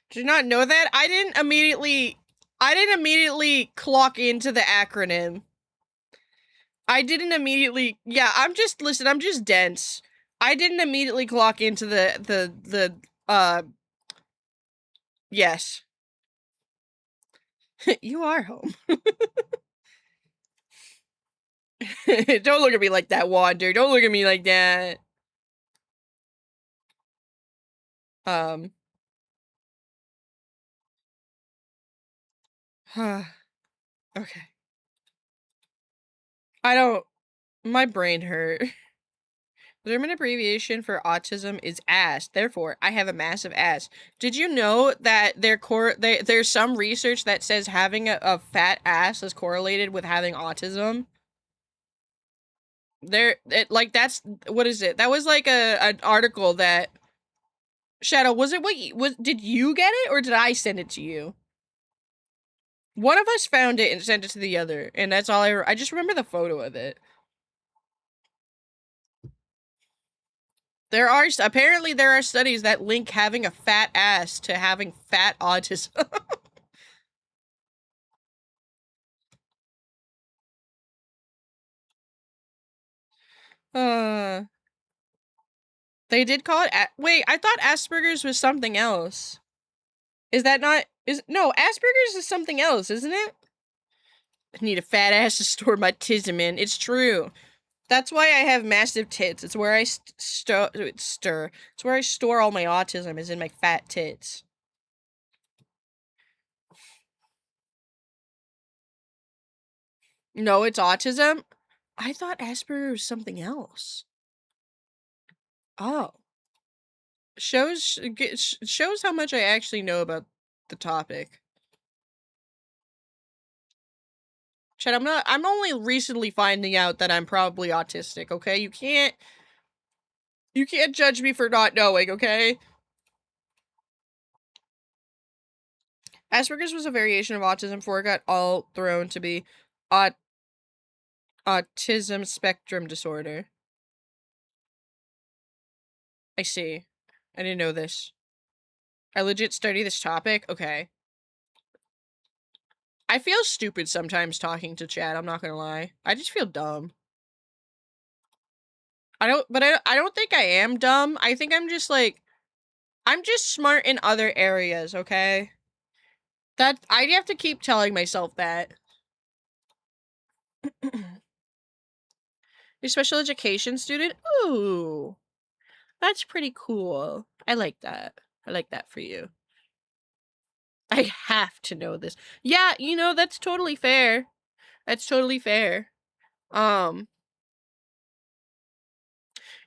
Did you not know that? I didn't immediately clock into the acronym. I didn't immediately. Yeah, I'm just dense. I didn't immediately clock into the yes. You are home. Don't look at me like that, Wander. Don't look at me like that. Um. Okay. I don't. My brain hurt. The German abbreviation for autism is ass. Therefore, I have a massive ass. Did you know that there's some research that says having a fat ass is correlated with having autism? That's what is it? That was like an article that Shadow, was it did you get it or did I send it to you? One of us found it and sent it to the other, and that's all I just remember the photo of it. Apparently there are studies that link having a fat ass to having fat autism. uh they did call it wait, I thought Asperger's was something else. Is that not no, Asperger's is something else, isn't it? I need a fat ass to store my tism in. It's true. That's why I have massive tits. It's where I stir. It's where I store all my autism is in my fat tits. No, it's autism. I thought Asperger was something else. Oh, shows how much I actually know about the topic. Chad, I'm only recently finding out that I'm probably autistic, okay? You can't judge me for not knowing, okay? Asperger's was a variation of autism before it got all thrown to be autism spectrum disorder. I see. I didn't know this. I legit study this topic? Okay. I feel stupid sometimes talking to Chad, I'm not gonna lie. I just feel dumb. I don't think I am dumb. I think I'm just smart in other areas, okay? That I have to keep telling myself that. Your special education student? Ooh. That's pretty cool. I like that. I like that for you. I have to know this. Yeah, that's totally fair. That's totally fair. Um,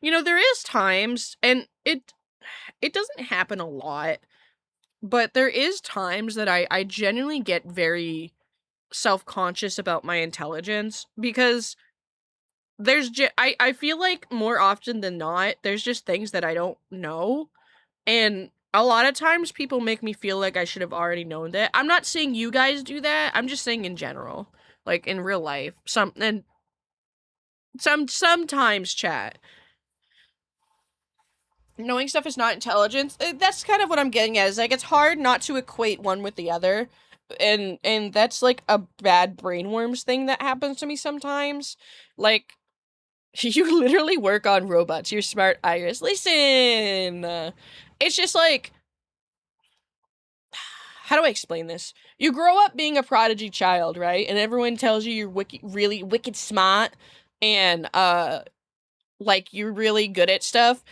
there is times, and it doesn't happen a lot, but there is times that I genuinely get very self-conscious about my intelligence because I feel like more often than not, there's just things that I don't know. And a lot of times people make me feel like I should have already known that. I'm not saying you guys do that. I'm just saying in general. Like in real life. Sometimes chat. Knowing stuff is not intelligence. That's kind of what I'm getting at. Is like it's hard not to equate one with the other. And that's like a bad brainworms thing that happens to me sometimes. Like you literally work on robots. You're smart, Iris. Listen. It's just like how do I explain this? You grow up being a prodigy child, right? And everyone tells you you're really wicked smart and like you're really good at stuff.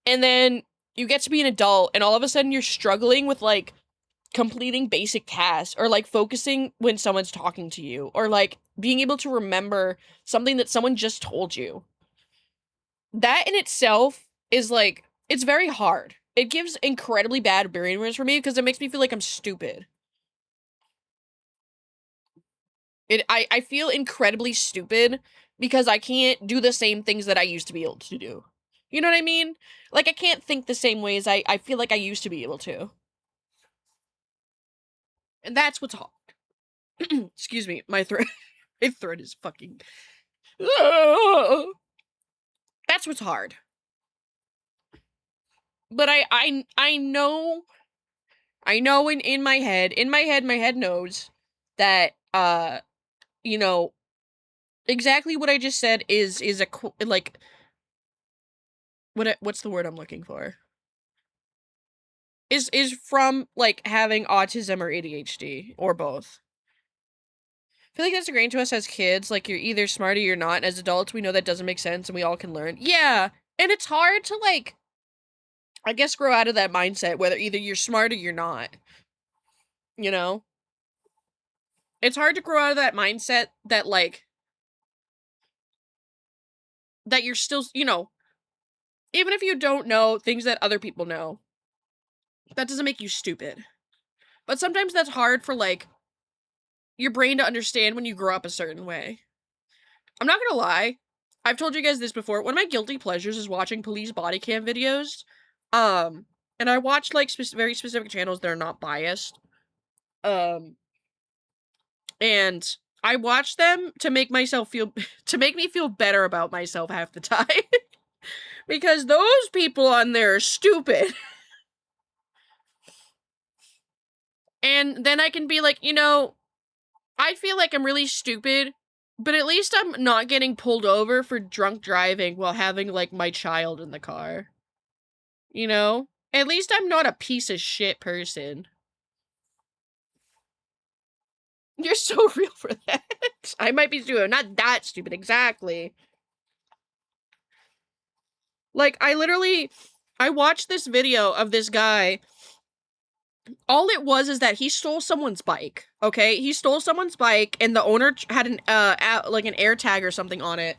And then you get to be an adult and all of a sudden you're struggling with like completing basic tasks or like focusing when someone's talking to you or like being able to remember something that someone just told you. That in itself is like it's very hard. It gives incredibly bad brainwaves for me because it makes me feel like I'm stupid. I feel incredibly stupid because I can't do the same things that I used to be able to do. You know what I mean? Like I can't think the same way as I feel like I used to be able to. And that's what's hard. Excuse me, my throat my throat is fucking That's what's hard. But I know, in my head, my head knows that, you know, exactly what I just said is a, like, what's the word I'm looking for? Is from, like, having autism or ADHD, or both. I feel like that's ingrained to us as kids, like, you're either smart or you're not, and as adults, we know that doesn't make sense, and we all can learn. Yeah, and it's hard to, like, I guess, grow out of that mindset, whether either you're smart or you're not, you know? It's hard to grow out of that mindset that, like, that you're still, even if you don't know things that other people know, that doesn't make you stupid. But sometimes that's hard for, like, your brain to understand when you grow up a certain way. I'm not gonna lie. I've told you guys this before. One of my guilty pleasures is watching police body cam videos. And I watch, like, very specific channels that are not biased. Um, and I watch them to make myself feel, to make me feel better about myself half the time. Because those people on there are stupid. And then I can be like, I feel like I'm really stupid, but at least I'm not getting pulled over for drunk driving while having, like, my child in the car. You know? At least I'm not a piece of shit person. You're so real for that. I might be stupid. I'm not that stupid, exactly. Like, I watched this video of this guy. All it was is that he stole someone's bike, okay? He stole someone's bike, and the owner had like an air tag or something on it.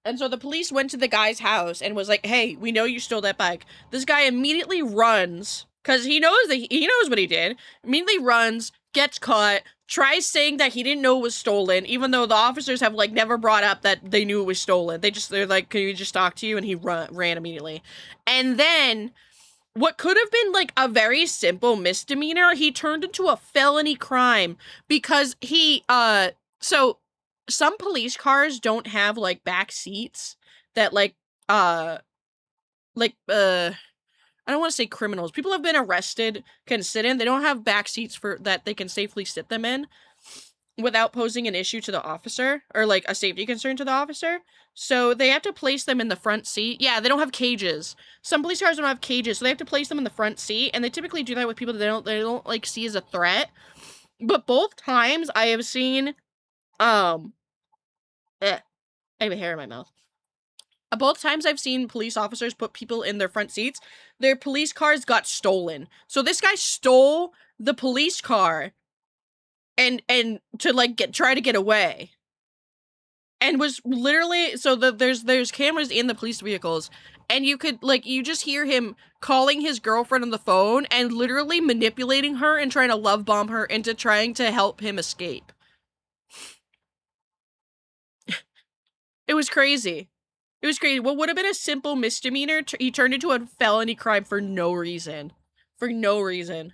And so the police went to the guy's house and was like, "Hey, we know you stole that bike." This guy immediately runs, because he knows what he did. Immediately runs, gets caught, tries saying that he didn't know it was stolen, even though the officers have, like, never brought up that they knew it was stolen. They're like, "Can we just talk to you?" And he ran immediately. And then what could have been, like, a very simple misdemeanor, he turned into a felony crime because so some police cars don't have, like, back seats that, like, uh, I don't want to say criminals. People have been arrested can sit in. They don't have back seats for that they can safely sit them in without posing an issue to the officer, or, like, a safety concern to the officer. So they have to place them in the front seat. Yeah, they don't have cages. Some police cars don't have cages, so they have to place them in the front seat, and they typically do that with people that they don't like see as a threat. But both times I have seen, I have a hair in my mouth. Both times I've seen police officers put people in their front seats, their police cars got stolen. So this guy stole the police car and to, like, try to get away. And was literally, so there's cameras in the police vehicles, and you could, like, you just hear him calling his girlfriend on the phone and literally manipulating her and trying to love bomb her into trying to help him escape. It was crazy. It was crazy. What would have been a simple misdemeanor, he turned into a felony crime for no reason. For no reason.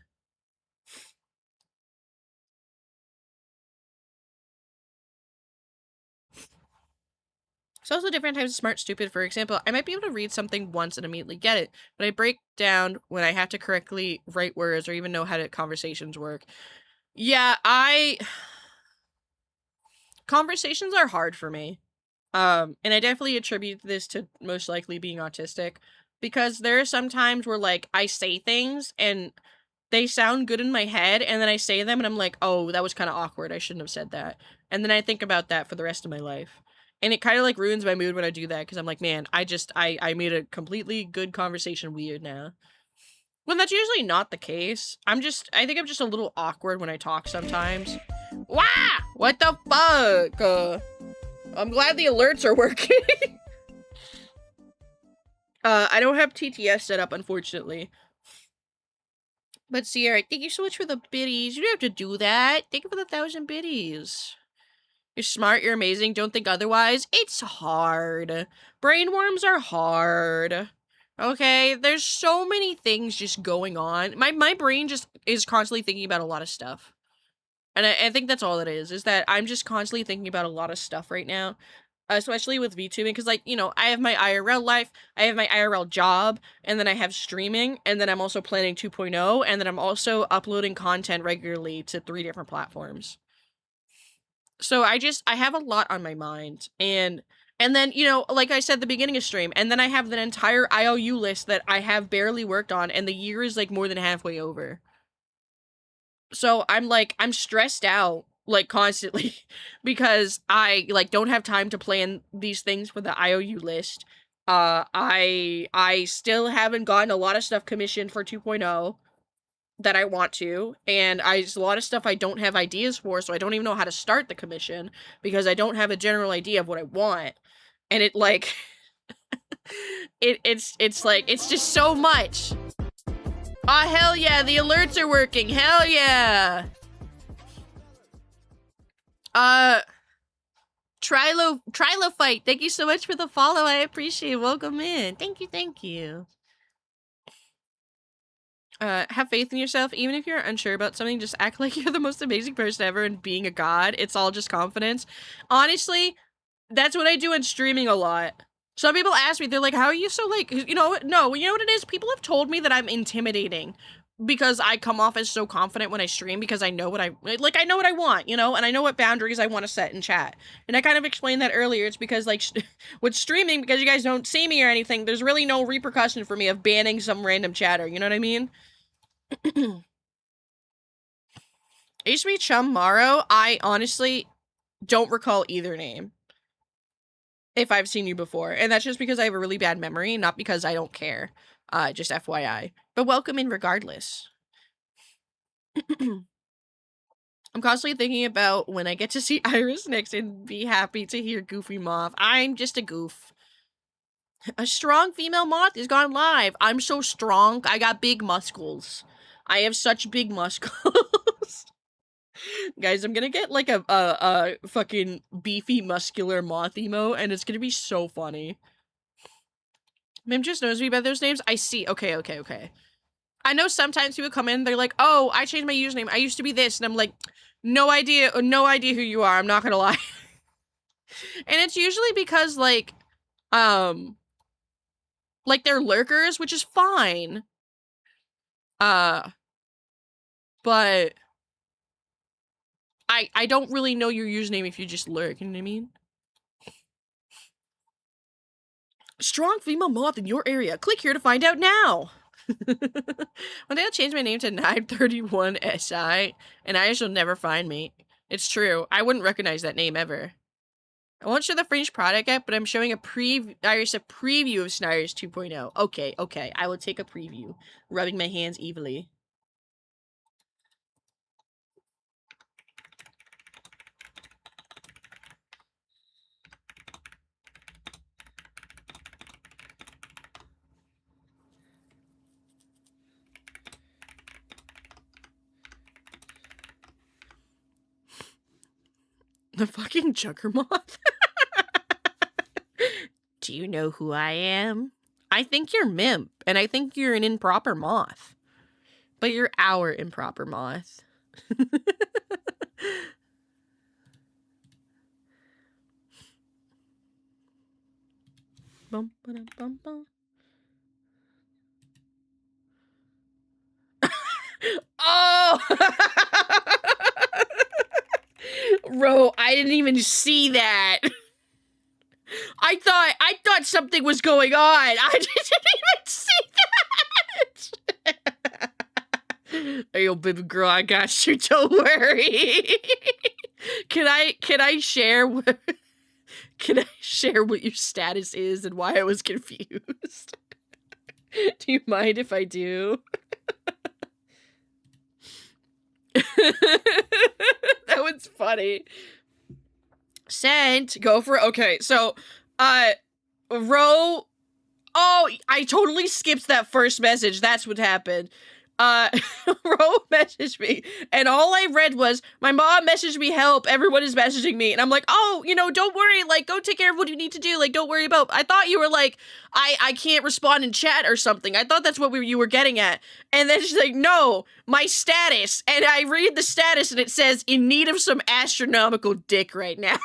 There's also different types of smart stupid. For example, I might be able to read something once and immediately get it, but I break down when I have to correctly write words or even know how conversations work. Yeah, conversations are hard for me. And I definitely attribute this to most likely being autistic, because there are some times where, like, I say things and they sound good in my head, and then I say them and I'm like, "Oh, that was kind of awkward. I shouldn't have said that." And then I think about that for the rest of my life. And it kind of, like, ruins my mood when I do that, because I'm like, man, I made a completely good conversation weird now. When that's usually not the case. I think I'm just a little awkward when I talk sometimes. Wah! What the fuck? I'm glad the alerts are working. I don't have TTS set up, unfortunately. But Sierra, thank you so much for the biddies. You don't have to do that. Thank you for the 1,000 biddies. You're smart, you're amazing, don't think otherwise. It's hard. Brainworms are hard. Okay? There's so many things just going on. My brain just is constantly thinking about a lot of stuff. And I think that's all it is that I'm just constantly thinking about a lot of stuff right now. especially with VTubing, because, like, you know, I have my IRL life, I have my IRL job, and then I have streaming, and then I'm also planning 2.0, and then I'm also uploading content regularly to 3 different platforms. So I have a lot on my mind, and then, you know, like I said at the beginning of stream, and then I have the entire IOU list that I have barely worked on, and the year is, like, more than halfway over. So I'm stressed out, like, constantly because I, like, don't have time to plan these things for the IOU list. I still haven't gotten a lot of stuff commissioned for 2.0 that I want to, and there's a lot of stuff I don't have ideas for, so I don't even know how to start the commission because I don't have a general idea of what I want. And it, like, it's like, it's just so much. Ah, hell yeah, the alerts are working, hell yeah! Trilo Fight, thank you so much for the follow, I appreciate it, welcome in. Thank you, thank you. Have faith in yourself, even if you're unsure about something, just act like you're the most amazing person ever and being a god, it's all just confidence. Honestly, that's what I do in streaming a lot. Some people ask me, they're like, how are you so, like, you know, no, you know what it is? People have told me that I'm intimidating because I come off as so confident when I stream because I know what I know what I want, you know, and I know what boundaries I want to set in chat. And I kind of explained that earlier. It's because, like, with streaming, because you guys don't see me or anything, there's really no repercussion for me of banning some random chatter, you know what I mean? It used to be Chum Morrow. I honestly don't recall either name. If I've seen you before. And that's just because I have a really bad memory, not because I don't care. Just FYI. But welcome in regardless. I'm constantly thinking about when I get to see Iris next and be happy to hear Goofy Moth. I'm just a goof. A strong female moth is gone live. I'm so strong. I got big muscles. I have such big muscles. Guys, I'm gonna get, like, a fucking beefy muscular moth emo, and it's gonna be so funny. Mim just knows me by those names. I see. Okay. I know sometimes people come in, they're like, oh, I changed my username. I used to be this. And I'm like, no idea who you are. I'm not gonna lie. And it's usually because, like, they're lurkers, which is fine. But I don't really know your username if you just lurk, you know what I mean? Strong female moth in your area. Click here to find out now. One day I'll change my name to 931SI, and I shall never find me. It's true. I wouldn't recognize that name ever. I won't show the finished product yet, but I'm showing a preview of Snyder's 2.0. Okay. I will take a preview. Rubbing my hands evilly. The fucking Juggermoth? Do you know who I am? I think you're Mimp, and I think you're an improper moth. But you're our improper moth. Bum, ba-dum, bum, bum. Oh! Ro, I didn't even see that. I thought something was going on. I didn't even see that. Hey, yo, baby girl, I got you. Don't worry. Can I share what your status is and why I was confused? Do you mind if I do? That one's funny. Sent. Go for it. Okay, so, Ro. Oh, I totally skipped that first message. That's what happened. Ro messaged me, and all I read was, my mom messaged me help, everyone is messaging me, and I'm like, oh, you know, don't worry, like, go take care of what you need to do, like, don't worry about, I thought you were like, I can't respond in chat or something, I thought that's what you were getting at, and then she's like, no, my status, and I read the status, and it says, in need of some astronomical dick right now.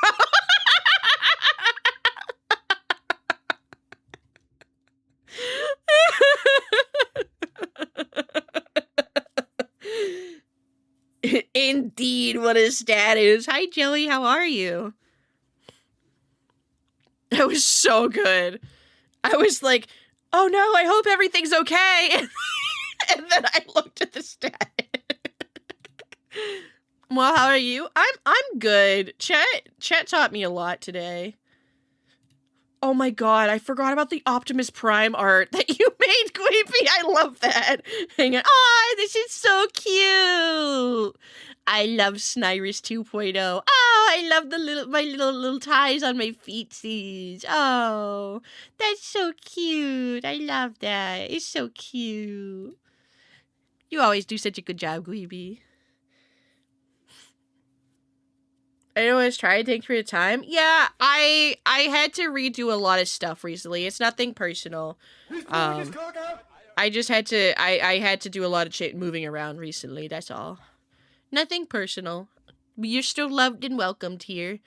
Indeed, what a status. Hi, Joey, how are you? That was so good. I was like, oh no, I hope everything's okay. And then I looked at the stat. Well, how are you? I'm good. Chat taught me a lot today. Oh my god, I forgot about the Optimus Prime art that you made, Queepy. I love that. Hang on. Oh, this is so cute. I love Snyrus 2.0. Oh, I love the my little ties on my feetsies. Oh, that's so cute. I love that. It's so cute. You always do such a good job, Queepy. I always try. Thanks for your time. Yeah, I had to redo a lot of stuff recently. It's nothing personal. I just had to. I had to do a lot of shit moving around recently. That's all. Nothing personal. You're still loved and welcomed here.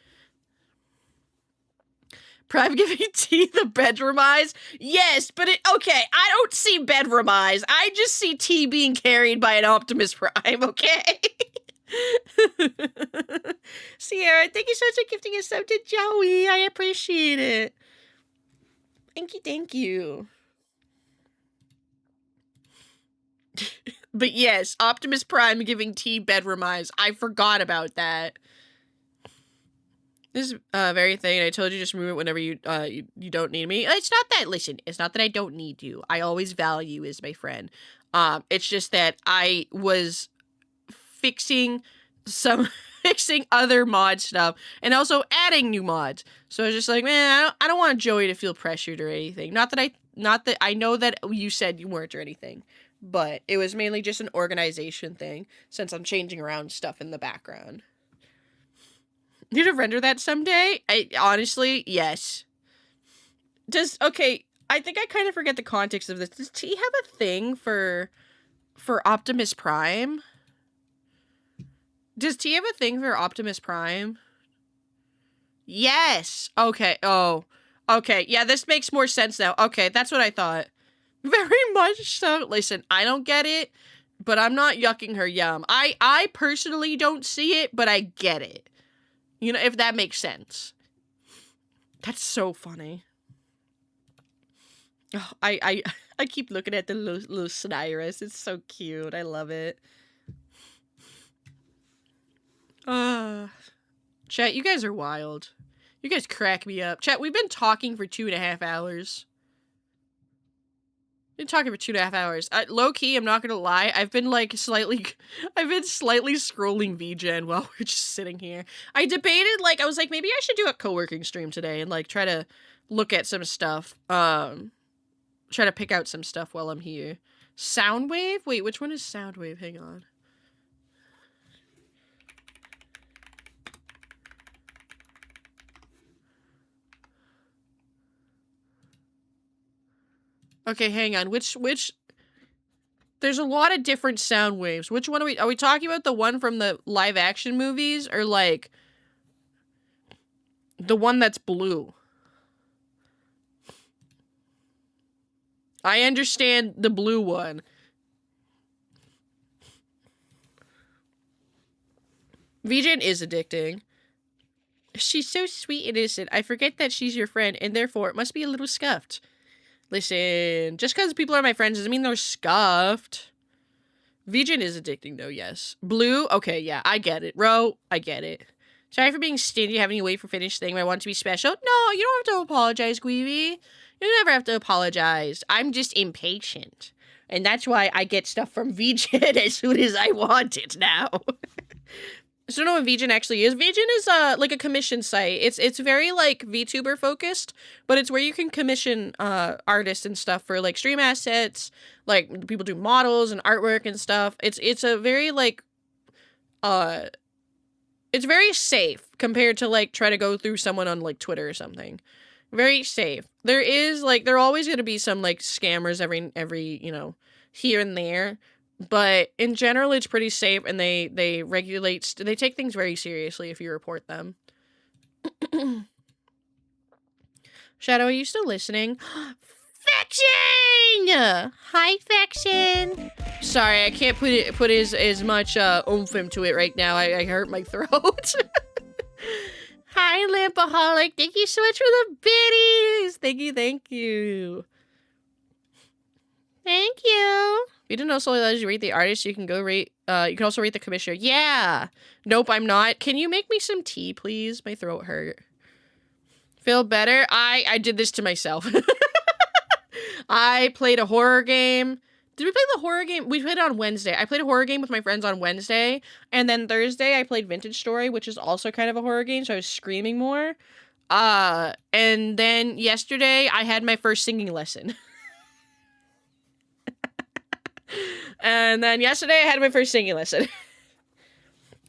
Prime giving T the bedroom eyes? Yes, but okay, I don't see bedroom eyes. I just see T being carried by an Optimus Prime, okay? Sierra, thank you so much for gifting us up to Joey. I appreciate it. Thank you. But yes, Optimus Prime giving T bedroom eyes. I forgot about that. This very thing I told you, just move it whenever you don't need me. It's not that. Listen, it's not that I don't need you. I always value you as my friend. It's just that I was fixing other mod stuff and also adding new mods. So I was just like, man, I don't want Joey to feel pressured or anything. Not that I know that you said you weren't or anything, but it was mainly just an organization thing since I'm changing around stuff in the background. Need to render that someday? Honestly, yes. Okay, I think I kind of forget the context of this. Does T have a thing for Optimus Prime? Does T have a thing for Optimus Prime? Yes! Okay, oh. Okay, yeah, this makes more sense now. Okay, that's what I thought. Very much so. Listen, I don't get it, but I'm not yucking her yum. I personally don't see it, but I get it. You know, if that makes sense. That's so funny. Oh, I keep looking at the little Snyrus. It's so cute. I love it. Chat, you guys are wild. You guys crack me up. Chat, we've been talking for 2.5 hours. Low key, I'm not gonna lie. I've been slightly scrolling VGen while we're just sitting here. I debated, I was like, maybe I should do a co-working stream today and try to look at some stuff. Try to pick out some stuff while I'm here. Soundwave? Wait, which one is Soundwave? Hang on. Okay, hang on. Which there's a lot of different sound waves. Which one are we talking about, the one from the live action movies or the one that's blue? I understand the blue one. VGen is addicting. She's so sweet and innocent. I forget that she's your friend and therefore it must be a little scuffed. Listen, just because people are my friends doesn't mean they're scuffed. VGen is addicting though, yes. Blue? Okay, yeah, I get it. Ro, I get it. Sorry for being stingy, having you wait for finished thing, but I want to be special. No, you don't have to apologize, Queevy. You never have to apologize. I'm just impatient. And that's why I get stuff from VGen as soon as I want it now. So I don't know what VGen actually is. VGen is a commission site. It's very VTuber focused, but it's where you can commission artists and stuff for stream assets. People do models and artwork and stuff. It's a very it's very safe compared to try to go through someone on Twitter or something. Very safe. There is there are always going to be some scammers every here and there. But in general, it's pretty safe, and they take things very seriously if you report them. Shadow, are you still listening? Faction! Hi, Faction! Sorry, I can't put as much oomph into it right now. I hurt my throat. Hi, Lampaholic. Thank you so much for the biddies. Thank you, thank you. Thank you. If you didn't know Solely allows you to rate the artist, you can go rate, you can also rate the commissioner. Yeah! Nope, I'm not. Can you make me some tea, please? My throat hurt. Feel better? I did this to myself. I played a horror game. Did we play the horror game? We played it on Wednesday. I played a horror game with my friends on Wednesday. And then Thursday, I played Vintage Story, which is also kind of a horror game, so I was screaming more. And then yesterday, I had my first singing lesson. And then yesterday, I had my first singing lesson.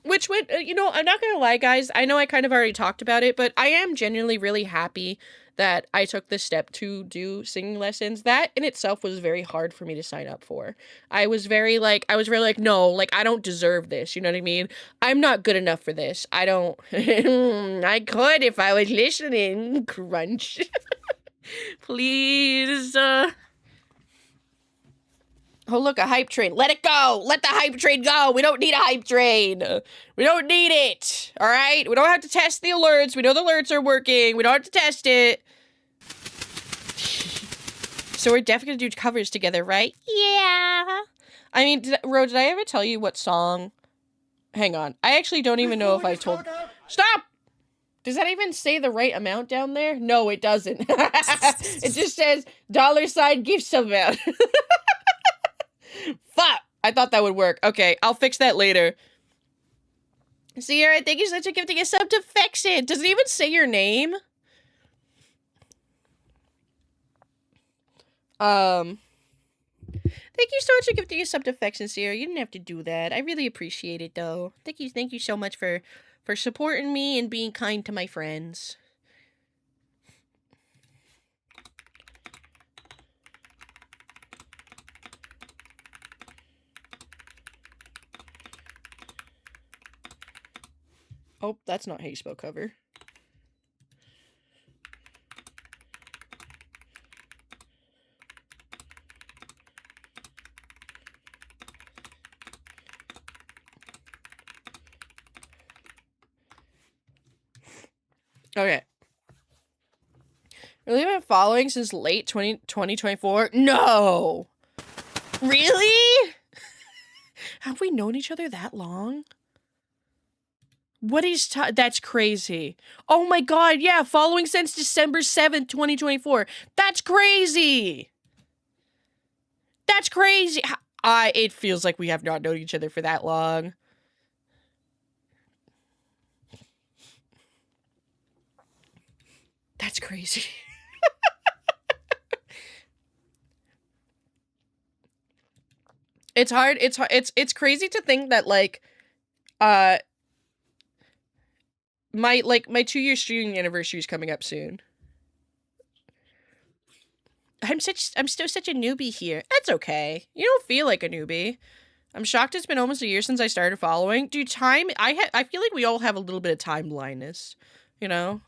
Which went, you know, I'm not gonna lie, guys. I know I kind of already talked about it, but I am genuinely really happy that I took this step to do singing lessons. That in itself was very hard for me to sign up for. I was really like, no, like, I don't deserve this. You know what I mean? I'm not good enough for this. I don't, I could if I was listening. Crunch. Please, Oh, look, a hype train. Let it go. Let the hype train go. We don't need a hype train. We don't need it. All right? We don't have to test the alerts. We know the alerts are working. We don't have to test it. So we're definitely going to do covers together, right? Yeah. I mean, did I ever tell you what song? Hang on. I actually don't even know if I told... Stop! Does that even say the right amount down there? No, it doesn't. It just says $ gift amount. Fuck! I thought that would work. Okay, I'll fix that later. Sierra, thank you so much for gifting a sub to fix it. Does it even say your name? Thank you so much for gifting a sub to Fex, Sierra. You didn't have to do that. I really appreciate it, though. Thank you so much for supporting me and being kind to my friends. Oh, that's not how you spell cover. Okay. Really been following since late 2024? No! Really? Have we known each other that long? What is that's crazy. Oh my god, yeah, following since December 7th, 2024. That's crazy! That's crazy! It feels like we have not known each other for that long. That's crazy. It's hard, it's crazy to think that, like, my 2-year streaming anniversary is coming up soon. I'm still such a newbie here. That's okay. You don't feel like a newbie. I'm shocked it's been almost a year since I started following. Dude, time, I feel like we all have a little bit of time blindness, you know?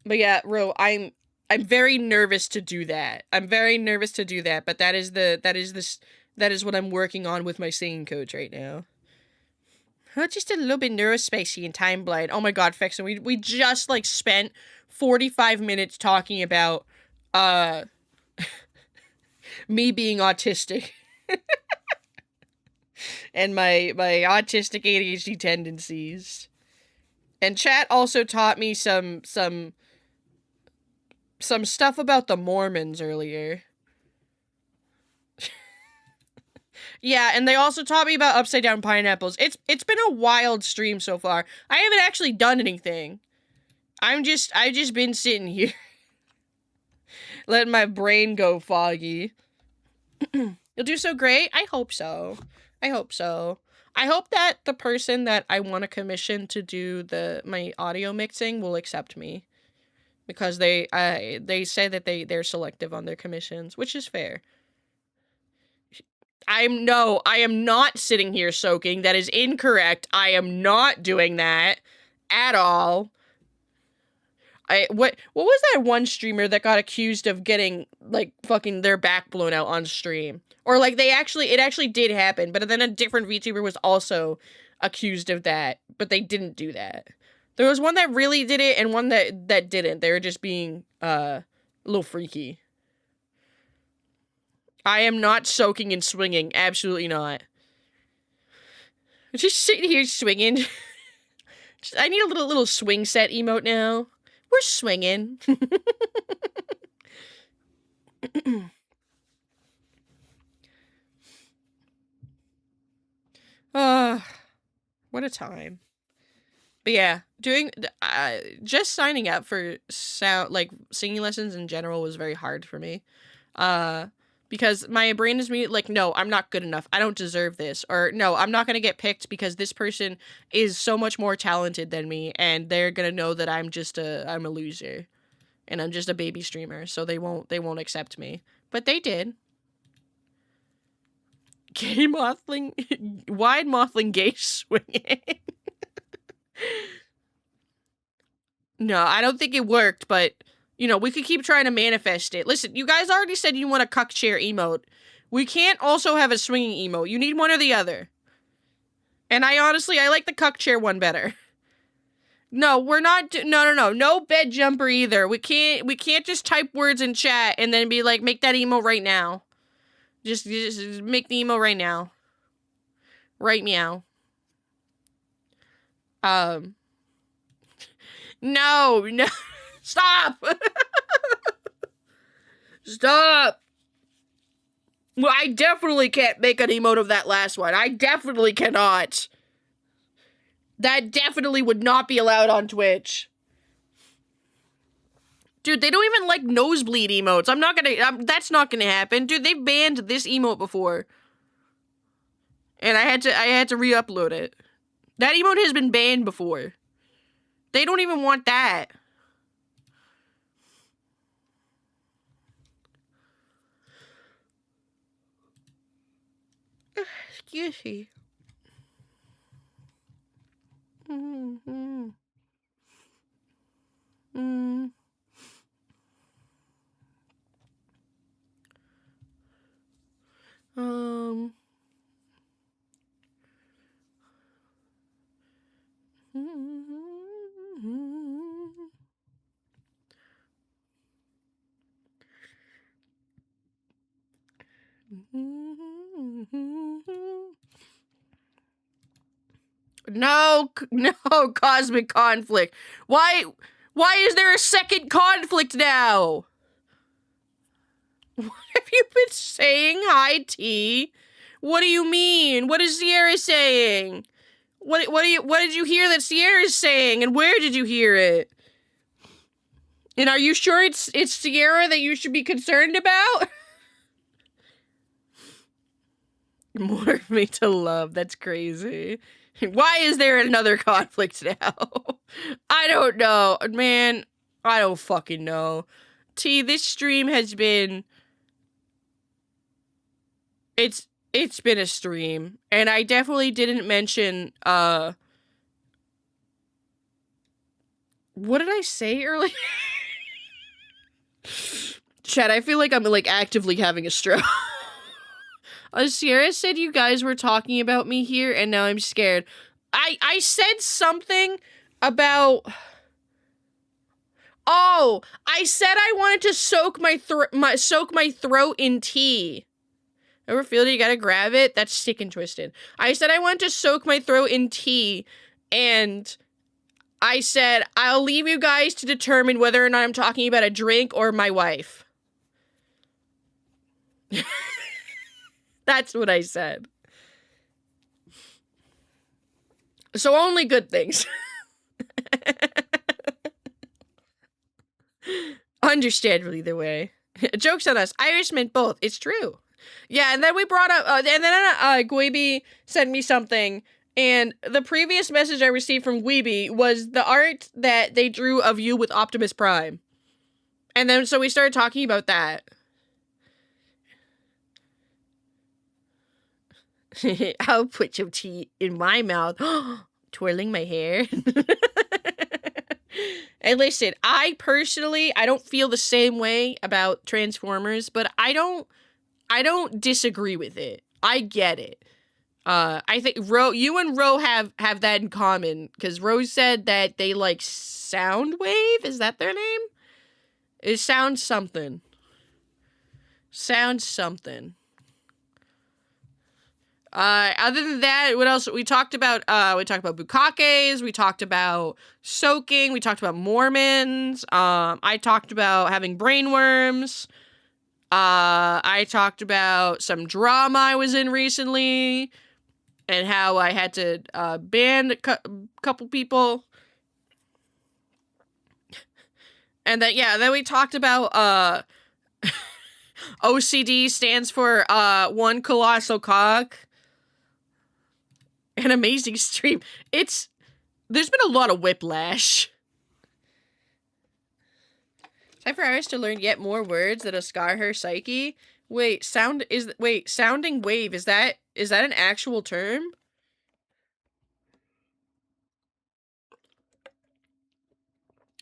But yeah, Ro, I'm very nervous to do that. I'm very nervous to do that, but that is what I'm working on with my singing coach right now. Just a little bit neurospacey and time blind. Oh my god, Fexon, we just, like, spent 45 minutes talking about, me being autistic. And my autistic ADHD tendencies. And chat also taught me some stuff about the Mormons earlier. Yeah, and they also taught me about upside down pineapples. It's been a wild stream so far. I haven't actually done anything. I've just been sitting here. Letting my brain go foggy. You'll do so great? I hope so. I hope so. I hope that the person that I want to commission to do my audio mixing will accept me. Because they say that they're selective on their commissions, which is fair. I am not sitting here soaking. That is incorrect. I am not doing that at all. What was that one streamer that got accused of getting like fucking their back blown out on stream? Or like it actually did happen, but then a different VTuber was also accused of that, but they didn't do that. There was one that really did it and one that didn't. They were just being a little freaky. I am not soaking and swinging. Absolutely not. Just sitting here swinging. I need a little swing set emote now. We're swinging. What a time. But yeah, just signing up for singing lessons in general was very hard for me. Because my brain is like, no, I'm not good enough. I don't deserve this. Or no, I'm not going to get picked because this person is so much more talented than me and they're going to know that I'm a loser and I'm just a baby streamer. So they won't accept me. But they did. Gay mothling, wide mothling gay swinging. No, I don't think it worked, but, you know, we could keep trying to manifest it. Listen, you guys already said you want a cuck chair emote. We can't also have a swinging emote. You need one or the other. And I like the cuck chair one better. No, we're not, no bed jumper either. We can't just type words in chat and then be like, make that emote right now. Just make the emote right now. Right meow. No, stop! Stop! Well, I definitely can't make an emote of that last one. I definitely cannot. That definitely would not be allowed on Twitch. Dude, they don't even like nosebleed emotes. That's not gonna happen. Dude, they've banned this emote before. And I had to re-upload it. That emote has been banned before. They don't even want that. Excuse me. Mm-hmm. Mm. No, cosmic conflict. Why is there a second conflict now? What have you been saying? Hi, T. What do you mean? What is Sierra saying? What did you hear that Sierra's saying, and where did you hear it? And are you sure it's Sierra that you should be concerned about? More of me to love. That's crazy. Why is there another conflict now? I don't know. Man, I don't fucking know. T, this stream has been... It's been a stream. And I definitely didn't mention, what did I say earlier? Chat, I feel like I'm, like, actively having a stroke. Sierra said you guys were talking about me here, and now I'm scared. I said something about... Oh, I said I wanted to soak my throat in tea. Ever feel it? You gotta grab it? That's sick and twisted. I said I wanted to soak my throat in tea, and I said I'll leave you guys to determine whether or not I'm talking about a drink or my wife. That's what I said. So only good things. Understandable either way. Joke's on us. Irish meant both. It's true. Yeah, and then we brought up, and then Gweeby sent me something, and the previous message I received from Gweeby was the art that they drew of you with Optimus Prime. And then, so we started talking about that. I'll put your tea in my mouth. Twirling my hair. And listen, I don't feel the same way about Transformers, but I don't disagree with it. I get it. I think you and Ro have that in common, because Rose said that they like Soundwave. Is that their name? It sounds something. Sounds something. Other than that, what else? We talked about bukakes, we talked about soaking, we talked about Mormons, I talked about having brainworms, I talked about some drama I was in recently, and how I had to, ban a couple people. And then we talked about, OCD stands for, one colossal cock. An amazing stream. There's been a lot of whiplash. Time for Iris to learn yet more words that'll scar her psyche. Sounding wave, is that an actual term?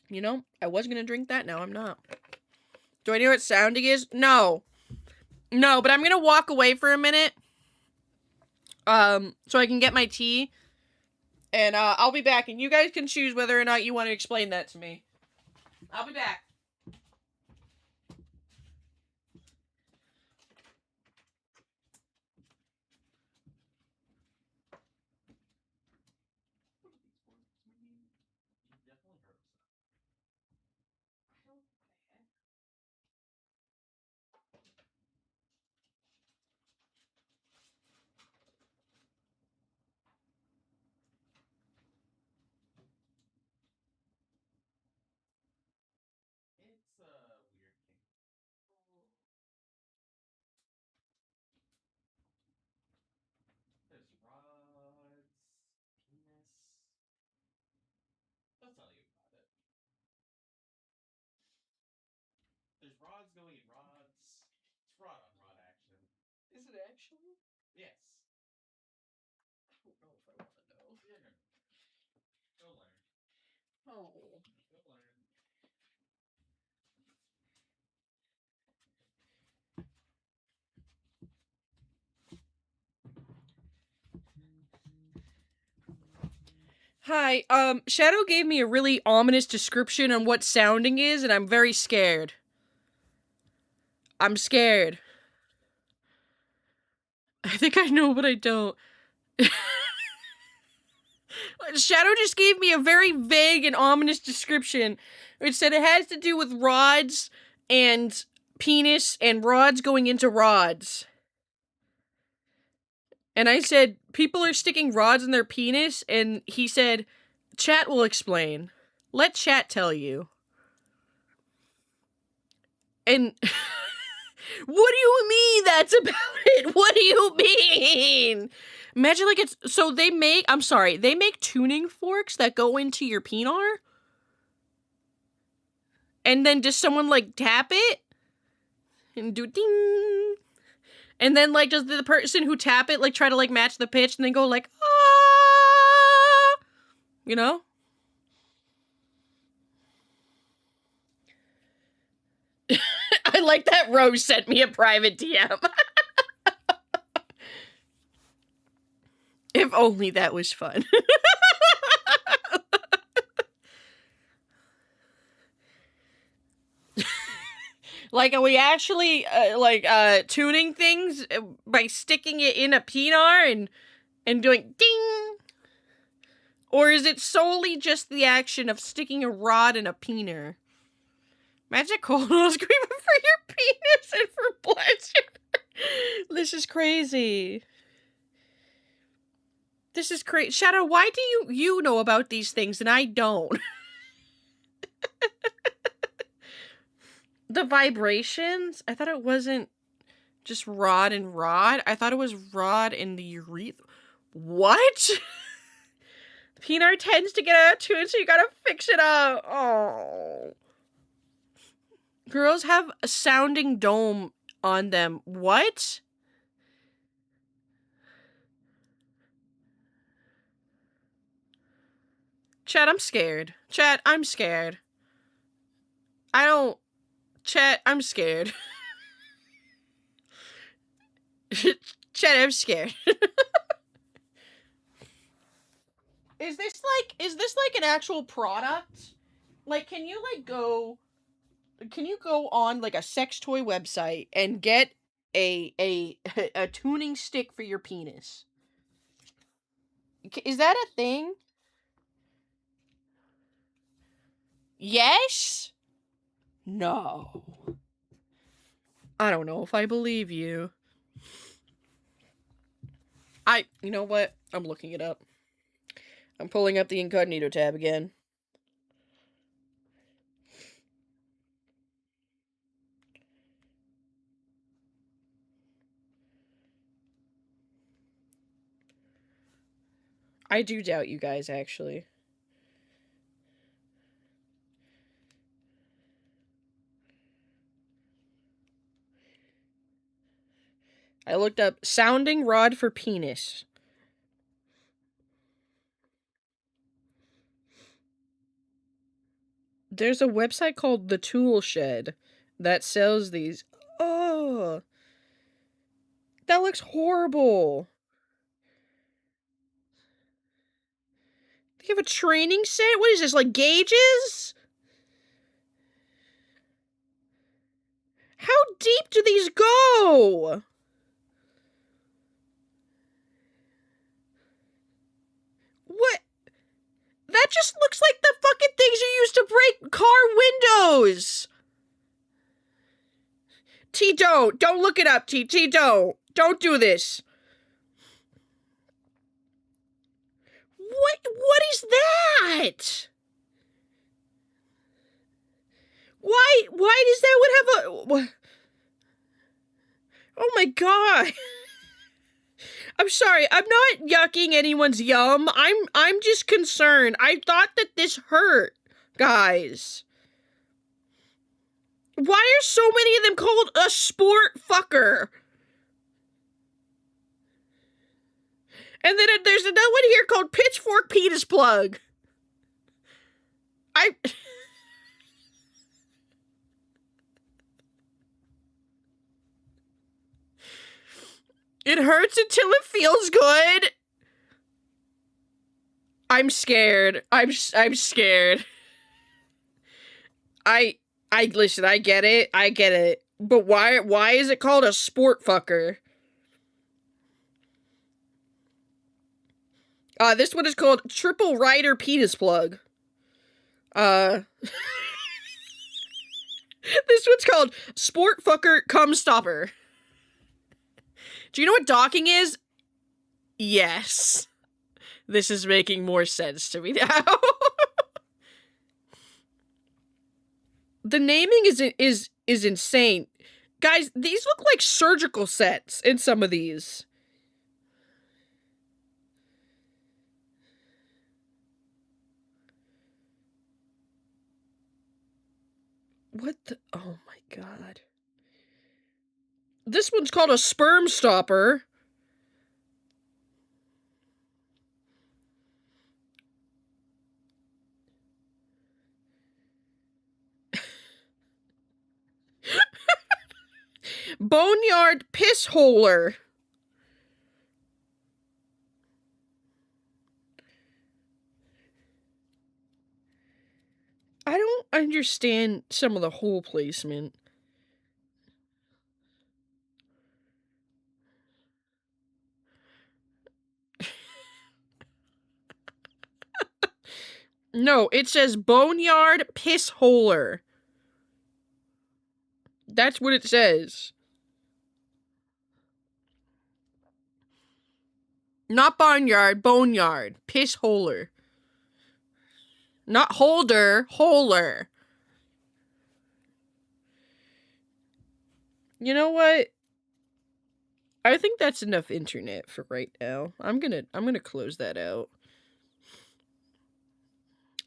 You know, I was gonna drink that, now I'm not. Do I know what sounding is? No. No, but I'm gonna walk away for a minute. So I can get my tea. And I'll be back, and you guys can choose whether or not you want to explain that to me. I'll be back. Is it actually? I don't know if I want to know. Oh. Hi, Shadow gave me a really ominous description on what sounding is, and I'm very scared. I'm scared. I think I know, but I don't. Shadow just gave me a very vague and ominous description, which said it has to do with rods and penis and rods going into rods. And I said, people are sticking rods in their penis, and he said, chat will explain. Let chat tell you. And what do you mean that's about it? What do you mean? Imagine like they make tuning forks that go into your penis? And then does someone like tap it? And do ding? And then like does the person who tap it like try to like match the pitch and then go like, ah? You know? I like that Rose sent me a private DM. If only that was fun. Like, are we actually, tuning things by sticking it in a penis and doing ding? Or is it solely just the action of sticking a rod in a penis? Magic colonoscopy for your penis and for pleasure. This is crazy. This is crazy. Shadow, why do you know about these things and I don't? The vibrations? I thought it wasn't just rod and rod. I thought it was rod in the urethra. What? The penis tends to get out of tune, so you gotta fix it up. Oh. Girls have a sounding dome on them. What? Chat, I'm scared. Chat, I'm scared. I don't... Chat, I'm scared. Chat, I'm scared. Is this like an actual product? Like, can you go on like a sex toy website and get a a tuning stick for your penis? Is that a thing? Yes? No. I don't know if I believe you. You know what? I'm looking it up. I'm pulling up the incognito tab again. I do doubt you guys, actually. I looked up sounding rod for penis. There's a website called The Tool Shed that sells these. Oh, that looks horrible. They have a training set? What is this, like gauges? How deep do these go? What? That just looks like the fucking things you use to break car windows. T, don't. Don't look it up, T. T, don't. Don't do this. What is that? Why does that would have a... Oh my god. I'm sorry, I'm not yucking anyone's yum. I'm just concerned. I thought that this hurt, guys. Why are so many of them called a sport fucker? And then there's another one here called pitchfork penis plug. It hurts until it feels good. I'm scared. I'm scared. I listen, I get it. But why is it called a sport fucker? This one is called Triple Rider Penis Plug. This one's called Sport Fucker Cum Stopper. Do you know what docking is? Yes. This is making more sense to me now. The naming is insane. Guys, these look like surgical sets in some of these. What the... Oh my god. This one's called a sperm stopper. Boneyard piss holer. I don't understand some of the hole placement. No, it says boneyard piss holer. That's what it says. Not barnyard, boneyard. Piss holer. Not holder, holer. You know what? I think that's enough internet for right now. I'm gonna close that out.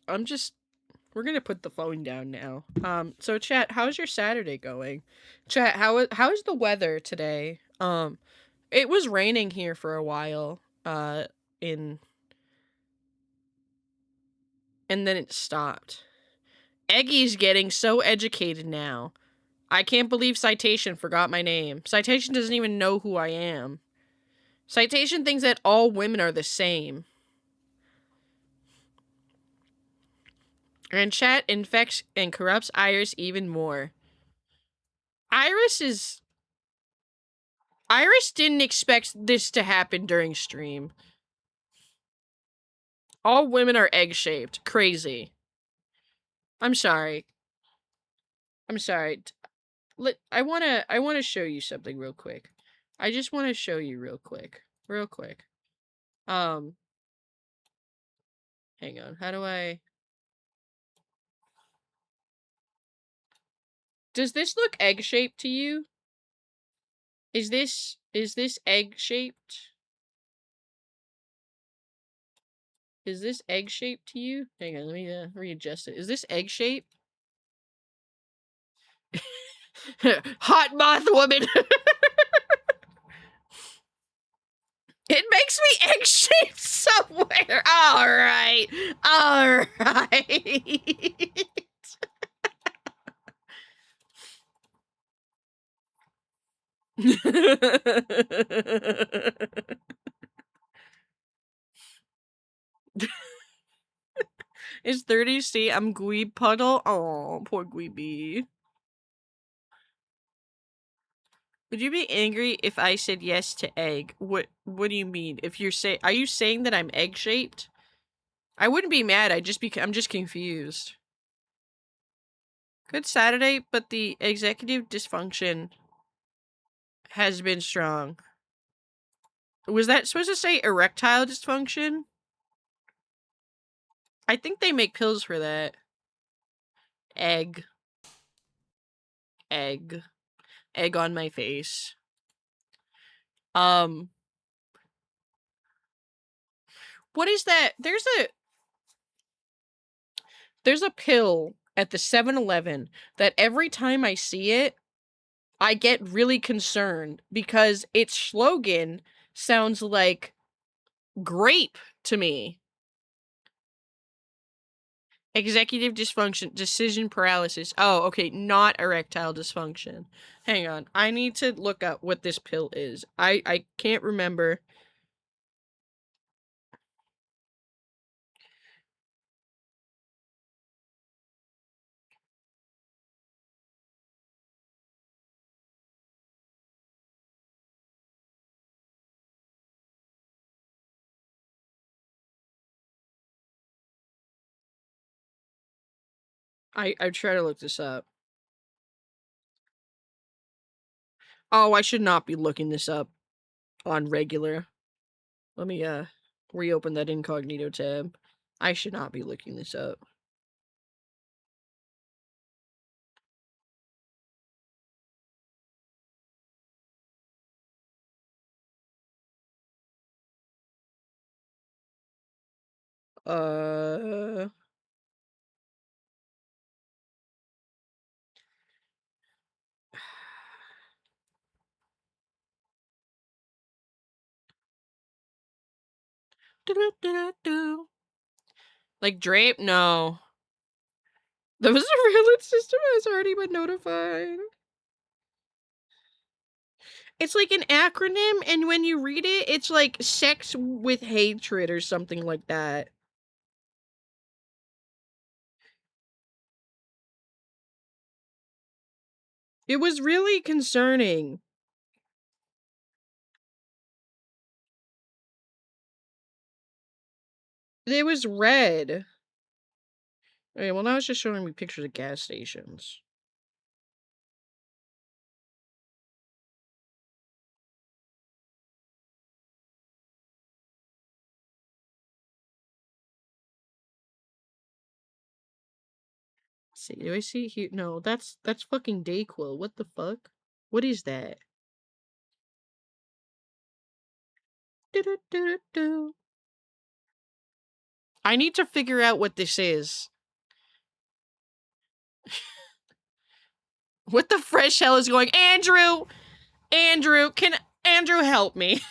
We're gonna put the phone down now. So chat, how's your Saturday going? Chat, how is the weather today? It was raining here for a while. In And then it stopped. Eggy's getting so educated now. I can't believe Citation forgot my name. Citation doesn't even know who I am. Citation thinks that all women are the same. And chat infects and corrupts Iris even more. Iris didn't expect this to happen during stream. All women are egg-shaped. Crazy. I'm sorry. I wanna show you something real quick. I just wanna show you real quick. Hang on. How do I... Does this look egg-shaped to you? Is this egg-shaped? Is this egg-shaped to you? Hang on, let me readjust it. Is this egg-shaped? Hot moth woman! It makes me egg-shaped somewhere! Alright! Is 30C? I'm Gweeb Puddle? Oh, poor Gweeby. Would you be angry if I said yes to egg? What do you mean? If you're are you saying that I'm egg-shaped? I wouldn't be mad, I'm just confused. Good Saturday, but the executive dysfunction has been strong. Was that supposed to say erectile dysfunction? I think they make pills for that. Egg. Egg on my face. What is that? There's a pill at the 7-Eleven that every time I see it, I get really concerned because its slogan sounds like grape to me. Executive dysfunction, decision paralysis. Oh, okay, not erectile dysfunction. Hang on, I need to look up what this pill is. I can't remember. I try to look this up. Oh, I should not be looking this up on regular. Let me reopen that incognito tab. I should not be looking this up. Like drape? No. The surveillance system has already been notified. It's like an acronym, and when you read it, it's like sex with hatred or something like that. It was really concerning. It was red. Okay, well now it's just showing me pictures of gas stations. See, do I see here? No, that's fucking Dayquil. What the fuck? What is that? I need to figure out what this is. What the fresh hell is going? Andrew, can Andrew help me?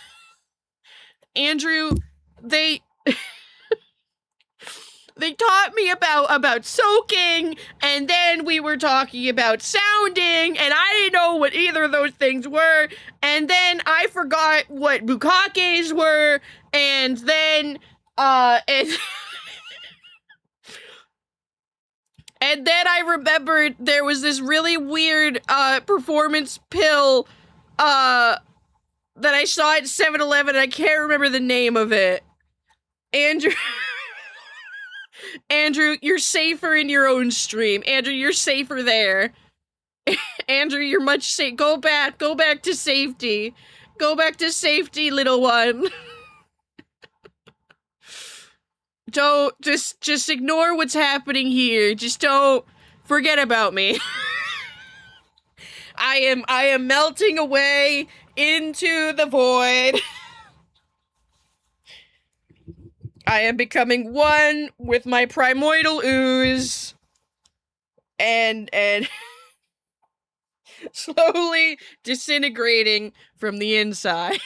Andrew, they they taught me about soaking, and then we were talking about sounding, and I didn't know what either of those things were, and then I forgot what bukakes were, and then and and then I remembered there was this really weird performance pill that I saw at 7-Eleven, and I can't remember the name of it. Andrew Andrew, you're safer in your own stream. Andrew, you're safer there. Andrew, you're much safe. Go back to safety. Go back to safety, little one. Don't just ignore what's happening here. Just don't forget about me. I am melting away into the void. I am becoming one with my primordial ooze. And slowly disintegrating from the inside.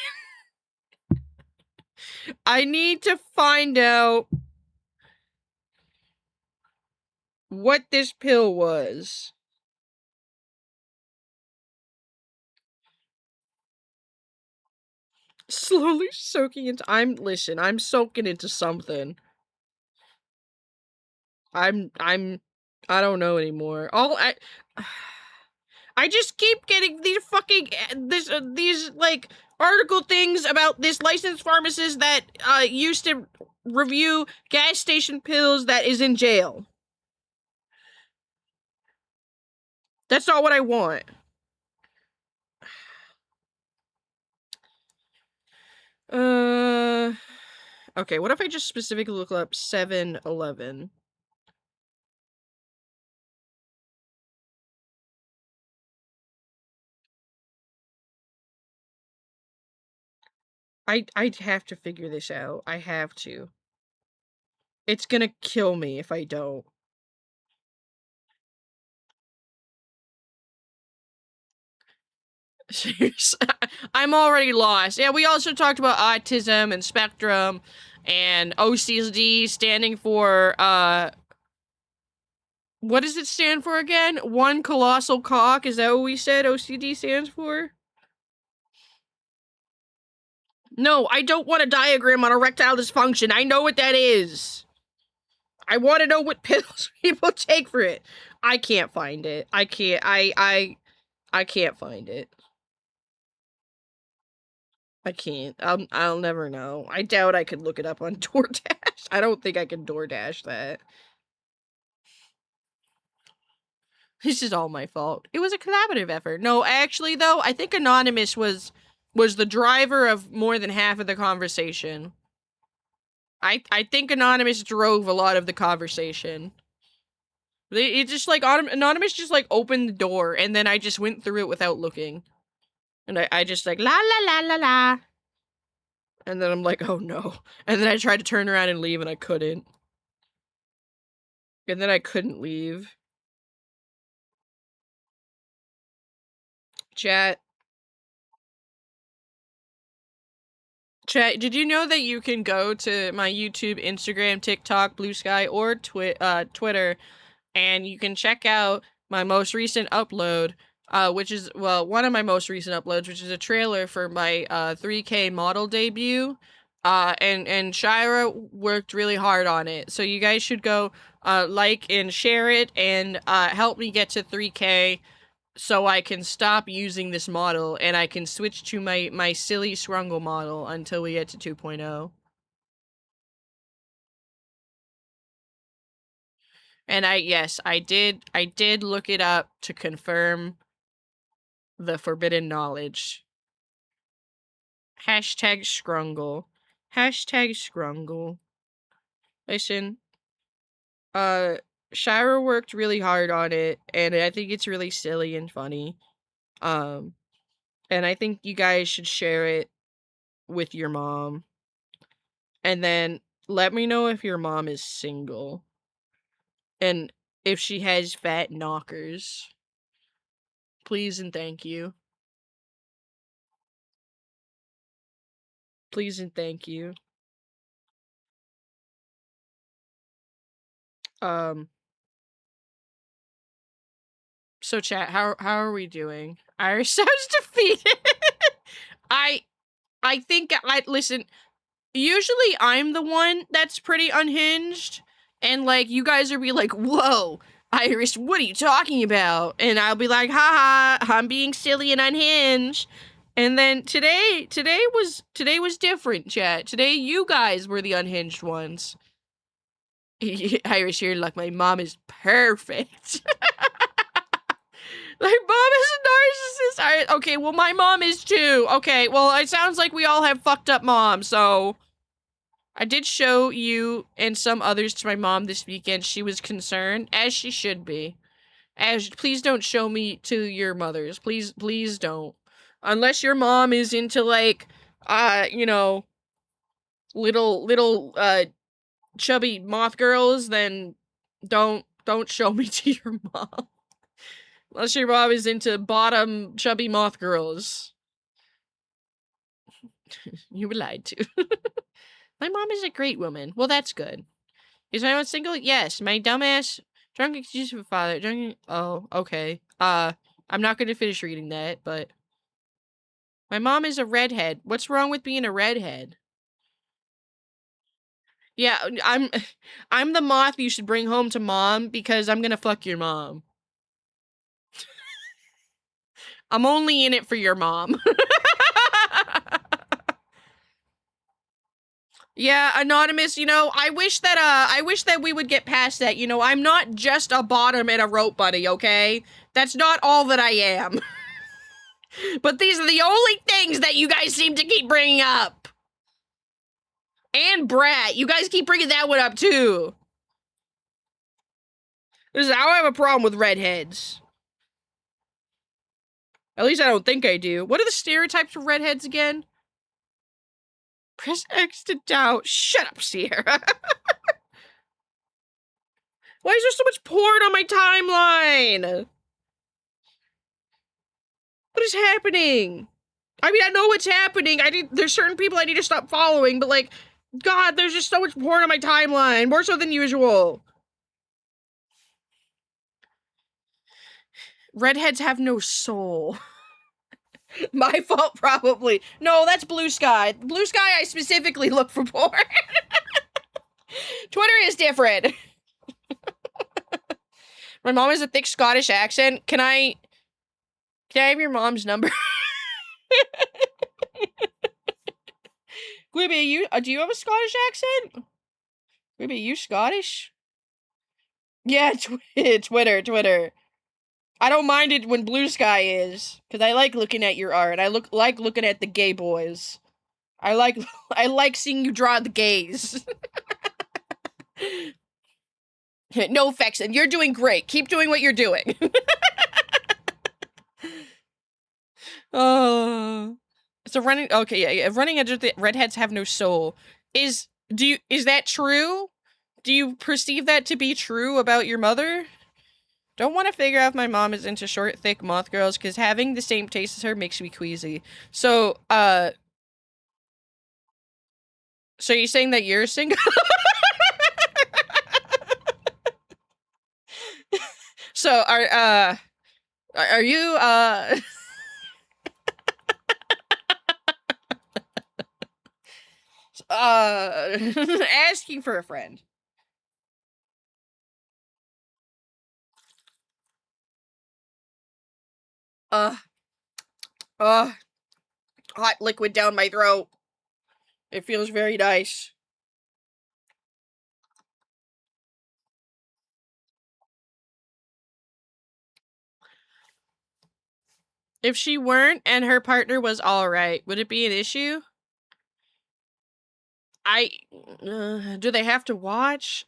I need to find out what this pill was. Slowly soaking into. I'm soaking into something. I don't know anymore. I just keep getting these fucking these like article things about this licensed pharmacist that used to review gas station pills that is in jail. That's not what I want. Okay, what if I just specifically look up 7-Eleven? I'd have to figure this out. I have to. It's gonna kill me if I don't. Seriously, I'm already lost. Yeah, we also talked about autism and spectrum and OCD standing for, what does it stand for again? One colossal cock? Is that what we said OCD stands for? No, I don't want a diagram on erectile dysfunction. I know what that is. I want to know what pills people take for it. I can't find it. I can't. I can't find it. I can't. I'll never know. I doubt I could look it up on DoorDash. I don't think I can DoorDash that. This is all my fault. It was a collaborative effort. No, actually though, I think Anonymous was the driver of more than half of the conversation. I think Anonymous drove a lot of the conversation. It just like Anonymous just like opened the door, and then I just went through it without looking, and I just like la la la la la, and then I'm like, oh no, and then I tried to turn around and leave, and I couldn't, and then I couldn't leave. Chat, did you know that you can go to my YouTube, Instagram, TikTok, Blue Sky, or Twitter, and you can check out my most recent upload, which is, well, one of my most recent uploads, which is a trailer for my 3K model debut. And Shira worked really hard on it. So you guys should go like and share it and help me get to 3K so I can stop using this model and I can switch to my silly Scrungle model until we get to 2.0. And I did look it up to confirm the forbidden knowledge. Hashtag Scrungle. Hashtag Scrungle. Listen, Shira worked really hard on it, and I think it's really silly and funny. And I think you guys should share it with your mom. And then let me know if your mom is single. And if she has fat knockers. Please and thank you. Please and thank you. Um, so chat, how are we doing? Irish sounds defeated. I I think I listen, usually I'm the one that's pretty unhinged, and like you guys are be like, "Whoa, Iris, what are you talking about?" And I'll be like, "Haha, I'm being silly and unhinged." And then today was different, chat. Today you guys were the unhinged ones. Iris, you're like, my mom is perfect. My mom is a narcissist. Okay, well, my mom is too. Okay, well, it sounds like we all have fucked up moms, so I did show you and some others to my mom this weekend. She was concerned, as she should be. Please don't show me to your mothers. Please don't. Unless your mom is into like, you know, little chubby moth girls, then don't show me to your mom. Unless your mom is into bottom chubby moth girls. You were lied to. My mom is a great woman. Well, that's good. Is my mom single? Yes. My dumbass drunk excuse for father. Oh, okay. I'm not going to finish reading that, but my mom is a redhead. What's wrong with being a redhead? Yeah, I'm the moth you should bring home to mom because I'm gonna fuck your mom. I'm only in it for your mom. Yeah, anonymous, I wish that we would get past that. I'm not just a bottom and a rope buddy, okay? That's not all that I am. But these are the only things that you guys seem to keep bringing up. And Brat, you guys keep bringing that one up too. Listen, I don't have a problem with redheads. At least I don't think I do. What are the stereotypes for redheads again? Press X to doubt. Shut up, Sierra. Why is there so much porn on my timeline? What is happening? I mean, I know what's happening. There's certain people I need to stop following, but like, God, there's just so much porn on my timeline. More so than usual. Redheads have no soul. My fault, probably. No, that's Blue Sky. Blue Sky, I specifically look for porn. Twitter is different. My mom has a thick Scottish accent. Can I have your mom's number? Quibi, do you have a Scottish accent? Quibi, you Scottish? Yeah, Twitter. I don't mind it when Blue Sky is, because I like looking at your art. I like looking at the gay boys. I like seeing you draw the gays. No effects, and you're doing great. Keep doing what you're doing. So running. Okay, yeah. Running edge of the redheads have no soul. Is that true? Do you perceive that to be true about your mother? Don't want to figure out if my mom is into short, thick moth girls, because having the same taste as her makes me queasy. So you're saying that you're single? So are you asking for a friend? Hot liquid down my throat. It feels very nice. If she weren't and her partner was alright, would it be an issue? Do they have to watch?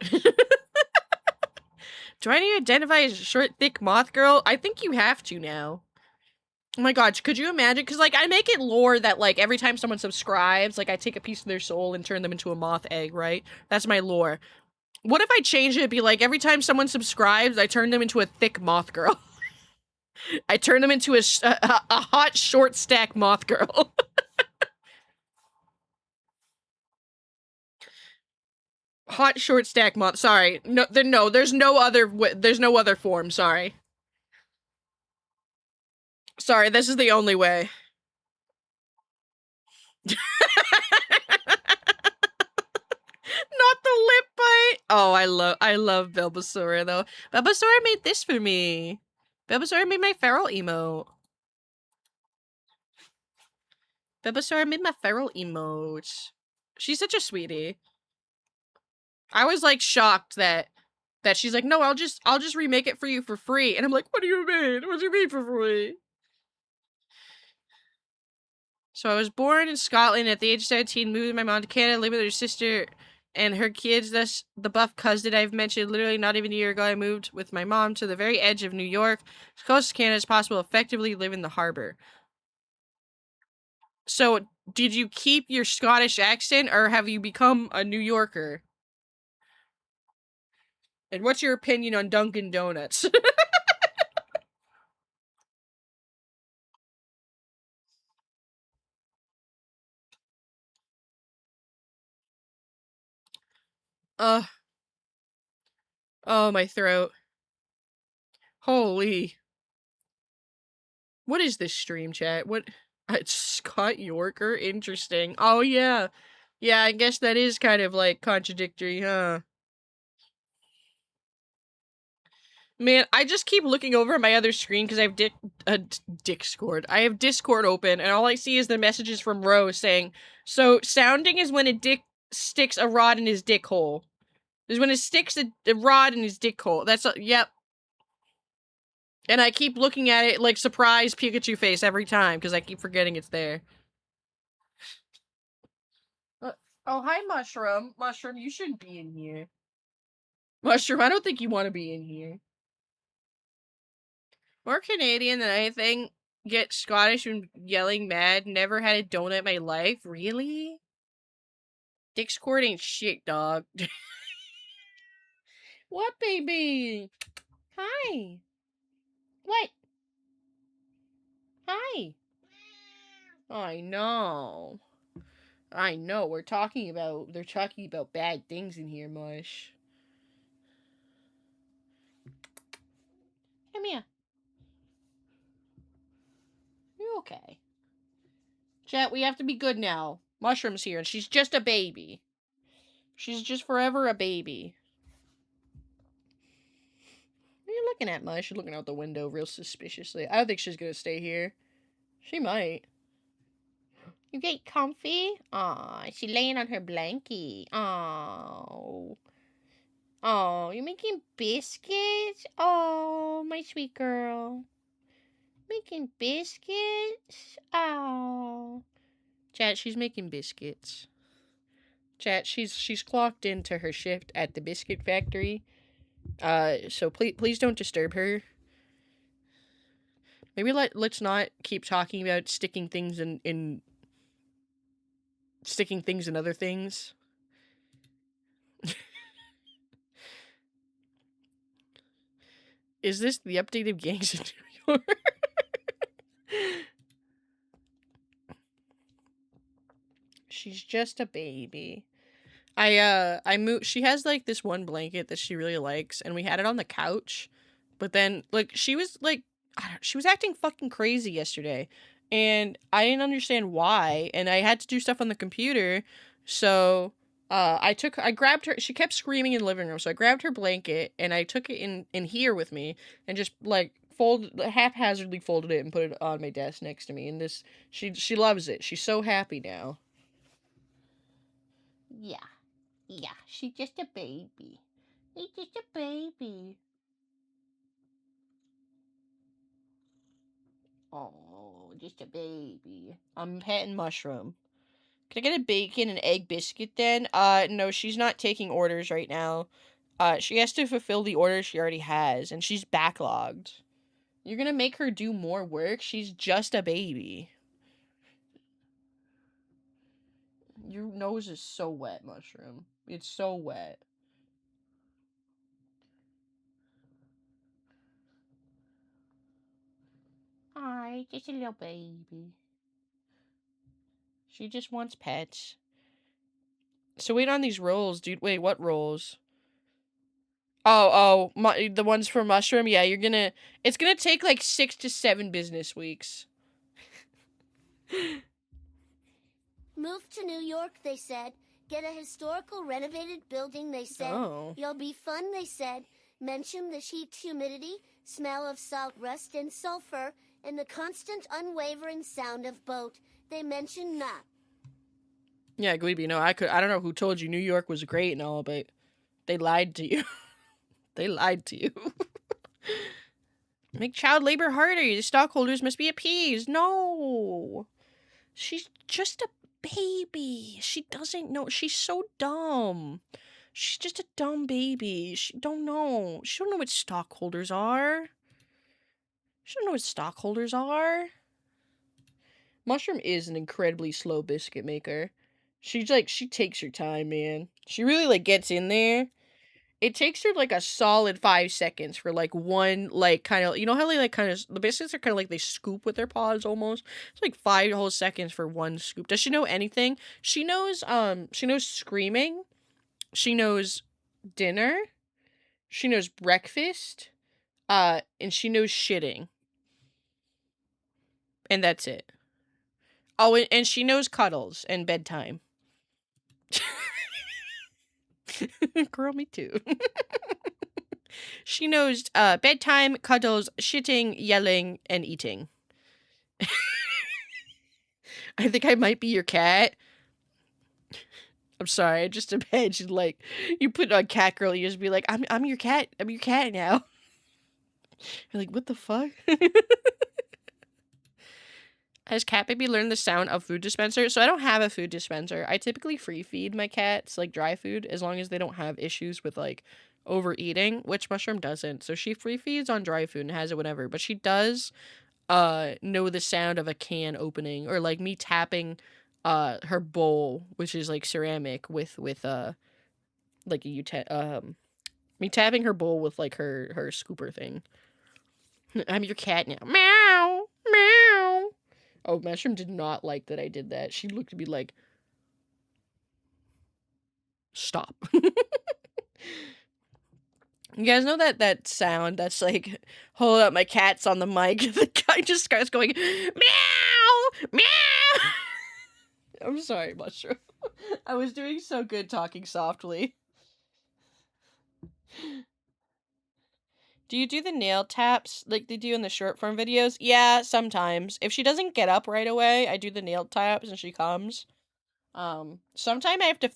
Do I need to identify as a short, thick moth girl? I think you have to now. Oh my god, could you imagine? Because, like, I make it lore that, like, every time someone subscribes, like, I take a piece of their soul and turn them into a moth egg, right? That's my lore. What if I change it to be like, every time someone subscribes, I turn them into a thick moth girl? I turn them into a hot, short stack moth girl. hot short stack moth. Sorry, no, there's no other form. Sorry, this is the only way. Not the lip bite. Oh, I love Bulbasaur though. Bulbasaur made this for me. Bulbasaur made my feral emote. Bulbasaur made my feral emote. She's such a sweetie. I was like shocked that she's like, no, I'll just remake it for you for free. And I'm like, what do you mean? What do you mean for free? So I was born in Scotland at the age of 17, moved with my mom to Canada, lived with her sister and her kids, thus the buff cousin I've mentioned. Literally not even a year ago, I moved with my mom to the very edge of New York, as close to Canada as possible, effectively live in the harbor. So did you keep your Scottish accent or have you become a New Yorker? And what's your opinion on Dunkin' Donuts? uh, oh, my throat. Holy. What is this stream chat? What? It's Scott Yorker? Interesting. Oh, yeah. Yeah, I guess that is kind of, like, contradictory, huh? Man, I just keep looking over at my other screen because I have Discord. I have Discord open, and all I see is the messages from Rose saying, so, sounding is when a dick sticks a rod in his dick hole. Is when it sticks a rod in his dick hole. That's, yep. And I keep looking at it like surprise Pikachu face every time because I keep forgetting it's there. Oh, hi, Mushroom. Mushroom, you shouldn't be in here. Mushroom, I don't think you want to be in here. More Canadian than anything. Get Scottish and yelling mad. Never had a donut in my life. Really? Discord ain't shit, dog. What, baby? Hi. What? Hi. I know. I know. They're talking about bad things in here, Mush. Come here. You're okay. Chat, we have to be good now. Mushroom's here, and she's just a baby. She's just forever a baby. What are you looking at, Mush? She's looking out the window real suspiciously. I don't think she's gonna stay here. She might. You get comfy? Aw, she's laying on her blankie. Oh. Oh, you're making biscuits? Oh, my sweet girl. Making biscuits? Oh. Chat, she's making biscuits. Chat, she's clocked into her shift at the biscuit factory. So please don't disturb her. Maybe let's not keep talking about sticking things in sticking things in other things. Is this the update of gangs in New York? She's just a baby. I moved. She has like this one blanket that she really likes, and we had it on the couch. But then, like, she was like, she was acting fucking crazy yesterday, and I didn't understand why. And I had to do stuff on the computer, so I grabbed her. She kept screaming in the living room, so I grabbed her blanket and I took it in here with me and just like haphazardly folded it and put it on my desk next to me. And this, she loves it. She's so happy now. Yeah. Yeah, she's just a baby. She's just a baby. Oh, just a baby. I'm petting Mushroom. Can I get a bacon and egg biscuit then? No, she's not taking orders right now. She has to fulfill the order she already has, and she's backlogged. You're gonna make her do more work? She's just a baby. Your nose is so wet, Mushroom. It's so wet. Hi, just a little baby. She just wants pets. So wait on these rolls, dude. Wait, what rolls? Oh, the ones for mushroom. Yeah, it's gonna take like 6 to 7 business weeks. Move to New York, they said. Get a historical renovated building, they said. Oh. You'll be fun, they said. Mention the heat, humidity, smell of salt, rust, and sulfur, and the constant, unwavering sound of boat. They mention not. Yeah, Gleeby, no, I don't know who told you New York was great and all, but they lied to you. They lied to you. Make child labor harder. The stockholders must be appeased. No. She's just a baby. She doesn't know. She's so dumb. She's just a dumb baby. She don't know. She don't know what stockholders are. She don't know what stockholders are. Mushroom is an incredibly slow biscuit maker. She takes her time, man. She really, like, gets in there. It takes her, like, a solid 5 seconds for, like, one, like, kind of, you know how they, like, kind of, the biscuits are kind of like they scoop with their paws almost? It's like 5 whole seconds for one scoop. Does she know anything? She knows screaming. She knows dinner. She knows breakfast. And she knows shitting. And that's it. Oh, and she knows cuddles and bedtime. Girl, me too. She knows bedtime, cuddles, shitting, yelling, and eating. I think I might be your cat. I'm sorry, I just imagine, like, you put on cat girl, you just be like, I'm your cat. I'm your cat now. You're like, what the fuck? Has Cat Baby learned the sound of food dispenser? So I don't have a food dispenser. I typically free feed my cats, like, dry food, as long as they don't have issues with, like, overeating, which Mushroom doesn't. So she free feeds on dry food and has it whenever. But she does know the sound of a can opening, or, like, me tapping her bowl, which is, like, ceramic, with like a me tapping her bowl with, like, her scooper thing. I'm your cat now. Meow, meow. Oh, Mushroom did not like that I did that. She looked at me like, stop. You guys know that sound that's like, hold up, my cat's on the mic. The guy just starts going, meow, meow. I'm sorry, Mushroom. I was doing so good talking softly. Do you do the nail taps like they do in the short form videos? Yeah, sometimes. If she doesn't get up right away, I do the nail taps and she comes. Sometimes I have to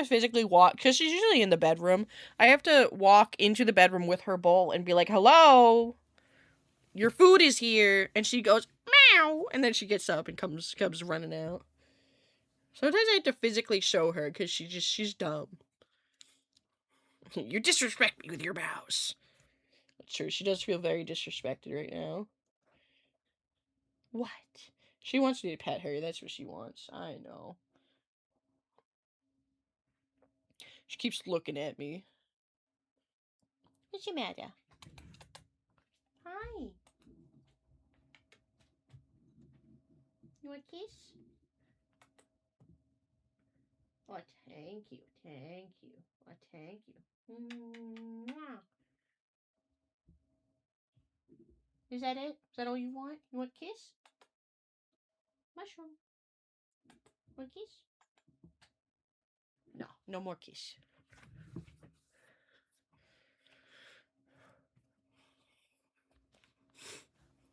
physically walk, because she's usually in the bedroom. I have to walk into the bedroom with her bowl and be like, hello, your food is here. And she goes, meow. And then she gets up and comes running out. Sometimes I have to physically show her, because she's dumb. You disrespect me with your mouse. That's true. She does feel very disrespected right now. What? She wants me to pet her. That's what she wants. I know. She keeps looking at me. What's the matter? Hi. You want a kiss? Oh, thank you. Thank you. Oh, thank you. Mwah. Is that it? Is that all you want? You want a kiss? Mushroom. Want a kiss? No, no more kiss.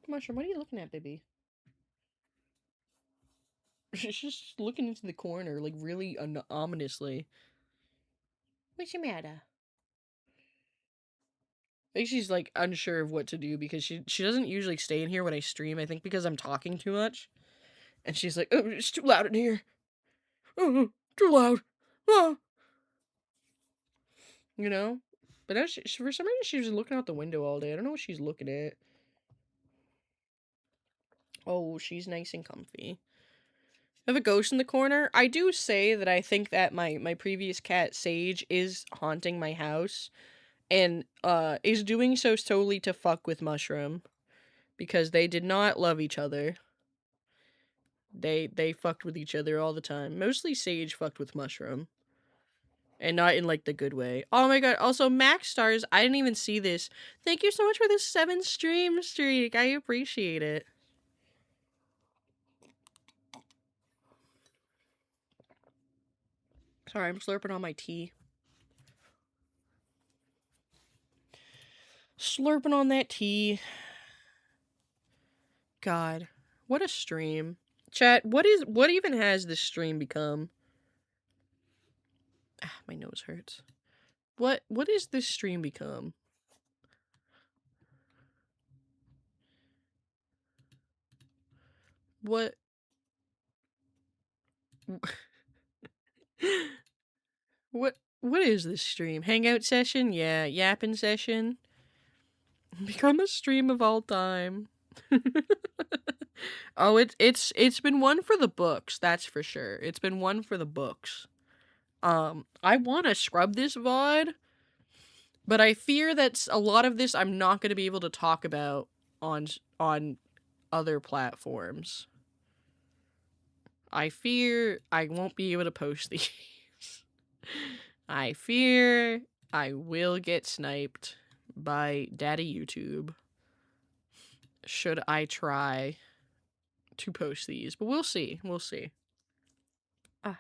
Mushroom, what are you looking at, baby? She's just looking into the corner, like, really ominously. What's the matter? I think she's, like, unsure of what to do, because she doesn't usually stay in here when I stream. I think because I'm talking too much. And she's like, oh, it's too loud in here. Oh, too loud. Oh. You know? But now for some reason, she was looking out the window all day. I don't know what she's looking at. Oh, she's nice and comfy. I have a ghost in the corner. I do say that I think that my previous cat, Sage, is haunting my house. And is doing so solely to fuck with Mushroom. Because they did not love each other. They fucked with each other all the time. Mostly Sage fucked with Mushroom. And not in, like, the good way. Oh my god, also, Max Stars, I didn't even see this. Thank you so much for this 7 stream streak. I appreciate it. Sorry, I'm slurping on my tea. Slurping on that tea. God, what a stream. Chat, what even has this stream become? Ah, my nose hurts. What is this stream become? What what is this stream? Hangout session? Yeah, yapping session. Become a stream of all time. Oh, it's been one for the books, that's for sure. It's been one for the books. I want to scrub this VOD, but I fear that a lot of this I'm not going to be able to talk about on other platforms. I fear I won't be able to post these. I fear I will get sniped by Daddy YouTube. Should I try to post these? But we'll see. We'll see. Ah.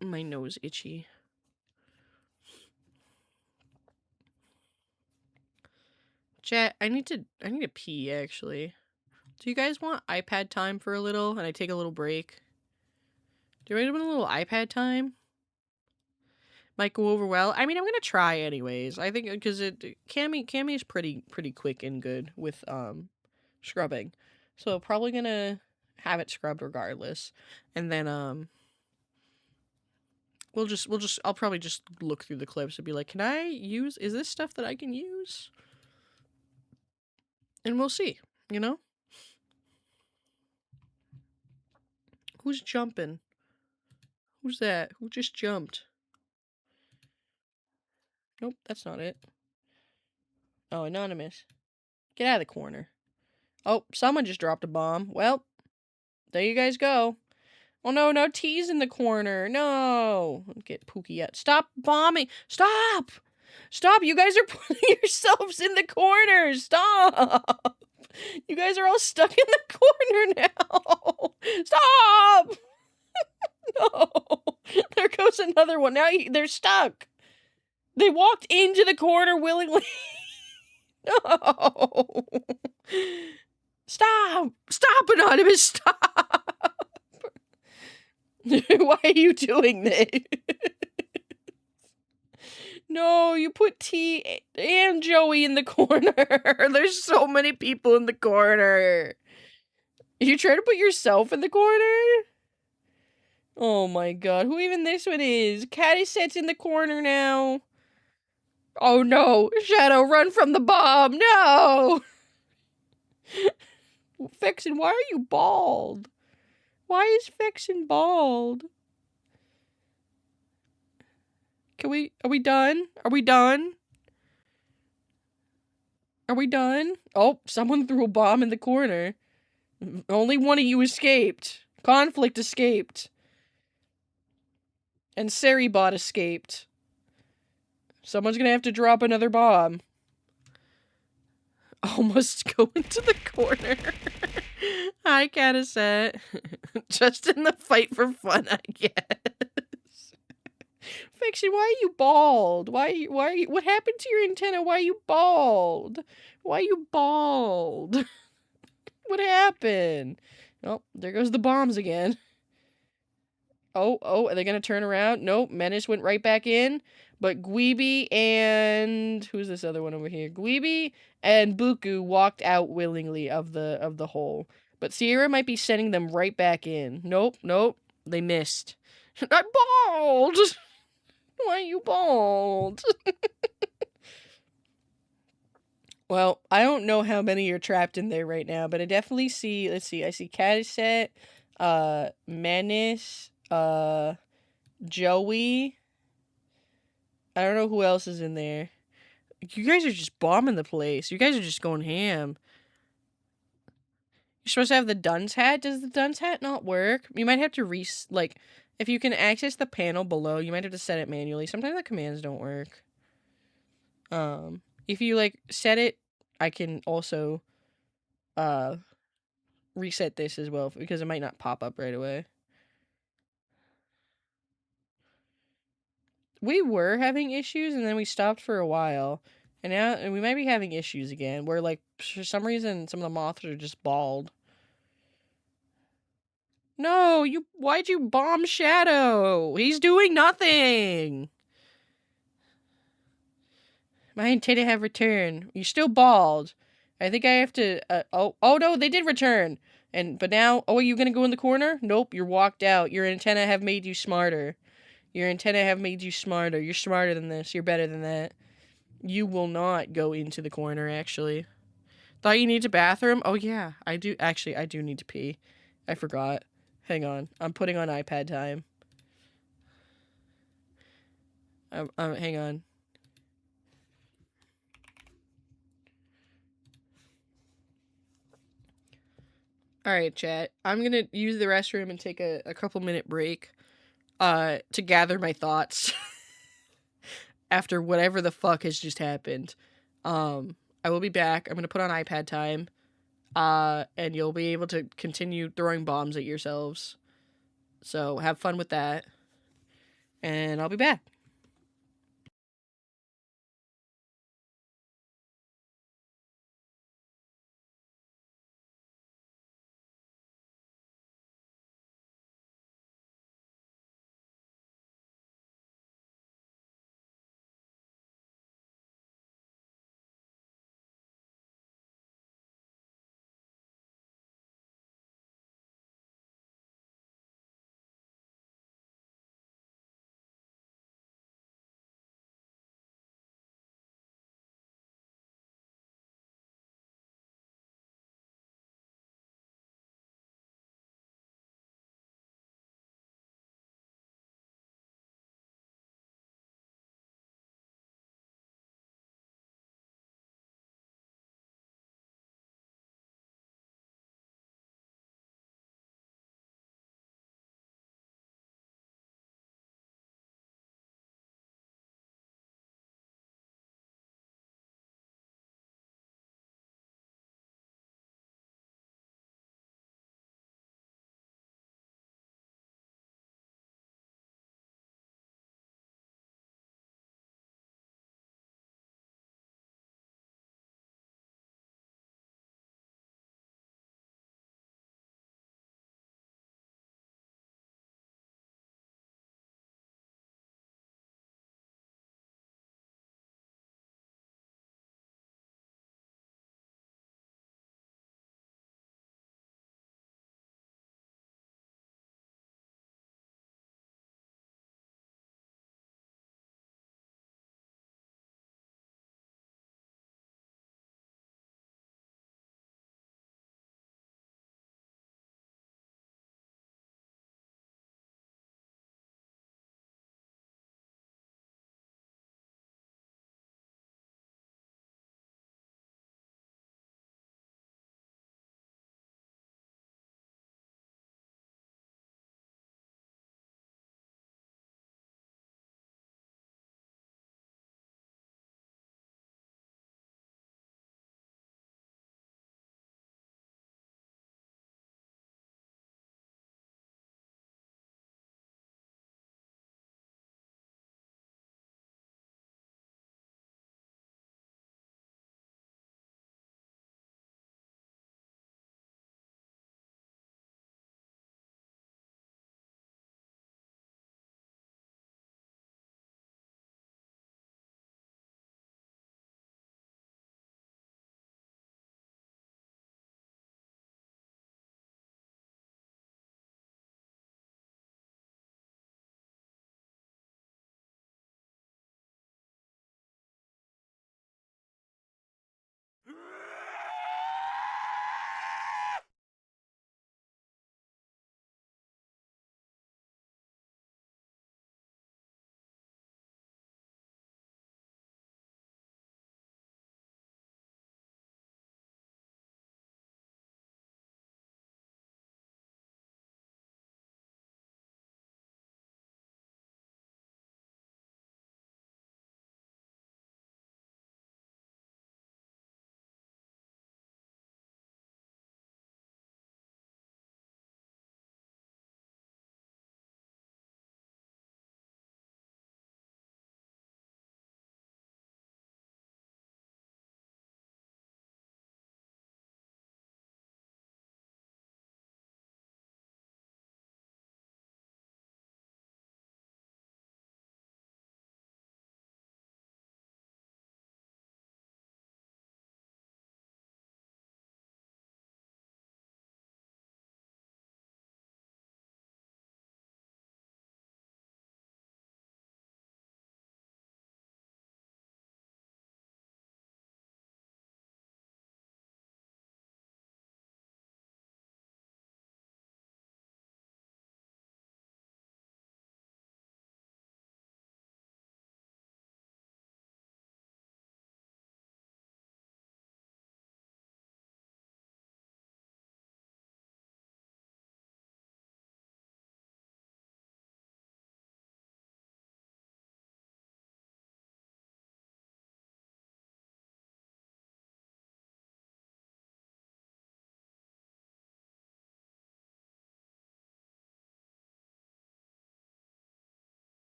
My nose itchy. Chat, I need to pee actually. Do you guys want iPad time for a little and I take a little break? Do you want a little iPad time? Might go over well. I mean, I'm gonna try anyways. I think because Cammy is pretty quick and good with scrubbing, so probably gonna have it scrubbed regardless, and then I'll probably just look through the clips and be like, is this stuff that I can use? And we'll see, you know? Who's jumping? Who's that? Who just jumped? Nope, that's not it. Oh, anonymous. Get out of the corner. Oh, someone just dropped a bomb. Well, there you guys go. Oh no, no T's in the corner. No. Get Pookie out. Stop bombing. Stop! Stop! You guys are putting yourselves in the corner. Stop! You guys are all stuck in the corner now. Stop! No. There goes another one. Now they're stuck. They walked into the corner willingly. No. Stop! Stop, Anonymous! Stop! Why are you doing this? No, you put T and Joey in the corner. There's so many people in the corner. You trying to put yourself in the corner? Oh my god, who even this one is? Caddy Set's in the corner now. Oh no, Shadow, run from the bomb, no! Fixin', why are you bald? Why is Fixin' bald? Are we done? Are we done? Are we done? Oh, someone threw a bomb in the corner. Only one of you escaped. Conflict escaped. And Seribot escaped. Someone's gonna have to drop another bomb. Almost go into the corner. Hi, Cataset. Just in the fight for fun, I guess. Fiction, why are you bald? Why are you, what happened to your antenna? Why are you bald? Why are you bald? What happened? Oh, there goes the bombs again. Oh, are they gonna turn around? Nope, Menace went right back in. But Gweeby and who's this other one over here? Gweeby and Buku walked out willingly of the hole. But Sierra might be sending them right back in. Nope, they missed. I'm bald! Why are you bald? Well, I don't know how many are trapped in there right now, but I definitely see, let's see, I see Cataset, Menace, Joey. I don't know who else is in there. You guys are just bombing the place. You guys are just going ham. You're supposed to have the Dunce hat? Does the Dunce hat not work? You might have to If you can access the panel below, you might have to set it manually. Sometimes the commands don't work. If you like set it, I can also uh reset this as well because it might not pop up right away. We were having issues and then we stopped for a while. And now we might be having issues again where like for some reason some of the moths are just bald. No, why'd you bomb Shadow? He's doing nothing. My antennae have returned. You're still bald. I think I have to. Oh no, they did return. But now, are you gonna go in the corner? Nope, you're walked out. Your antennae have made you smarter. Your antennae have made you smarter. You're smarter than this. You're better than that. You will not go into the corner. Actually, thought you need a bathroom. Oh yeah, I do. Actually, I do need to pee. I forgot. Hang on. I'm putting on iPad time. Hang on. All right, chat. I'm gonna use the restroom and take a couple minute break, to gather my thoughts after whatever the fuck has just happened. I will be back. I'm gonna put on iPad time, and you'll be able to continue throwing bombs at yourselves. So have fun with that, and I'll be back.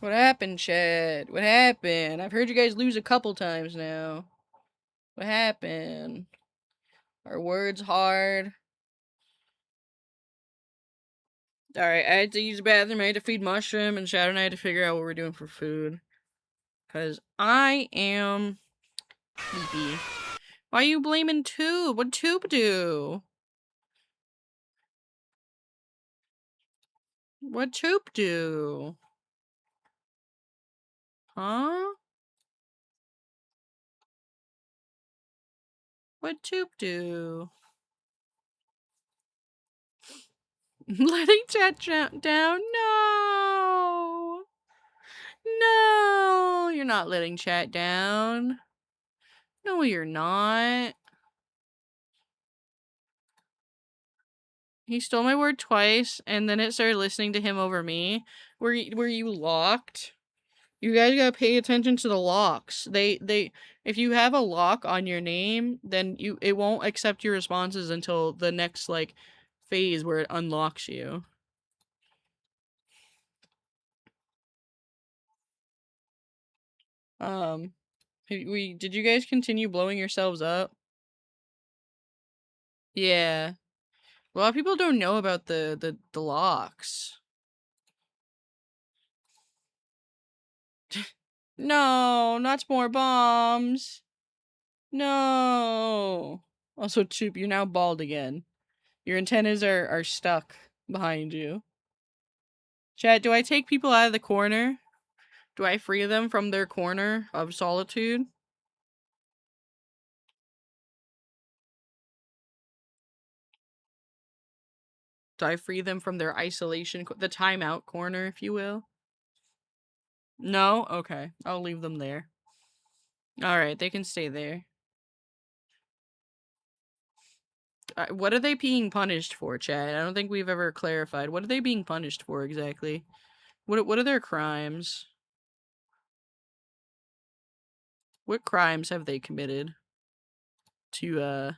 What happened, Chad? What happened? I've heard you guys lose a couple times now. What happened? Are words hard? Alright, I had to use the bathroom, I had to feed Mushroom, and Shadow and I had to figure out what we're doing for food. Because I am sleepy. Why are you blaming Tube? What'd Tube do? What'd Tube do? Huh? What'd Tube do? Letting chat down? No! No! You're not letting chat down. No, you're not. He stole my word twice, and then it started listening to him over me. Were you locked? You guys gotta pay attention to the locks. If you have a lock on your name, then it won't accept your responses until the next, like, phase where it unlocks you. Did you guys continue blowing yourselves up? Yeah. A lot of people don't know about the locks. No, not more bombs. No. Also, Choop, you're now bald again. Your antennas are stuck behind you. Chat, do I take people out of the corner? Do I free them from their corner of solitude? Do I free them from their isolation, the timeout corner, if you will? No? Okay. I'll leave them there. Alright, they can stay there. What are they being punished for, Chad? I don't think we've ever clarified. What are they being punished for exactly? What are their crimes? What crimes have they committed? To,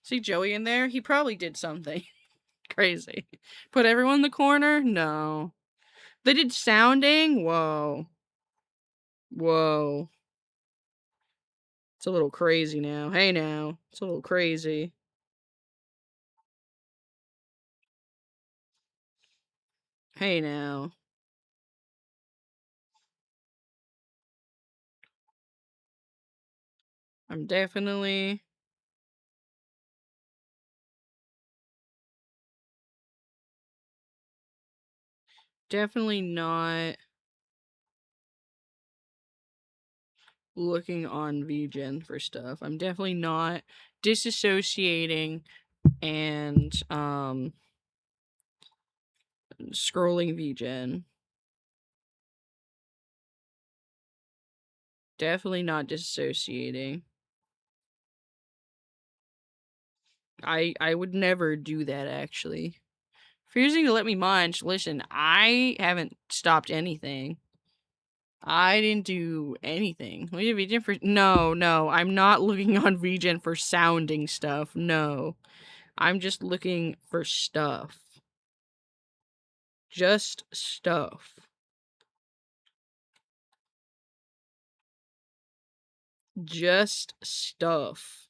see Joey in there? He probably did something crazy. Put everyone in the corner? No. They did sounding? Whoa. Whoa. It's a little crazy now. Hey now. It's a little crazy. Hey now. I'm definitely not looking on VGen for stuff. I'm definitely not disassociating and scrolling VGen. Definitely not disassociating. I would never do that, actually. Refusing to let me munch. Listen, I haven't stopped anything. I didn't do anything. We did VGen for... No, I'm not looking on VGen for sounding stuff. No. I'm just looking for stuff. Just stuff. Just stuff.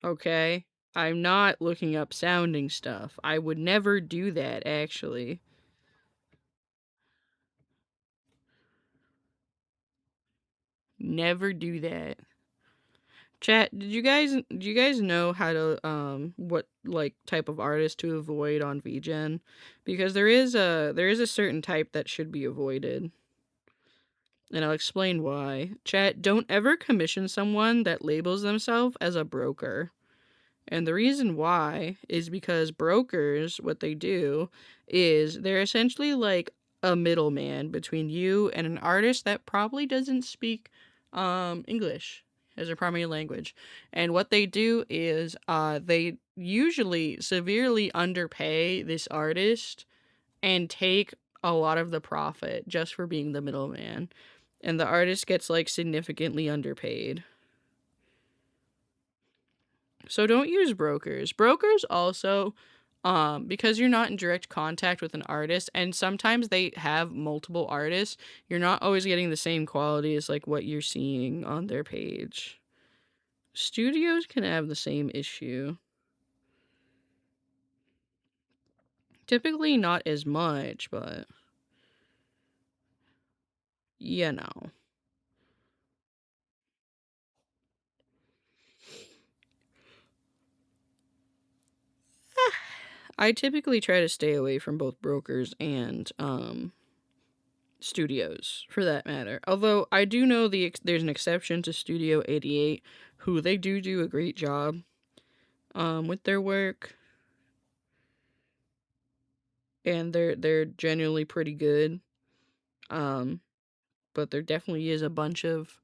Okay? I'm not looking up sounding stuff. I would never do that, actually. Never do that. Chat, do you guys know how to what like type of artist to avoid on VGen? Because there is a certain type that should be avoided. And I'll explain why. Chat, don't ever commission someone that labels themselves as a broker. And the reason why is because brokers, what they do is they're essentially like a middleman between you and an artist that probably doesn't speak English as their primary language. And what they do is they usually severely underpay this artist and take a lot of the profit just for being the middleman. And the artist gets like significantly underpaid. So don't use brokers. Brokers also Because you're not in direct contact with an artist, and sometimes they have multiple artists, you're not always getting the same quality as like what you're seeing on their page. Studios can have the same issue. Typically not as much, but you know. I typically try to stay away from both brokers and studios for that matter. Although I do know there's an exception to Studio 88 who they do a great job with their work, and they're genuinely pretty good. Um but there definitely is a bunch of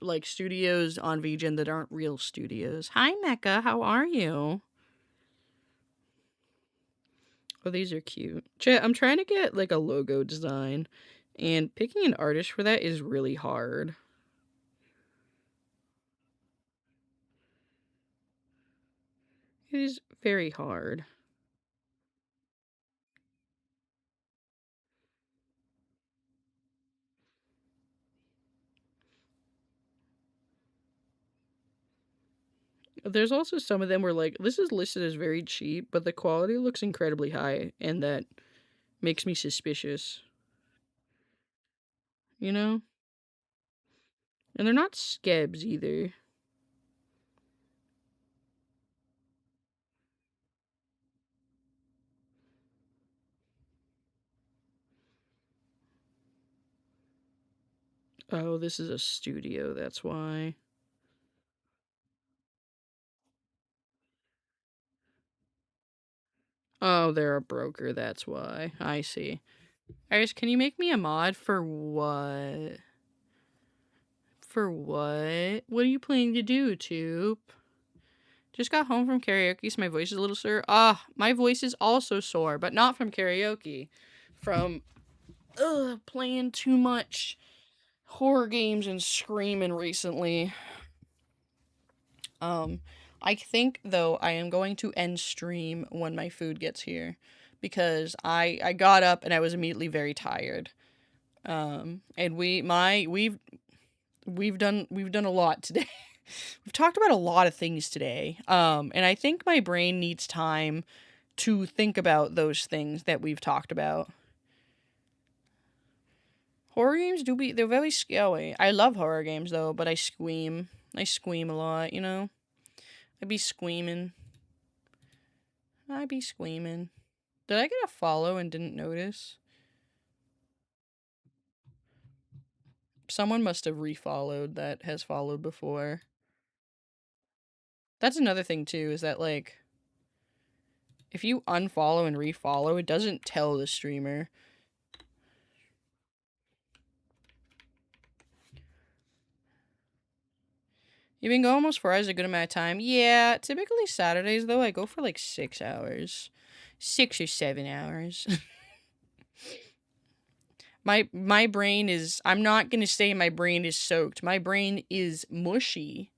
like studios on VGen that aren't real studios. Hi Mecca, how are you? Oh, these are cute. Chat, I'm trying to get like a logo design, and picking an artist for that is really hard. It is very hard. There's also some of them where like this is listed as very cheap, but the quality looks incredibly high, and that makes me suspicious. You know? And they're not skebs either. Oh, this is a studio, that's why. Oh, they're a broker, that's why. I see. Iris, can you make me a mod for what? For what? What are you planning to do, Toop? Just got home from karaoke, so my voice is a little sore. My voice is also sore, but not from karaoke. From, playing too much horror games and screaming recently. I think, though, I am going to end stream when my food gets here. Because I got up and I was immediately very tired. And we've done a lot today. We've talked about a lot of things today. And I think my brain needs time to think about those things that we've talked about. Horror games they're very scary. I love horror games though, but I scream. I scream a lot, you know? I be screaming. I be screaming. Did I get a follow and didn't notice? Someone must have refollowed that has followed before. That's another thing too, is that like if you unfollow and refollow, it doesn't tell the streamer. You've been going almost 4 hours a good amount of time. Yeah, typically Saturdays though I go for like 6 hours. 6 or 7 hours. My brain is I'm not gonna say my brain is soaked. My brain is mushy.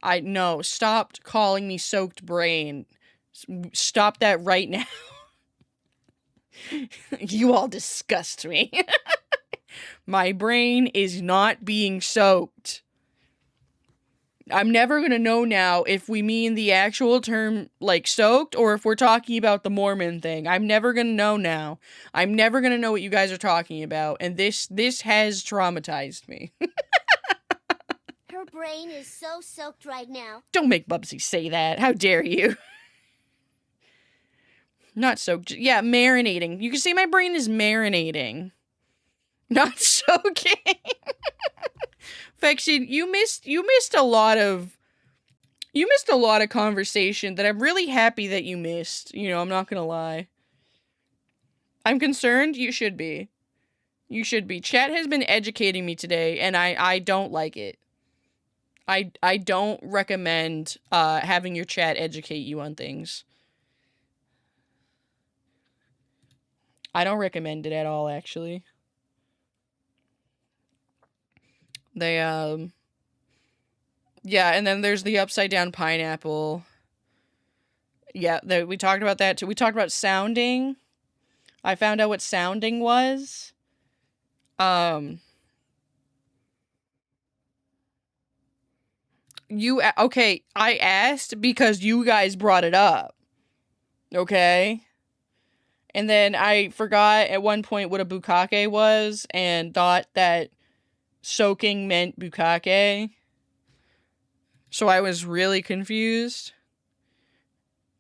I no, stop calling me soaked brain. Stop that right now. You all disgust me. My brain is not being soaked. I'm never gonna know now if we mean the actual term like soaked or if we're talking about the Mormon thing. I'm never gonna know now. I'm never gonna know what you guys are talking about, and this has traumatized me. Her brain is so soaked right now. Don't make Bubsy say that. How dare you? Not soaked. Yeah, marinating. You can say my brain is marinating. Not soaking. Fection, you missed a lot of conversation that I'm really happy that you missed. You know, I'm not gonna lie. I'm concerned. You should be. You should be. Chat has been educating me today, and I don't like it. I don't recommend having your chat educate you on things. I don't recommend it at all, actually. They yeah, and then there's the upside down pineapple. Yeah, we talked about that too. We talked about sounding. I found out what sounding was. Okay, I asked because you guys brought it up. Okay? And then I forgot at one point what a bukkake was and thought that soaking meant bukkake. So I was really confused.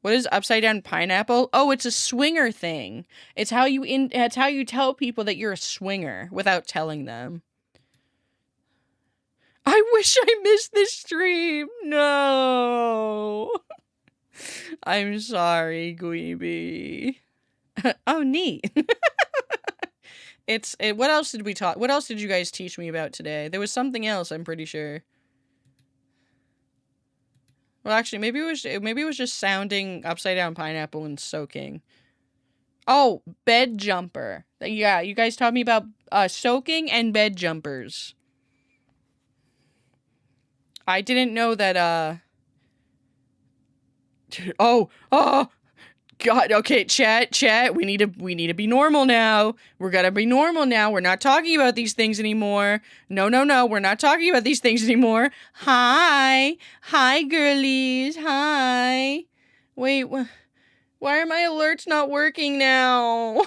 What is upside down pineapple? Oh, it's a swinger thing. It's how you tell people that you're a swinger without telling them. I wish I missed this stream. No. I'm sorry, Gweeby. Oh, neat. What else did we talk? What else did you guys teach me about today? There was something else, I'm pretty sure. Well, actually, maybe it was just sounding upside down pineapple and soaking. Oh, bed jumper. Yeah, you guys taught me about soaking and bed jumpers. I didn't know that oh, God, okay, chat, we need to be normal now. We're gotta be normal now. We're not talking about these things anymore. No, we're not talking about these things anymore. Hi, girlies, hi. Wait, why are my alerts not working now?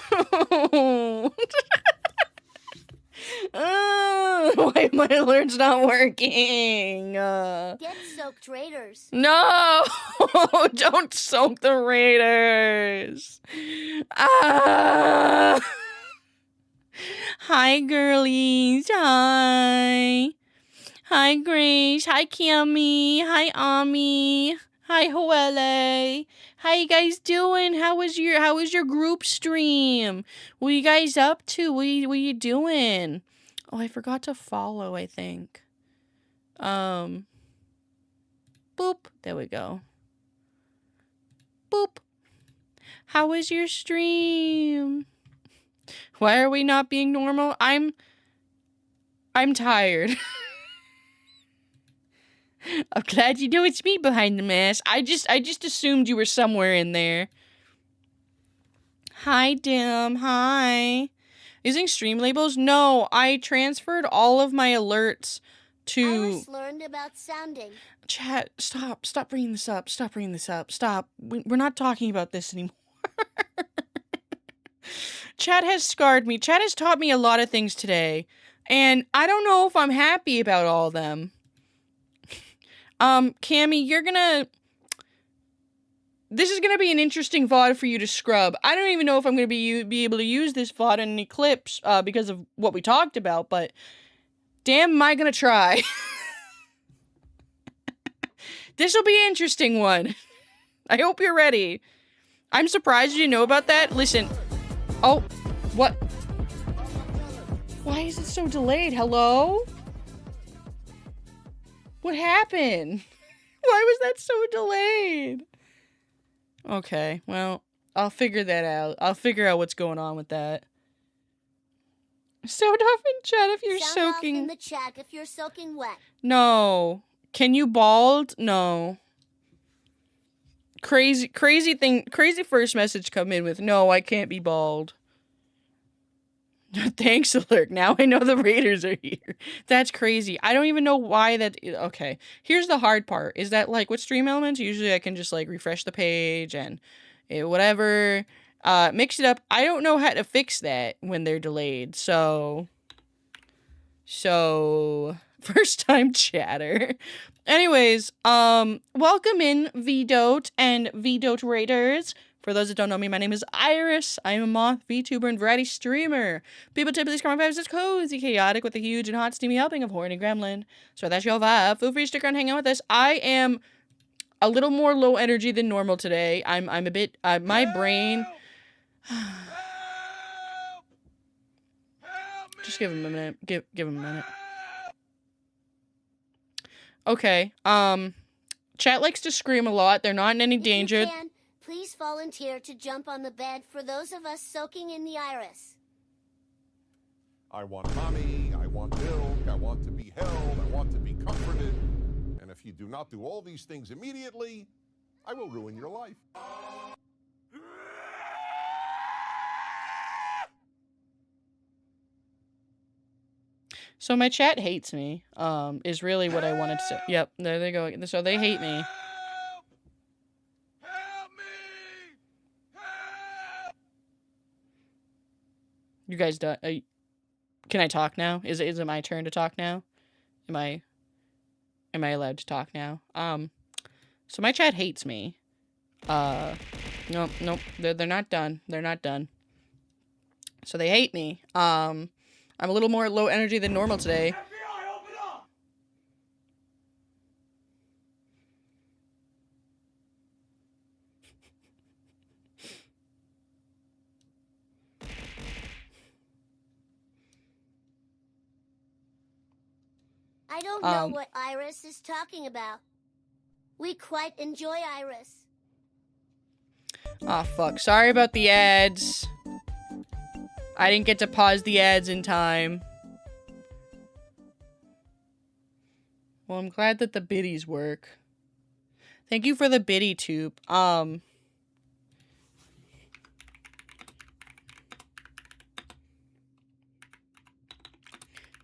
Why are my alerts not working? Get soaked, Raiders. No! Don't soak the Raiders! Ah! Hi, girlies. Hi. Hi, Grace. Hi, Cammy. Hi, Ami. Hi, Hoelle. How you guys doing? How was your group stream? What are you guys up to? What you doing? Oh, I forgot to follow, I think. Boop. There we go. Boop. How was your stream? Why are we not being normal? I'm tired. I'm glad you know it's me behind the mask. I just assumed you were somewhere in there. Hi, Dim. Hi. Using stream labels? No, I transferred all of my alerts to... Iris learned about sounding. Chat, stop bringing this up. Stop. We're not talking about this anymore. Chat has scarred me. Chat has taught me a lot of things today, and I don't know if I'm happy about all of them. Cammy, this is gonna be an interesting VOD for you to scrub. I don't even know if I'm gonna be able to use this VOD in any clips, because of what we talked about, but damn, am I gonna try. This'll be an interesting one. I hope you're ready. I'm surprised you didn't know about that. Listen. Oh, what? Why is it so delayed? Hello? What happened? Why was that so delayed? Okay, well, I'll figure that out. I'll figure out what's going on with that. Sound off in chat if you're Sound soaking. off in the chat if you're soaking wet. No. Can you bald? No. Crazy first message come in with, no, I can't be bald. Thanks, Alert. Now I know the Raiders are here. That's crazy. I don't even know why that... Okay. Here's the hard part. Is that, like, with Stream Elements, usually I can just, like, refresh the page and whatever. Mix it up. I don't know how to fix that when they're delayed. So... First time chatter. Anyways, welcome in VDote and VDote Raiders. For those that don't know me, my name is Iris. I am a Moth, VTuber, and variety streamer. People typically describe my vibes as cozy, chaotic, with a huge and hot, steamy helping of horny gremlin. So that's your vibe. Feel free to stick around and hang out with us. I am a little more low energy than normal today. I'm a bit, my brain... Just give him a minute. Give him a minute. Okay, chat likes to scream a lot. They're not in any danger. If you can, please volunteer to jump on the bed for those of us soaking in the Iris. I want mommy, I want milk, I want to be held, I want to be comforted. And if you do not do all these things immediately, I will ruin your life. So my chat hates me, is really what I wanted to say. Yep, there they go. So they hate me. Help me! Help! You guys done? Can I talk now? Is it my turn to talk now? Am I allowed to talk now? So my chat hates me. Nope. They're not done. They're not done. So they hate me. I'm a little more low energy than normal today. FBI, open up! I don't know what Iris is talking about. We quite enjoy Iris. Aw, fuck. Sorry about the ads. I didn't get to pause the ads in time. Well, I'm glad that the biddies work. Thank you for the biddy tube. I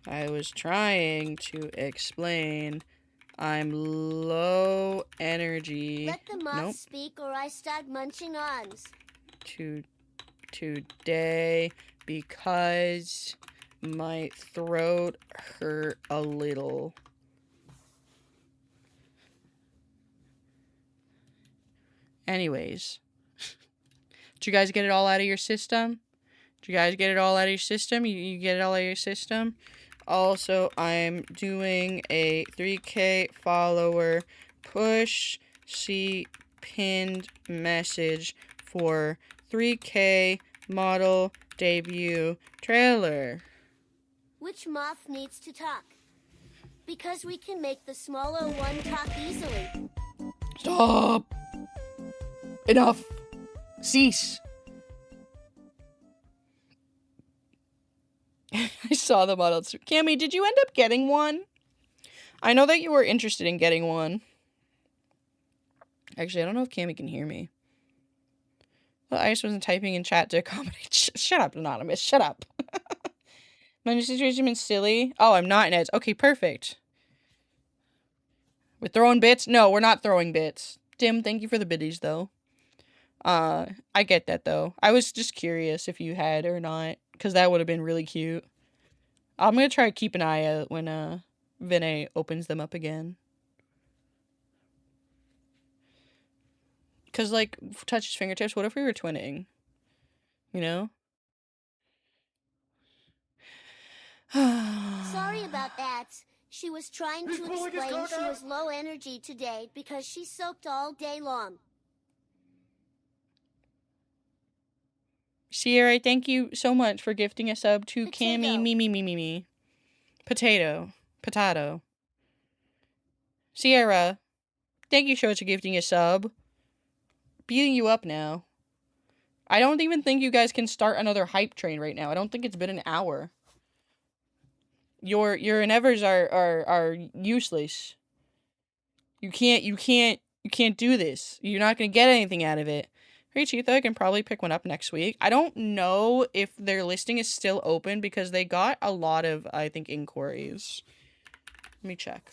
was trying to explain I'm low energy. Let the moth speak or I start munching arms. Today because my throat hurt a little. Anyways. Did you guys get it all out of your system? Did you guys get it all out of your system? You get it all out of your system? Also, I'm doing a 3K follower push see pinned message for 3K model debut trailer. Which moth needs to talk? Because we can make the smaller one talk easily. Stop! Enough! Cease! I saw the model. Cammy, did you end up getting one? I know that you were interested in getting one. Actually, I don't know if Cammy can hear me. Well, I just wasn't typing in chat to accommodate. Shut up, Anonymous. Shut up. My new situation has been silly. Oh, I'm not in Eds. Okay, perfect. We're throwing bits? No, we're not throwing bits. Tim, thank you for the biddies, though. I get that, though. I was just curious if you had or not, because that would have been really cute. I'm gonna try to keep an eye out when, Vinay opens them up again. Because, like, touch his fingertips, what if we were twinning? You know? Sorry about that. She was trying to explain she was low energy today because she soaked all day long. Sierra, thank you so much for gifting a sub to Cammy. Me. Potato. Sierra, thank you so much for gifting a sub. Beating you up now. I don't even think you guys can start another hype train right now. I don't think it's been an hour. Your endeavors are useless. You can't do this. You're not gonna get anything out of it. Hey, Cheetah, I can probably pick one up next week. I don't know if their listing is still open because they got a lot of, I think, inquiries. Let me check.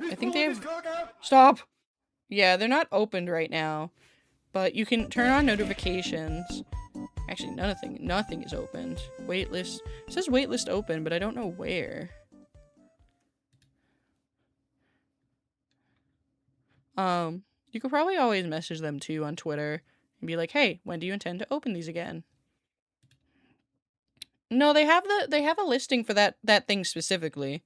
I think they have... Stop! Yeah, they're not opened right now. But you can turn on notifications. Actually, nothing is opened. Waitlist. It says waitlist open, but I don't know where. You could probably always message them too on Twitter and be like, "Hey, when do you intend to open these again?" No, they have a listing for that thing specifically.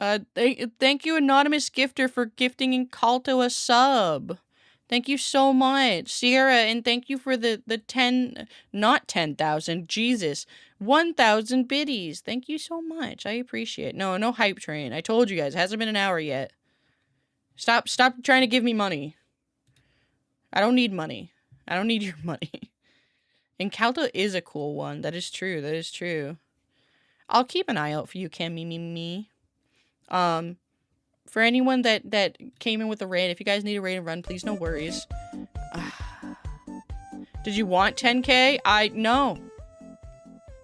Thank you, anonymous gifter, for gifting Incalto a sub. Thank you so much, Sierra, and thank you for the 10,000, Jesus, 1,000 biddies. Thank you so much. I appreciate it. No hype train. I told you guys, it hasn't been an hour yet. Stop trying to give me money. I don't need money. I don't need your money. And Caldo is a cool one. That is true. That is true. I'll keep an eye out for you, Cam me. Um, for anyone that came in with a raid, if you guys need a raid and run, please no worries. Did you want 10k? No.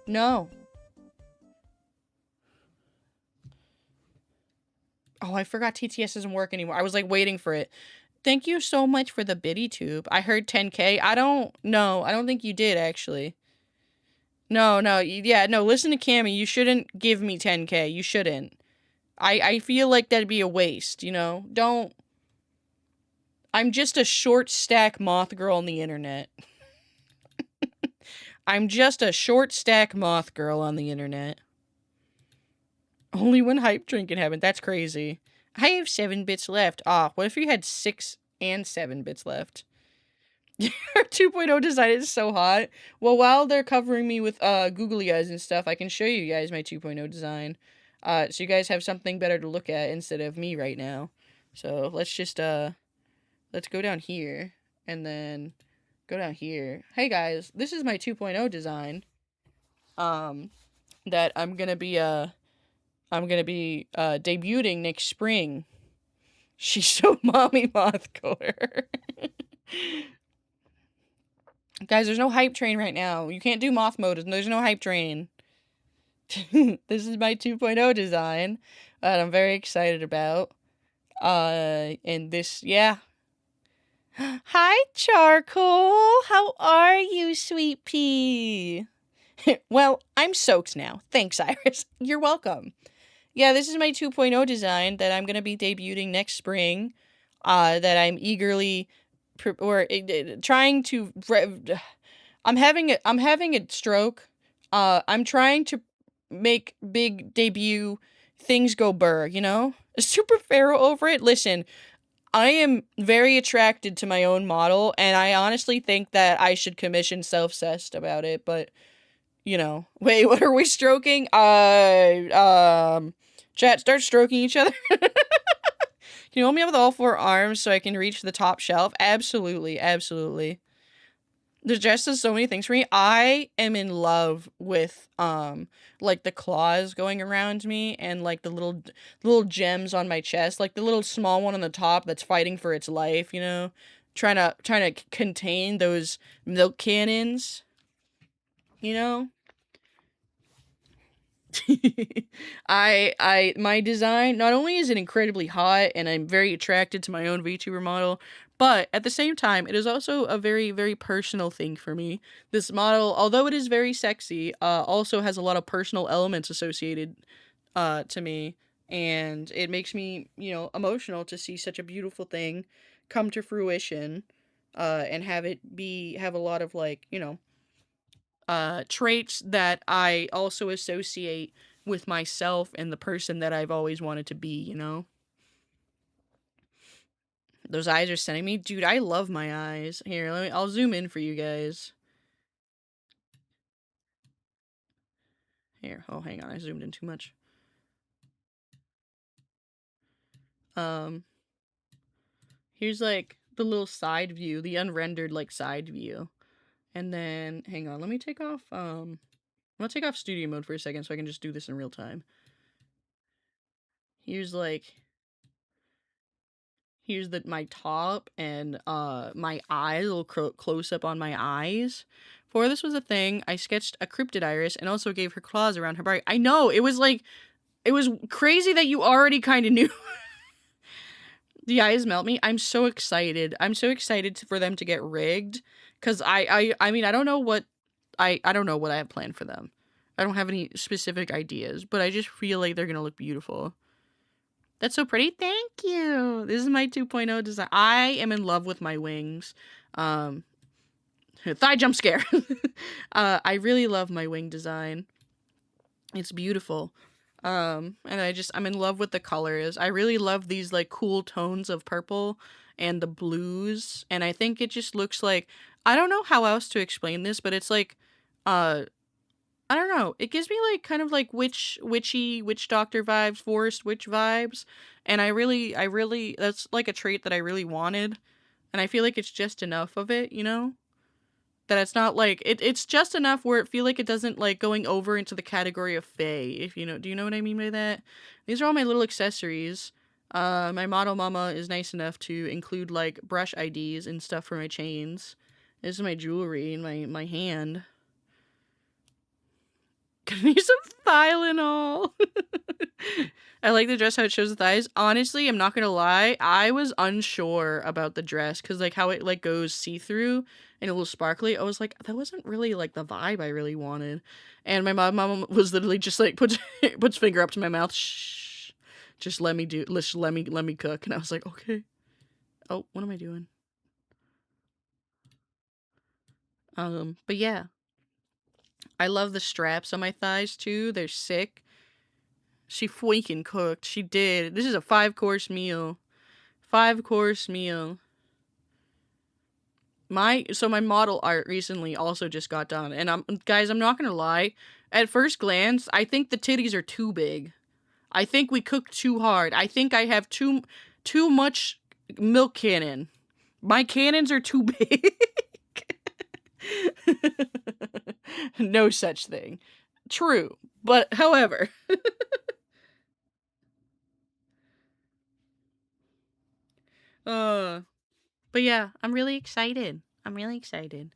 No. Oh, I forgot TTS doesn't work anymore. I was like waiting for it. Thank you so much for the biddy tube. I heard 10k. I don't think you did actually. No, listen to Cammy. You shouldn't give me 10k. You shouldn't. I feel like that'd be a waste, you know? Don't. I'm just a short stack moth girl on the internet. I'm just a short stack moth girl on the internet. Only one hype train can happen. That's crazy. I have 7 bits left. What if you had 6 and 7 bits left? Your 2.0 design is so hot. Well, while they're covering me with googly eyes and stuff, I can show you guys my 2.0 design. So you guys have something better to look at instead of me right now. So let's just let's go down here and then go down here. Hey guys, this is my 2.0 design. That I'm gonna be debuting next spring. She's so mommy mothcore. Guys, there's no hype train right now. You can't do moth mode. There's no hype train. This is my 2.0 design that I'm very excited about. And this, yeah. Hi, Charcoal. How are you, sweet pea? Well, I'm soaked now. Thanks, Iris. You're welcome. Yeah, this is my 2.0 design that I'm going to be debuting next spring. That I'm eagerly trying to I'm having a stroke. I'm trying to make big debut things go burr, you know? Super Pharaoh over it. Listen, I am very attracted to my own model, and I honestly think that I should commission Self-Cessed about it, but you know. Wait, what are we stroking? Chat, start stroking each other. Can you hold me up with all 4 arms so I can reach the top shelf? Absolutely, absolutely. The dress does so many things for me. I am in love with like the claws going around me and like the little gems on my chest, like the little small one on the top that's fighting for its life, you know, trying to contain those milk cannons, you know. My design, not only is it incredibly hot and I'm very attracted to my own VTuber model, but at the same time, it is also a very, very personal thing for me. This model, although it is very sexy, also has a lot of personal elements associated to me, and it makes me, you know, emotional to see such a beautiful thing come to fruition, and have a lot of, like, you know, traits that I also associate with myself and the person that I've always wanted to be, you know? Those eyes are sending me. Dude, I love my eyes. Here, I'll zoom in for you guys. Here, oh, hang on, I zoomed in too much. Here's, like, the little side view, the unrendered, like, side view. And then, hang on, let me take off, I'm gonna take off studio mode for a second so I can just do this in real time. Here's, like, here's my top and my eyes, a little close up on my eyes. Before this was a thing, I sketched a cryptid iris and also gave her claws around her body. I know, it was crazy that you already kind of knew. The eyes melt me. I'm so excited. I'm so excited for them to get rigged, because I mean, I don't know what I don't know what I have planned for them. I don't have any specific ideas, but I just feel like they're gonna look beautiful. That's so pretty. Thank you. This is my 2.0 design. I am in love with my wings. Thigh jump scare. I really love my wing design. It's beautiful. And I'm in love with the colors. I really love these, like, cool tones of purple and the blues. And I think it just looks like, I don't know how else to explain this, but it's like, I don't know. It gives me, like, kind of like witchy witch doctor vibes, forest witch vibes. And I really, that's like a trait that I really wanted. And I feel like it's just enough of it, you know? That it's not like it's just enough where it feel like it doesn't like going over into the category of fae, if you know. Do you know what I mean by that? These are all my little accessories. My model mama is nice enough to include like brush IDs and stuff for my chains. This is my jewelry in my hand. Gonna need some Tylenol. I like the dress how it shows the thighs. Honestly, I'm not gonna lie. I was unsure about the dress because like how it like goes see through and a little sparkly. I was like, that wasn't really like the vibe I really wanted. And my mom was literally just like puts finger up to my mouth. Shh, just let me let me cook. And I was like, okay. Oh, what am I doing? But yeah, I love the straps on my thighs too. They're sick. She freaking cooked. She did. This is a 5-course meal. 5-course meal. My model art recently also just got done, and guys, I'm not gonna lie. At first glance, I think the titties are too big. I think we cooked too hard. I think I have too much milk cannon. My cannons are too big. No such thing. True, but however. But yeah, I'm really excited. I'm really excited.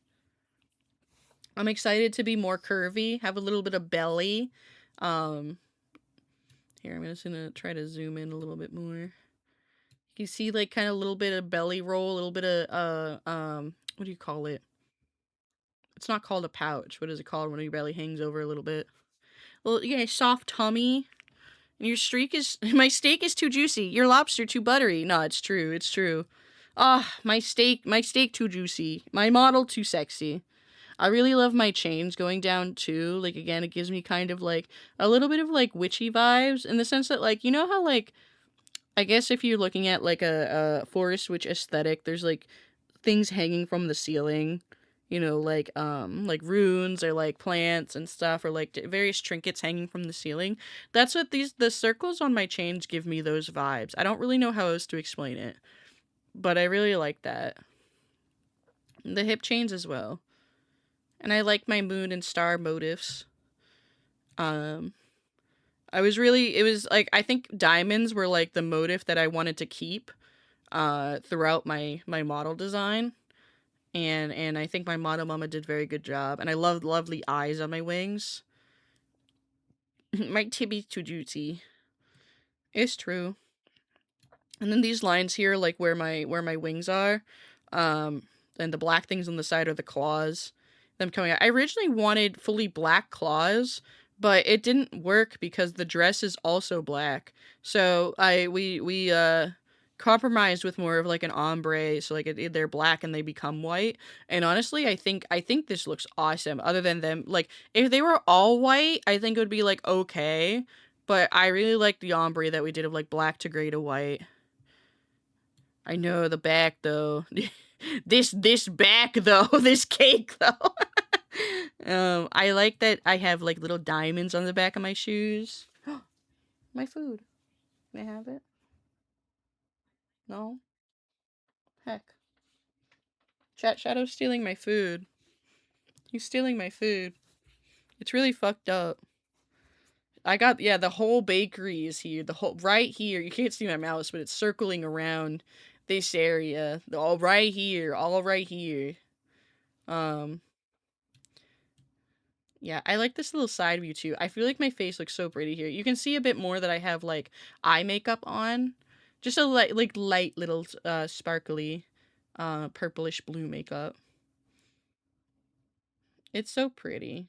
I'm excited to be more curvy, have a little bit of belly. Um, Here, I'm just gonna try to zoom in a little bit more. You see, like, kind of a little bit of belly roll, a little bit of, what do you call it? It's not called a pouch. What is it called when your belly hangs over a little bit? Well, yeah, soft tummy. And your streak is, my steak is too juicy. Your lobster too buttery. No, it's true. It's true. Ah, my steak too juicy. My model too sexy. I really love my chains going down too. Like, again, it gives me kind of like a little bit of like witchy vibes in the sense that, like, you know how like, I guess if you're looking at like a forest witch aesthetic, there's like things hanging from the ceiling, you know, like runes or like plants and stuff, or like various trinkets hanging from the ceiling. That's what the circles on my chains give me, those vibes. I don't really know how else to explain it, but I really like that. The hip chains as well. And I like my moon and star motifs. Um, it was like, I think diamonds were like the motif that I wanted to keep throughout my model design. And I think my model mama did a very good job. And I love lovely eyes on my wings. My tibby's too juicy. It's true. And then these lines here, like where my wings are, and the black things on the side are the claws. Them coming out. I originally wanted fully black claws, but it didn't work because the dress is also black. So we compromised with more of like an ombre, so like they're black and they become white. And honestly, I think this looks awesome. Other than them, like if they were all white, I think it would be like okay. But I really like the ombre that we did of like black to gray to white. I know the back though. this back though, this cake though. I like that I have like little diamonds on the back of my shoes. My food. May I have it? No? Heck. Shadow's stealing my food. He's stealing my food. It's really fucked up. I got, yeah, the whole bakery is here. The whole, right here. You can't see my mouse, but it's circling around this area. All right here. All right here. Yeah, I like this little side view too. I feel like my face looks so pretty here. You can see a bit more that I have like eye makeup on. Just a light little sparkly purplish blue makeup. It's so pretty.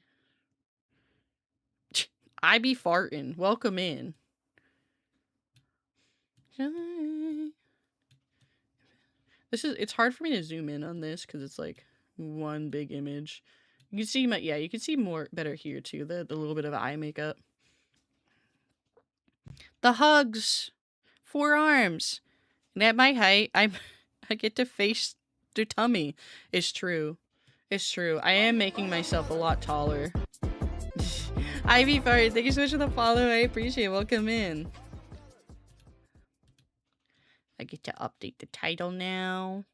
I be farting. Welcome in. It's hard for me to zoom in on this because it's like one big image. You can see you can see more better here too, the little bit of eye makeup. The hugs. Forearms. And at my height, I get to face their tummy. It's true. It's true. I am making myself a lot taller. Ivy Fire, thank you so much for the follow. I appreciate it. Welcome in. I get to update the title now.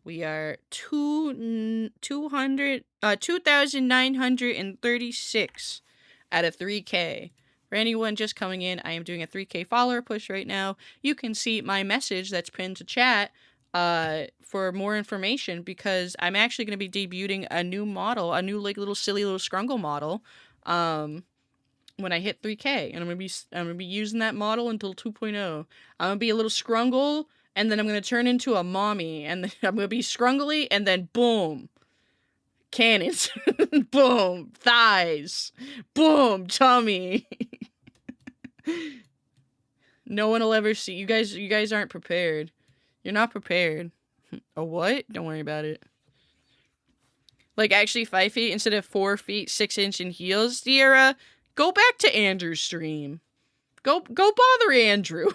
We are 2,936 out of 3K. For anyone just coming in, I am doing a 3K follower push right now. You can see my message that's pinned to chat for more information, because I'm actually going to be debuting a new model, a new like little silly little scrungle model, when I hit 3K, and I'm gonna be using that model until 2.0. I'm gonna be a little scrungle, and then I'm gonna turn into a mommy, and then I'm gonna be scrungly, and then boom, cannons, boom, thighs, boom, tummy. No one will ever see you guys. You guys aren't prepared. You're not prepared. A what? Don't worry about it. Like, actually 5 feet instead of 4 feet 6 inch in heels, Sierra. Go back to Andrew's stream. Go bother Andrew.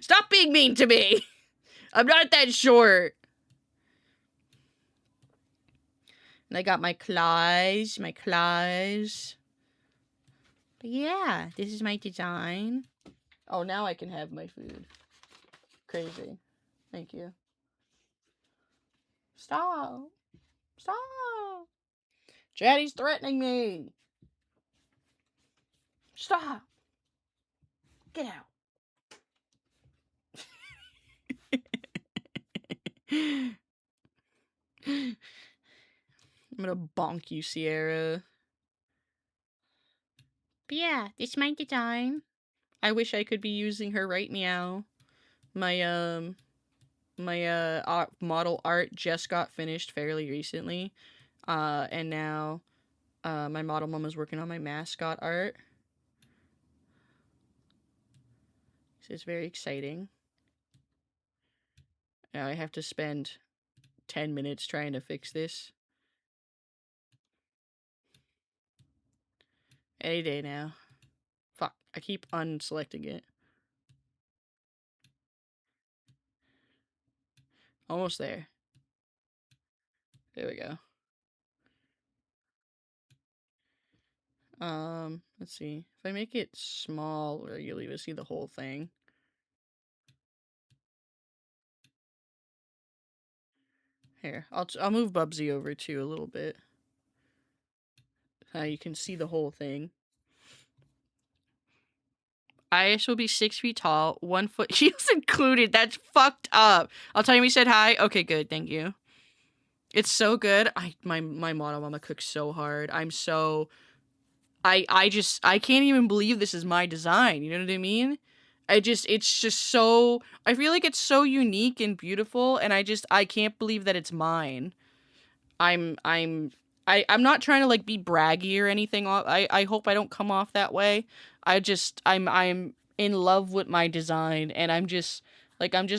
Stop being mean to me. I'm not that short. And I got my claws. But yeah, this is my design. Oh, now I can have my food. Crazy. Thank you. Stop. Daddy's threatening me. Stop. Get out. I'm gonna bonk you, Sierra. But yeah, this my design. I wish I could be using her right meow. My model art just got finished fairly recently. And now my model mom is working on my mascot art. So it's very exciting. Now I have to spend 10 minutes trying to fix this. Any day now. Fuck, I keep unselecting it. Almost there. There we go. Let's see. If I make it small, you'll even see the whole thing. Here, I'll move Bubsy over too a little bit. You can see the whole thing. Iris will be 6 feet tall, 1 foot heels included. That's fucked up. I'll tell you we said hi. Okay, good. Thank you. It's so good. My model mama cooks so hard. I can't even believe this is my design. You know what I mean? It's just so, I feel like it's so unique and beautiful, and I can't believe that it's mine. I'm not trying to like be braggy or anything. I hope I don't come off that way. I'm in love with my design, and I'm just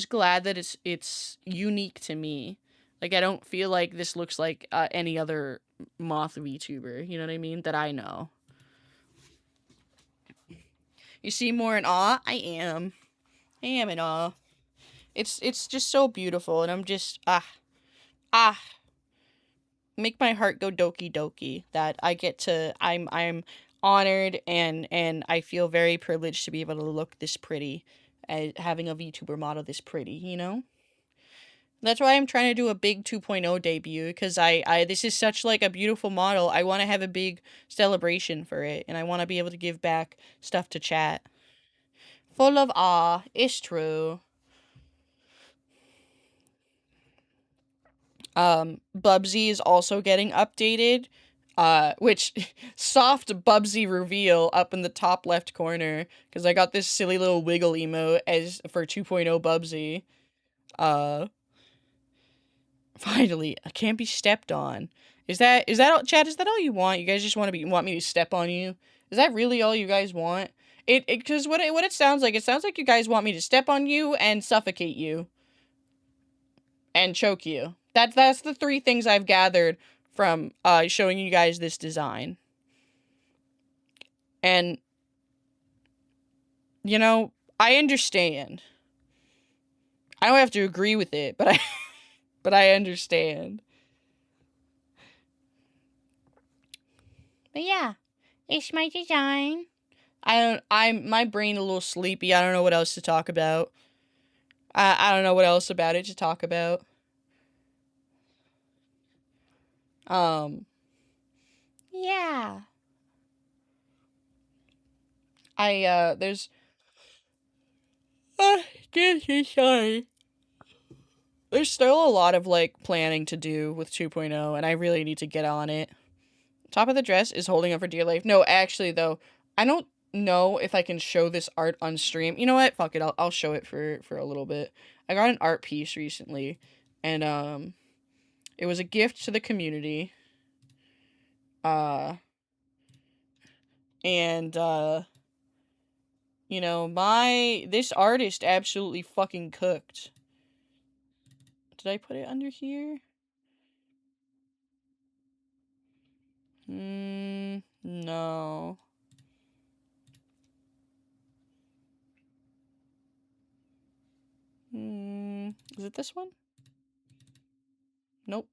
glad that it's unique to me. Like, I don't feel like this looks like any other Moth VTuber, you know what I mean, that I know. You seem more in awe? I am in awe. It's just so beautiful, and I'm just make my heart go doki doki that I get to, I'm honored, and I feel very privileged to be able to look this pretty, having a VTuber model this pretty, you know? That's why I'm trying to do a big 2.0 debut, because this is such like a beautiful model. I want to have a big celebration for it, and I want to be able to give back stuff to chat. Full of awe, it's true. Bubsy is also getting updated, which soft Bubsy reveal up in the top left corner, because I got this silly little wiggle emote as for 2.0 Bubsy. Finally, I can't be stepped on. Is that all, Chad? Is that all you want? You guys just want me to step on you? Is that really all you guys want? Because what it sounds like you guys want me to step on you and suffocate you and choke you. That's the 3 things I've gathered from showing you guys this design. And you know, I understand. I don't have to agree with it, but I understand. But yeah, it's my design. I'm my brain a little sleepy. I don't know what else to talk about. I don't know what else about it to talk about. Yeah. There's sorry. There's still a lot of, like, planning to do with 2.0, and I really need to get on it. Top of the dress is holding up for dear life. No, actually, though, I don't know if I can show this art on stream. You know what? Fuck it. I'll show it for a little bit. I got an art piece recently, and, it was a gift to the community. Uh, and, you know, this artist absolutely fucking cooked. Did I put it under here? No. Is it this one? Nope.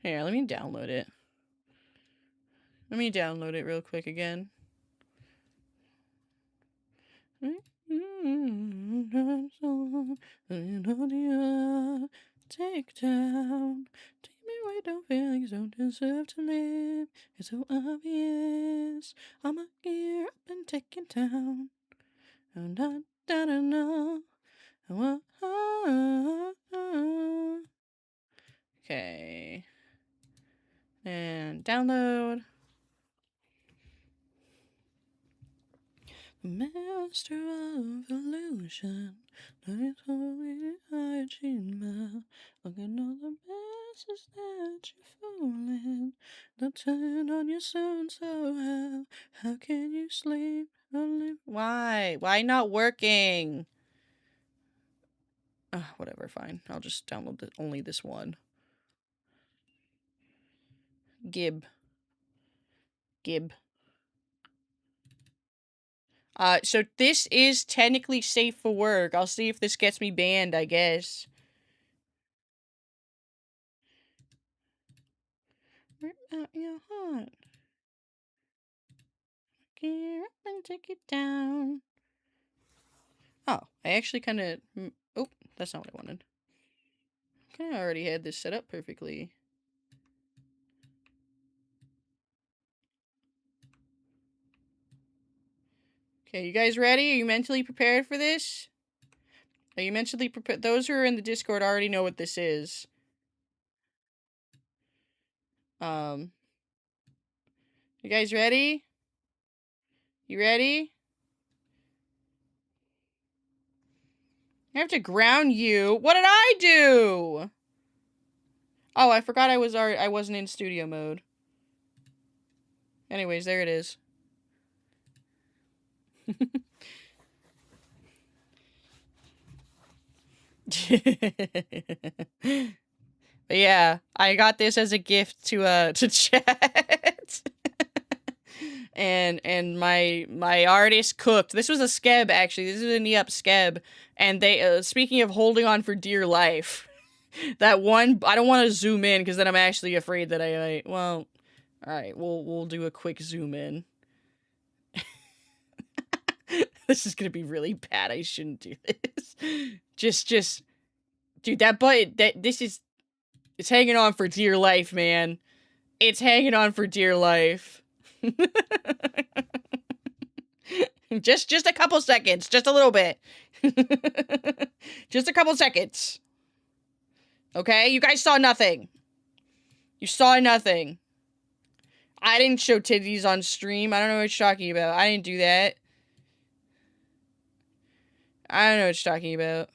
Here, let me download it. Let me download it real quick again. Take down. Take me where no feelings don't deserve to live. It's so obvious. I'm a gear up and take it down. Oh, da, da, da, da. Okay. And download. Master of illusion, that is holy hygiene. Look at all the messes that you're fooling. They'll turn on you soon, so how can you sleep? Why? Why not working? Whatever, fine. I'll just download only this one. Gib. So this is technically safe for work. I'll see if this gets me banned, I guess. Rip out your heart. Gear up and take it down. Oh, I actually kind of... Oh, that's not what I wanted. Okay, I already had this set up perfectly. Okay, you guys ready? Are you mentally prepared for this? Are you mentally prepared? Those who are in the Discord already know what this is. You guys ready? You ready? I have to ground you. What did I do? Oh, I forgot I wasn't in studio mode. Anyways, there it is. But yeah, I got this as a gift to chat. and my artist cooked. This was a skeb, actually. This is a Yapping skeb. And they speaking of holding on for dear life. That one, I don't want to zoom in because then I'm actually afraid that well, all right, we'll do a quick zoom in. This is gonna be really bad. I shouldn't do this. Just, dude, that button, it's hanging on for dear life, man. It's hanging on for dear life. just a couple seconds, just a little bit. Just a couple seconds. Okay, you guys saw nothing. You saw nothing. I didn't show titties on stream. I don't know what you're talking about. I didn't do that. I don't know what you're talking about.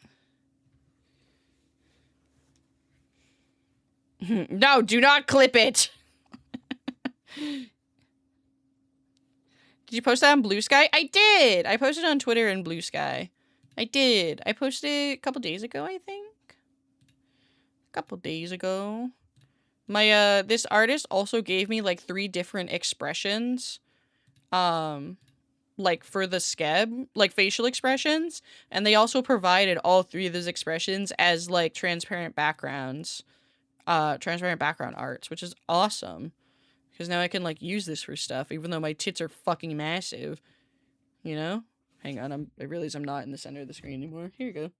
No, do not clip it. Did you post that on Blue Sky? I did. I posted on Twitter and Blue Sky. I did. I posted it a couple days ago, I think. A couple days ago. My, this artist also gave me, like, 3 different expressions. Like, for the skeb. Like, facial expressions. And they also provided all 3 of those expressions as, like, transparent backgrounds. Transparent background arts, which is awesome. Because now I can, like, use this for stuff, even though my tits are fucking massive. You know? Hang on, I realize I'm not in the center of the screen anymore. Here you go.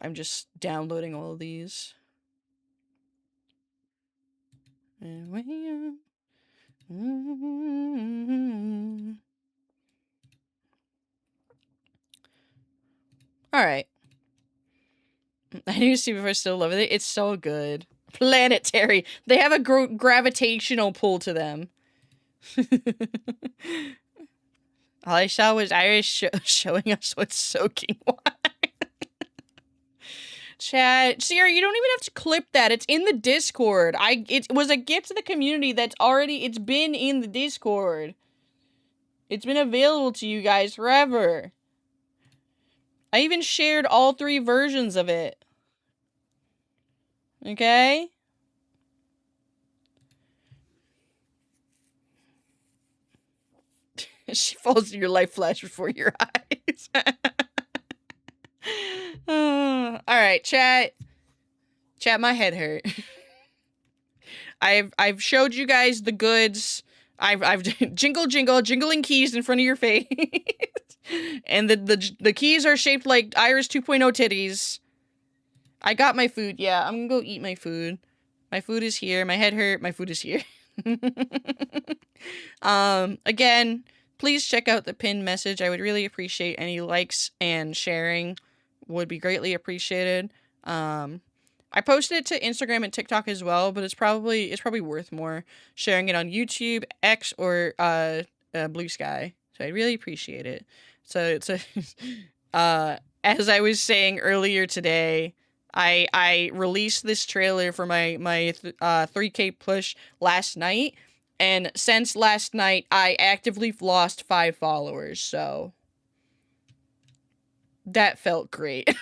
I'm just downloading all of these. Alright. I need to see if I still love it. It's so good. Planetary. They have a gravitational pull to them. All I saw was Iris showing us what's soaking wine. Chat. Siri, you don't even have to clip that. It's in the Discord. It was a gift to the community that's already, it's been in the Discord. It's been available to you guys forever. I even shared all 3 versions of it. Okay? She falls in your life flash before your eyes. Alright, chat. Chat, my head hurt. I've showed you guys the goods. I've jingling keys in front of your face. And the keys are shaped like Iris 2.0 titties. I got my food. Yeah, I'm gonna go eat my food. My food is here. My head hurt. My food is here. Again, please check out the pinned message. I would really appreciate any likes and sharing. Would be greatly appreciated. I posted it to Instagram and TikTok as well, but it's probably worth more sharing it on YouTube, X, or Blue Sky. So I really appreciate it. So as I was saying earlier today, I released this trailer for my 3K push last night, and since last night I actively lost 5 followers. So that felt great.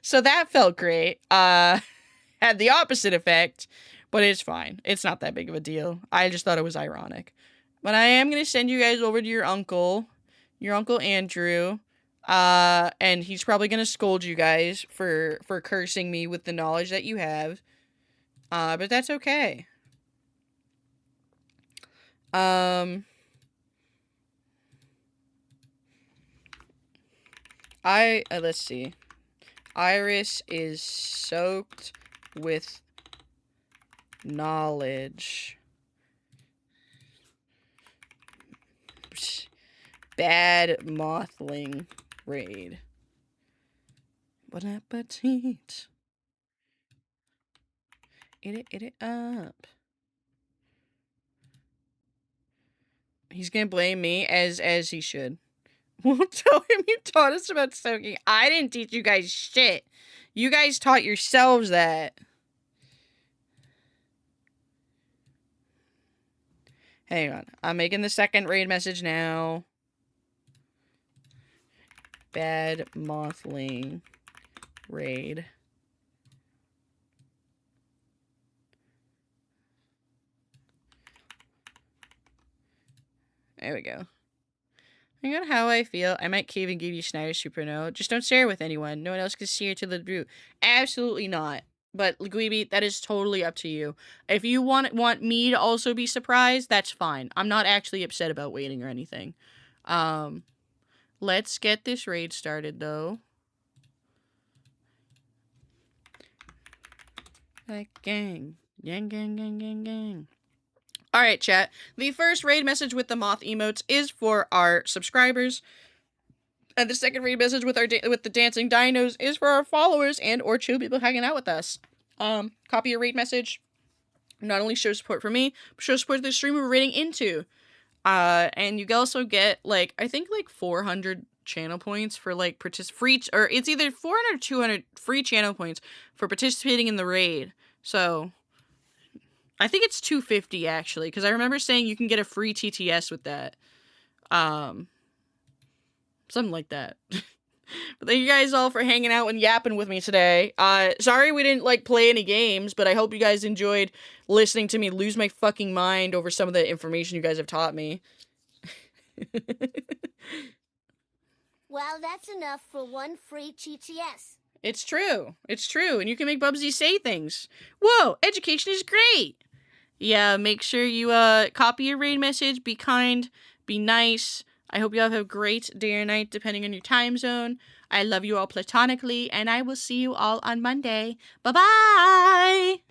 So that felt great. Had the opposite effect, but it's fine. It's not that big of a deal. I just thought it was ironic. But I am going to send you guys over to your Uncle Andrew. And he's probably going to scold you guys for cursing me with the knowledge that you have. But that's okay. Let's see. Iris is soaked with knowledge. Bad mothling raid. Bon appetit. Eat it up. He's gonna blame me as he should. Won't tell him you taught us about soaking. I didn't teach you guys shit. You guys taught yourselves that. Hang on. I'm making the second raid message now. Bad mothling raid. There we go. Hang on how I feel. I might cave and give you Snyder Superno. Just don't share it with anyone. No one else can see it to the root. Absolutely not. But, Guibi, that is totally up to you. If you want me to also be surprised, that's fine. I'm not actually upset about waiting or anything. Let's get this raid started, though. Like, gang. Gang. Alright, chat. The first raid message with the moth emotes is for our subscribers. And the second raid message with with the dancing dinos is for our followers and or chill people hanging out with us. Copy your raid message. Not only show support for me, but show support to the streamer we're raiding into. And you also get, like, I think, like, 400 channel points for, like, free, or it's either 400 or 200 free channel points for participating in the raid. So I think it's 250 actually, because I remember saying you can get a free TTS with that. Something like that. But thank you guys all for hanging out and yapping with me today. Sorry we didn't, like, play any games, but I hope you guys enjoyed listening to me lose my fucking mind over some of the information you guys have taught me. Well, that's enough for one free TTS. It's true. It's true. And you can make Bubsy say things. Whoa, education is great. Yeah, make sure you copy your raid message, be kind, be nice, I hope you all have a great day or night, depending on your time zone. I love you all platonically, and I will see you all on Monday. Bye-bye!